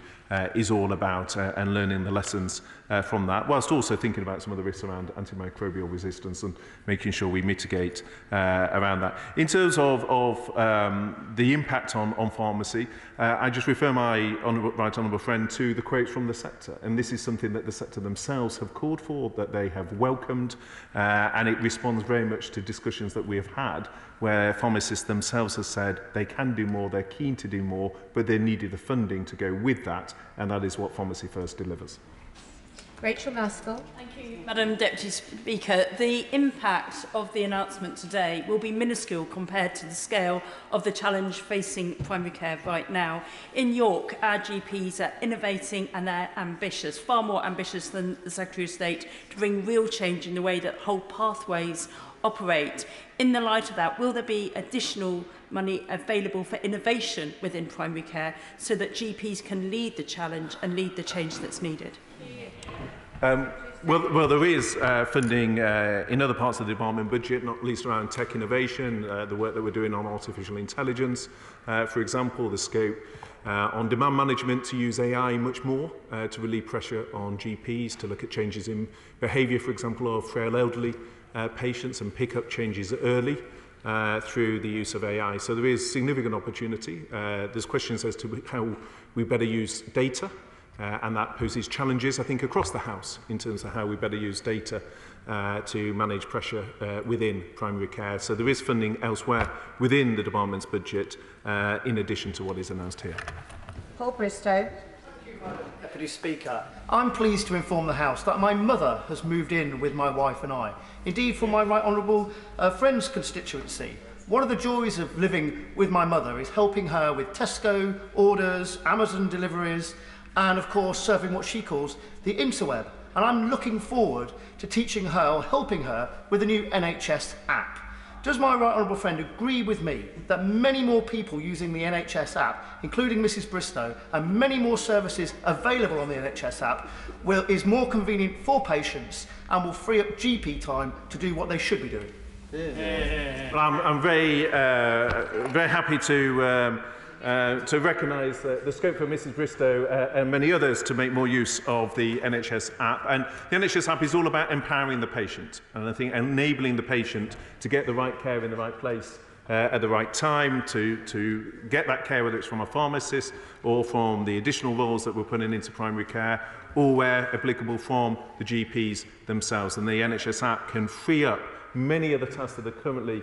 is all about, and learning the lessons from that, whilst also thinking about some of the risks around antimicrobial resistance and making sure we mitigate around that. In terms of the impact on pharmacy, I just refer my right honourable friend to the quotes from the sector, and this is something that the sector themselves have called for, that they have welcomed, and it responds very much to discussions that we have had where pharmacists themselves have said they can do more, they're keen to do more, but they needed the funding to go with that, and that is what Pharmacy First delivers. Rachel Gaskell. Thank you, Madam Deputy Speaker. The impact of the announcement today will be minuscule compared to the scale of the challenge facing primary care right now. In York, our GPs are innovating and they're ambitious, far more ambitious than the Secretary of State, to bring real change in the way that whole pathways operate. In the light of that, will there be additional money available for innovation within primary care so that GPs can lead the challenge and lead the change that's needed? Well, there is funding in other parts of the department budget, not least around tech innovation, the work that we're doing on artificial intelligence, for example, the scope on demand management to use AI much more to relieve pressure on GPs, to look at changes in behaviour, for example, of frail elderly patients and pick up changes early through the use of AI. So there is significant opportunity. There's questions as to how we better use data. And that poses challenges, I think, across the House in terms of how we better use data to manage pressure within primary care. So there is funding elsewhere within the department's budget, in addition to what is announced here. Paul Bristow. Deputy Speaker, I'm pleased to inform the House that my mother has moved in with my wife and I. Indeed, from my right honourable friend's constituency. One of the joys of living with my mother is helping her with Tesco orders, Amazon deliveries, and of course serving what she calls the interweb. And I'm looking forward to teaching her or helping her with the new NHS app. Does my right honourable friend agree with me that many more people using the NHS app, including Mrs Bristow, and many more services available on the NHS app is more convenient for patients and will free up GP time to do what they should be doing? Well, I'm very happy to recognise the scope for Mrs Bristow and many others to make more use of the NHS app. And the NHS app is all about empowering the patient, and I think enabling the patient to get the right care in the right place at the right time, to get that care, whether it's from a pharmacist or from the additional roles that we're putting into primary care, or where applicable from the GPs themselves. And the NHS app can free up many of the tasks that are currently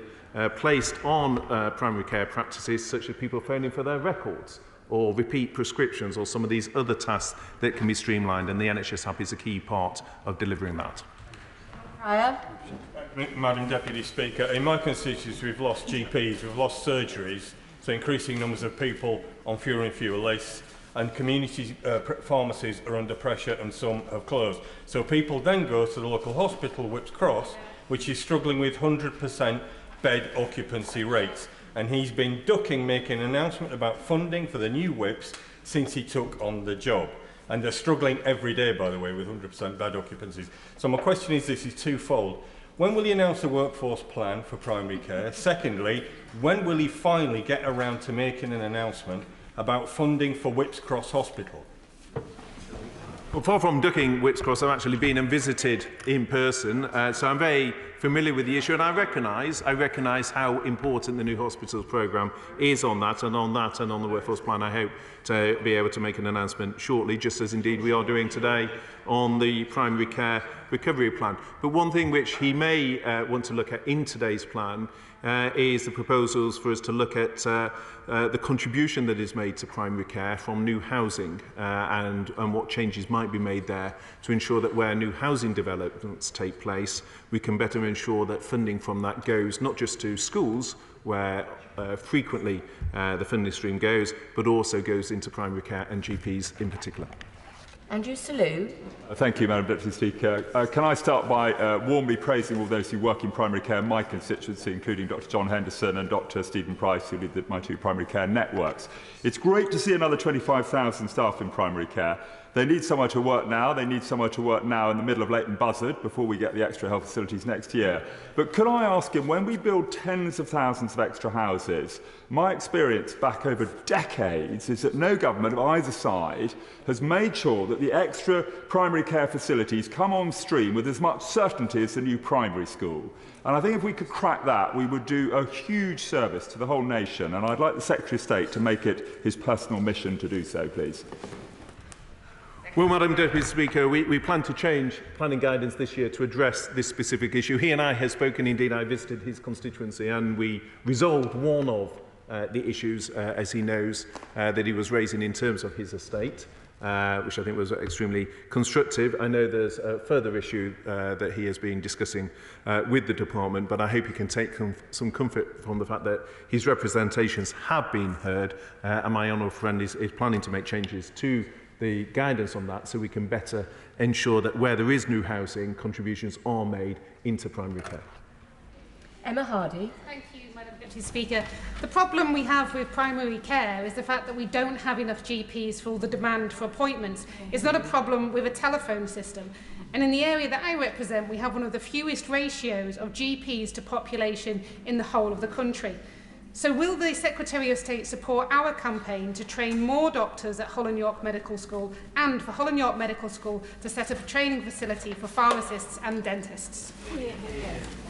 placed on primary care practices, such as people phoning for their records or repeat prescriptions or some of these other tasks that can be streamlined, and the NHS app is a key part of delivering that. Madam Deputy Speaker, in my constituency we've lost GPs, we've lost surgeries, so increasing numbers of people on fewer and fewer lists, and community pharmacies are under pressure and some have closed. So people then go to the local hospital, Whips Cross, which is struggling with 100% bed occupancy rates. And he's been ducking making an announcement about funding for the new Whips since he took on the job. And they're struggling every day, by the way, with 100% bed occupancies. So my question is twofold. When will he announce a workforce plan for primary care? Secondly, when will he finally get around to making an announcement about funding for Whips Cross Hospital? Well, far from ducking Whips Cross, I've actually been and visited in person, so I'm very familiar with the issue, and I recognise how important the new hospitals programme is on that, and on the workforce plan. I hope to be able to make an announcement shortly, just as indeed we are doing today on the primary care recovery plan. But one thing which he may want to look at in today's plan is the proposals for us to look at the contribution that is made to primary care from new housing and what changes might be made there to ensure that where new housing developments take place, we can better ensure that funding from that goes not just to schools, where frequently the funding stream goes, but also goes into primary care and GPs in particular. Andrew Selous. Thank you, Madam Deputy Speaker. Can I start by warmly praising all those who work in primary care in my constituency, including Dr John Henderson and Dr Stephen Price, who lead my two primary care networks. It's great to see another 25,000 staff in primary care. They need somewhere to work now. They need somewhere to work now in the middle of Leighton Buzzard before we get the extra health facilities next year. But could I ask him, when we build tens of thousands of extra houses, my experience back over decades is that no government of either side has made sure that the extra primary care facilities come on stream with as much certainty as the new primary school. And I think if we could crack that, we would do a huge service to the whole nation. And I'd like the Secretary of State to make it his personal mission to do so, please. Well, Madam Deputy Speaker, we plan to change planning guidance this year to address this specific issue. He and I have spoken, indeed I visited his constituency, and we resolved one of the issues, as he knows, that he was raising in terms of his estate, which I think was extremely constructive. I know there's a further issue that he has been discussing with the department, but I hope he can take some comfort from the fact that his representations have been heard, and my honourable friend is planning to make changes to the guidance on that so we can better ensure that where there is new housing, contributions are made into primary care. Emma Hardy. Thank you, Madam Deputy Speaker. The problem we have with primary care is the fact that we don't have enough GPs for all the demand for appointments. It's not a problem with a telephone system. And in the area that I represent, we have one of the fewest ratios of GPs to population in the whole of the country. So will the Secretary of State support our campaign to train more doctors at Hull and York Medical School, and for Hull and York Medical School to set up a training facility for pharmacists and dentists?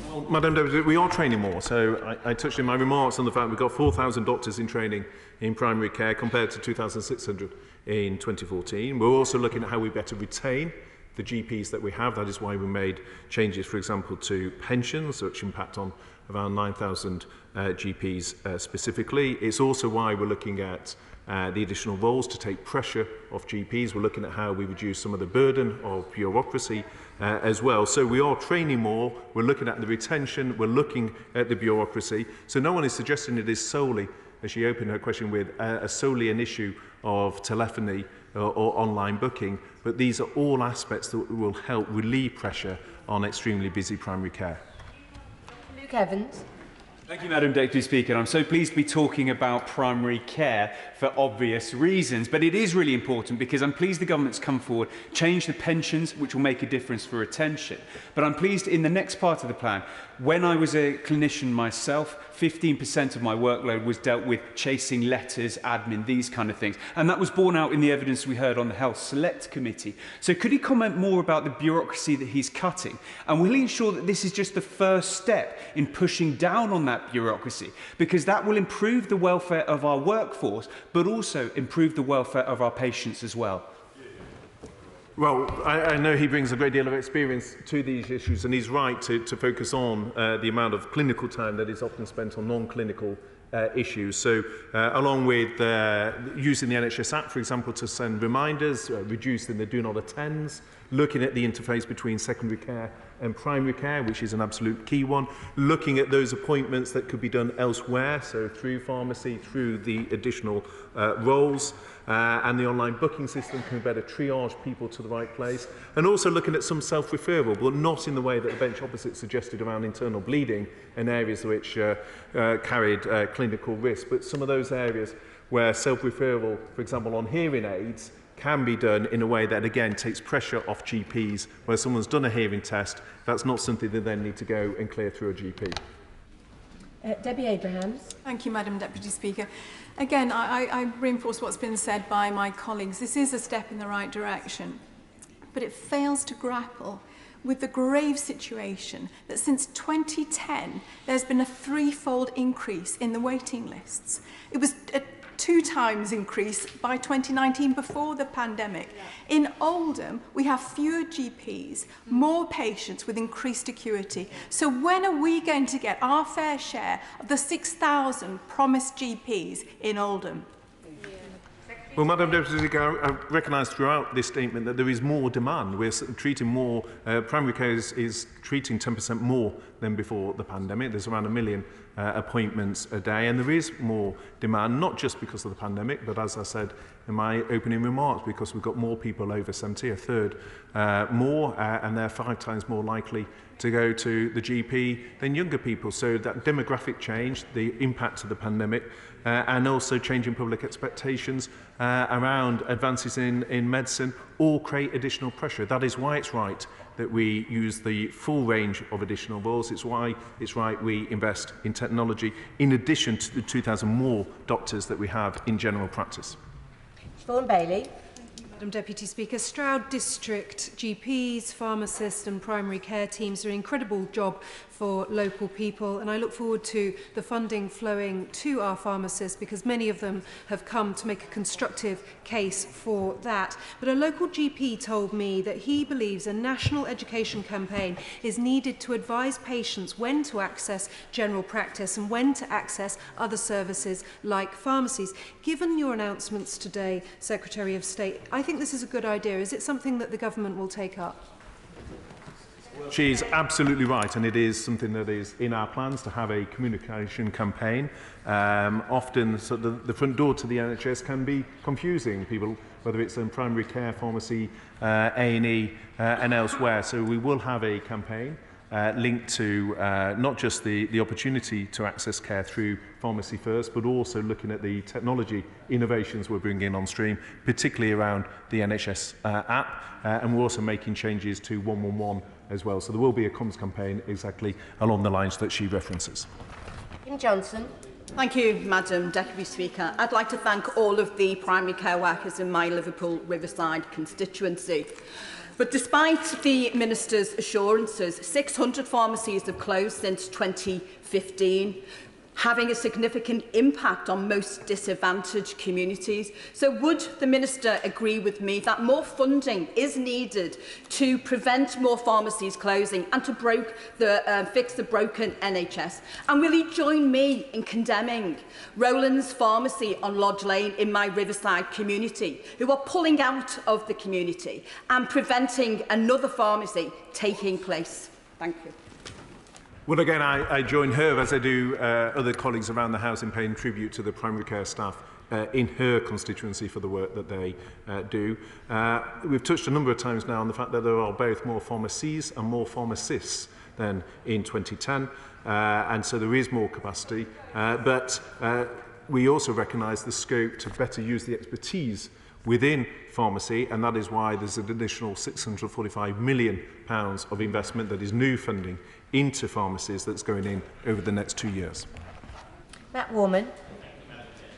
Well, Madam Deputy, we are training more. So I touched in my remarks on the fact we've got 4,000 doctors in training in primary care compared to 2,600 in 2014. We're also looking at how we better retain the GPs that we have. That is why we made changes, for example, to pensions, which impact on around 9,000 GPs specifically. It's also why we're looking at the additional roles to take pressure off GPs. We're looking at how we reduce some of the burden of bureaucracy as well. So we are training more. We're looking at the retention. We're looking at the bureaucracy. So no one is suggesting it is solely, as she opened her question with, solely an issue of telephony or online booking, but these are all aspects that will help relieve pressure on extremely busy primary care. Luke Evans. Thank you, Madam Deputy Speaker. I'm so pleased to be talking about primary care for obvious reasons, but it is really important because I'm pleased the government's come forward, changed the pensions, which will make a difference for retention. But I'm pleased in the next part of the plan, when I was a clinician myself, 15% of my workload was dealt with chasing letters, admin, these kind of things. And that was borne out in the evidence we heard on the Health Select Committee. So could he comment more about the bureaucracy that he's cutting? And will he ensure that this is just the first step in pushing down on that bureaucracy? Because that will improve the welfare of our workforce, but also improve the welfare of our patients as well. Well, I know he brings a great deal of experience to these issues, and he's right to focus on the amount of clinical time that is often spent on non-clinical issues. So along with using the NHS app, for example, to send reminders, reducing the do not attends, looking at the interface between secondary care and primary care, which is an absolute key one, looking at those appointments that could be done elsewhere, so through pharmacy, through the additional roles, and the online booking system can better triage people to the right place, and also looking at some self-referral, but not in the way that the bench opposite suggested around internal bleeding and areas which carried clinical risk, but some of those areas where self-referral, for example, on hearing aids, can be done in a way that, again, takes pressure off GPs, where someone's done a hearing test, that's not something they then need to go and clear through a GP. Debbie Abrahams. Thank you, Madam Deputy Speaker. Again, I reinforce what's been said by my colleagues. This is a step in the right direction, but it fails to grapple with the grave situation that since 2010, there's been a threefold increase in the waiting lists. It was a 2 times increase by 2019 before the pandemic. In Oldham, we have fewer GPs, more patients with increased acuity. So when are we going to get our fair share of the 6,000 promised GPs in Oldham? Well, Madam Deputy Speaker, I recognise throughout this statement that there is more demand. We're treating more, primary care is treating 10% more than before the pandemic. There's around 1 million appointments a day, and there is more demand, not just because of the pandemic, but as I said in my opening remarks, because we've got more people over 70, a third more, and they're 5 times more likely to go to the GP than younger people. So that demographic change, the impact of the pandemic, and also changing public expectations around advances in medicine all create additional pressure. That is why it's right that we use the full range of additional roles. It's why it's right we invest in technology, in addition to the 2,000 more doctors that we have in general practice. Vaughan Bailey. Madam Deputy Speaker, Stroud District GPs, pharmacists and primary care teams do an incredible job for local people, and I look forward to the funding flowing to our pharmacists, because many of them have come to make a constructive case for that. But a local GP told me that he believes a national education campaign is needed to advise patients when to access general practice and when to access other services like pharmacies. Given your announcements today, Secretary of State, I think this is a good idea. Is it something that the government will take up? She's absolutely right, and it is something that is in our plans to have a communication campaign. Often so the front door to the NHS can be confusing people, whether it's in primary care, pharmacy, A&E and elsewhere. So we will have a campaign linked to not just the opportunity to access care through Pharmacy First, but also looking at the technology innovations we're bringing on stream, particularly around the NHS app, and we're also making changes to 111 as well. So there will be a comms campaign exactly along the lines that she references. Kim Johnson. Thank you, Madam Deputy Speaker. I'd like to thank all of the primary care workers in my Liverpool Riverside constituency. But despite the Minister's assurances, 600 pharmacies have closed since 2015, having a significant impact on most disadvantaged communities. So would the Minister agree with me that more funding is needed to prevent more pharmacies closing and to fix the broken NHS? And will he join me in condemning Rowland's Pharmacy on Lodge Lane in my Riverside community, who are pulling out of the community and preventing another pharmacy taking place? Thank you. Well, again, I join her, as I do other colleagues around the House, in paying tribute to the primary care staff in her constituency for the work that they do. We've touched a number of times now on the fact that there are both more pharmacies and more pharmacists than in 2010, and so there is more capacity. But we also recognise the scope to better use the expertise within pharmacy, and that is why there's an additional £645 million of investment that is new funding into pharmacies that's going in over the next 2 years. Matt Warman.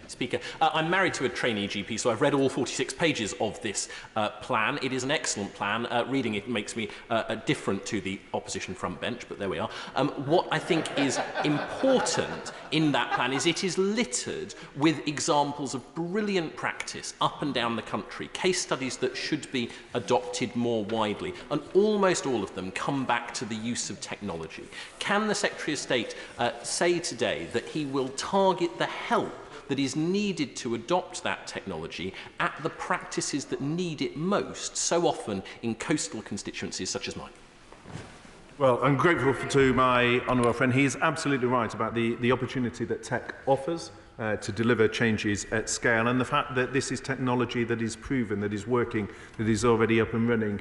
Speaker, I'm married to a trainee GP, so I've read all 46 pages of this plan. It is an excellent plan. Reading it makes me different to the opposition front bench, but there we are. What I think is important in that plan is it is littered with examples of brilliant practice up and down the country, case studies that should be adopted more widely, and almost all of them come back to the use of technology. Can the Secretary of State say today that he will target the help that is needed to adopt that technology at the practices that need it most, so often in coastal constituencies such as mine? Well, I'm grateful to my honourable friend. He is absolutely right about the opportunity that tech offers to deliver changes at scale, and the fact that this is technology that is proven, that is working, that is already up and running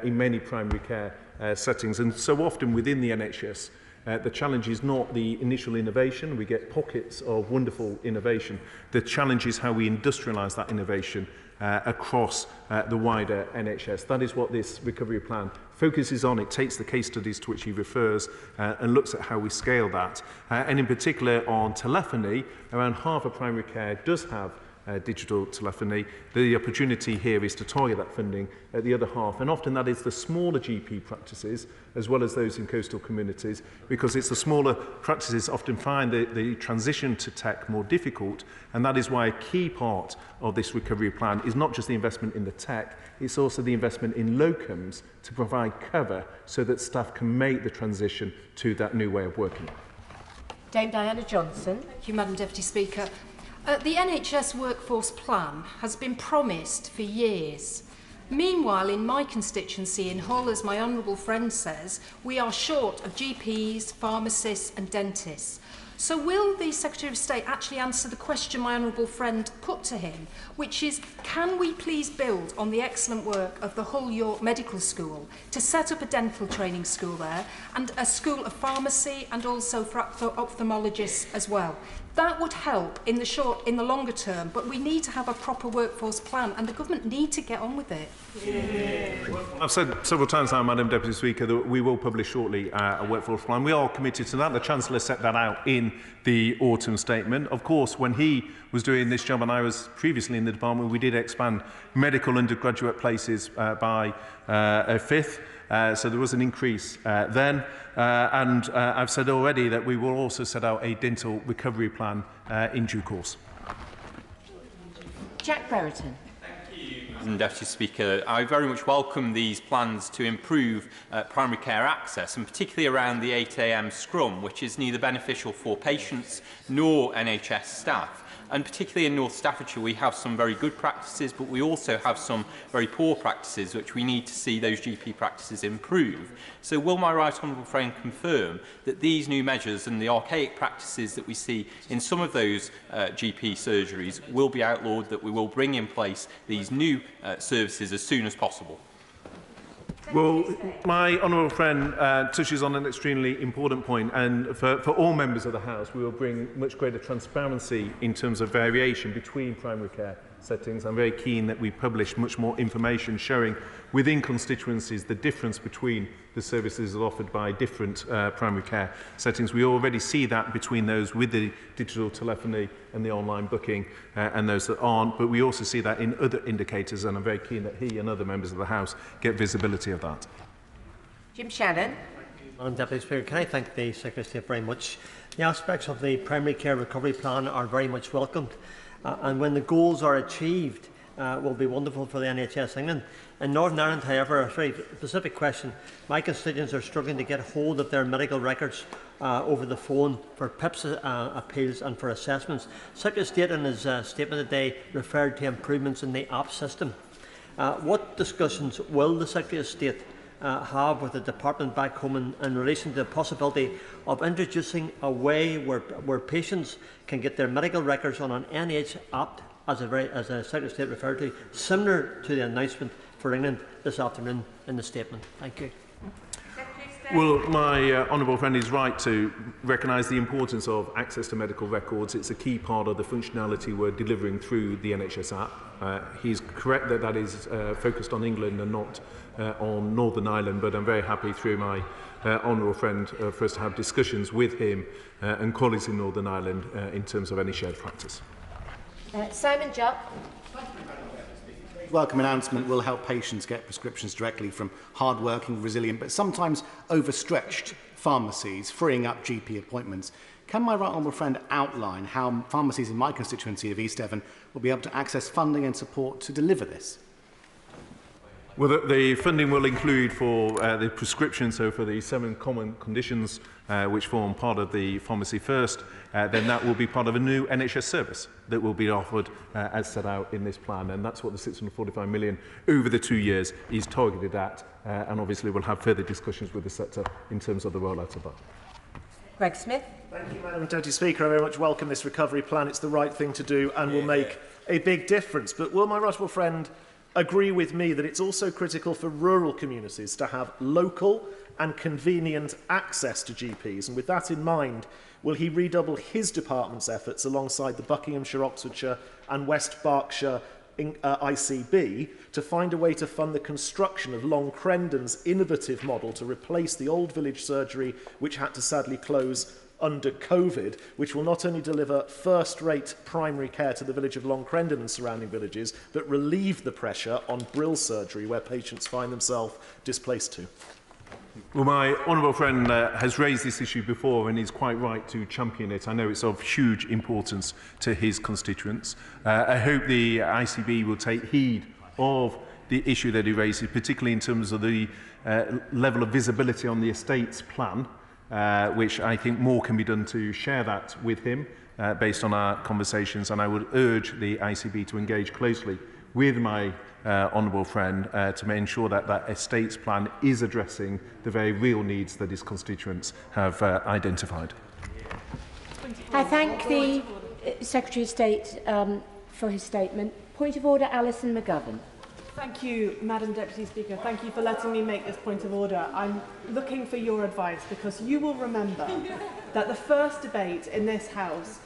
in many primary care settings. And so often within the NHS, the challenge is not the initial innovation. We get pockets of wonderful innovation. The challenge is how we industrialise that innovation across the wider NHS. That is what this recovery plan focuses on. It takes the case studies to which he refers and looks at how we scale that. And in particular on telephony, around half of primary care does have digital telephony. The opportunity here is to target that funding at the other half, and often that is the smaller GP practices as well as those in coastal communities, because it's the smaller practices often find the transition to tech more difficult, and that is why a key part of this recovery plan is not just the investment in the tech, it's also the investment in locums to provide cover so that staff can make the transition to that new way of working. Dame Diana Johnson. Thank you, Madam Deputy Speaker. The NHS Workforce Plan has been promised for years. Meanwhile, in my constituency in Hull, as my honourable friend says, we are short of GPs, pharmacists and dentists. So will the Secretary of State actually answer the question my honourable friend put to him, which is, can we please build on the excellent work of the Hull York Medical School to set up a dental training school there and a school of pharmacy and also for ophthalmologists as well? That would help in the longer term, but we need to have a proper workforce plan and the government need to get on with it. I've said several times now, Madam Deputy Speaker, that we will publish shortly a workforce plan. We are committed to that. The Chancellor set that out in the autumn statement. Of course, when he was doing this job and I was previously in the department, we did expand medical undergraduate places by a fifth. So there was an increase then. And I've said already that we will also set out a dental recovery plan in due course. Jack Brereton. Madam Deputy Speaker, I very much welcome these plans to improve primary care access, and particularly around the 8 AM scrum, which is neither beneficial for patients nor NHS staff. And particularly in North Staffordshire, we have some very good practices, but we also have some very poor practices, which we need to see those GP practices improve. So will my right honourable friend confirm that these new measures and the archaic practices that we see in some of those GP surgeries will be outlawed, that we will bring in place these new services as soon as possible? Well, my honourable friend touches on an extremely important point, and for all members of the House, we will bring much greater transparency in terms of variation between primary care settings. I'm very keen that we publish much more information showing within constituencies the difference between the services offered by different primary care settings. We already see that between those with the digital telephony and the online booking and those that aren't, but we also see that in other indicators, and I'm very keen that he and other members of the House get visibility of that. Jim Shannon. Madam Deputy Speaker, can I thank the Secretary of State very much. The aspects of the primary care recovery plan are very much welcomed, and when the goals are achieved, will be wonderful for the NHS England. In Northern Ireland, however, a very specific question. My constituents are struggling to get hold of their medical records over the phone for PIPS appeals and for assessments. Secretary of State in his statement today referred to improvements in the app system. What discussions will the Secretary of State have with the department back home in relation to the possibility of introducing a way where patients can get their medical records on an NH app, as the Secretary of State referred to, similar to the announcement for England this afternoon in the statement? Thank you. Well, my honourable friend is right to recognise the importance of access to medical records. It's a key part of the functionality we're delivering through the NHS app. He's correct that that is focused on England and not on Northern Ireland, but I'm very happy through my honourable friend for us to have discussions with him and colleagues in Northern Ireland in terms of any shared practice. Simon Jupp. Welcome announcement will help patients get prescriptions directly from hard-working, resilient, but sometimes overstretched pharmacies, freeing up GP appointments. Can my right honourable friend outline how pharmacies in my constituency of East Devon will be able to access funding and support to deliver this? Well, the funding will include for the prescription, so for the 7 common conditions which form part of the Pharmacy First, then that will be part of a new NHS service that will be offered as set out in this plan, and that's what the 645 million over the 2 years is targeted at, and obviously we'll have further discussions with the sector in terms of the rollout of that. Greg Smith. Thank you, Madam Deputy Speaker. I very much welcome this recovery plan. It's the right thing to do and will make a big difference. But will my right honourable friend agree with me that it's also critical for rural communities to have local and convenient access to GPs? And with that in mind, will he redouble his department's efforts alongside the Buckinghamshire, Oxfordshire and West Berkshire ICB to find a way to fund the construction of Long Crendon's innovative model to replace the old village surgery, which had to sadly close under COVID, which will not only deliver first-rate primary care to the village of Long Crendon and surrounding villages, but relieve the pressure on Brill surgery, where patients find themselves displaced to? Well, my honourable friend has raised this issue before and is quite right to champion it. I know it's of huge importance to his constituents. I hope the ICB will take heed of the issue that he raises, particularly in terms of the level of visibility on the estates plan, which I think more can be done to share that with him based on our conversations, and I would urge the ICB to engage closely with my honourable friend to ensure that that estates plan is addressing the very real needs that his constituents have identified. I thank the Secretary of State for his statement. Point of order, Alison McGovern. Thank you, Madam Deputy Speaker. Thank you for letting me make this point of order. I'm looking for your advice because you will remember that the first debate in this House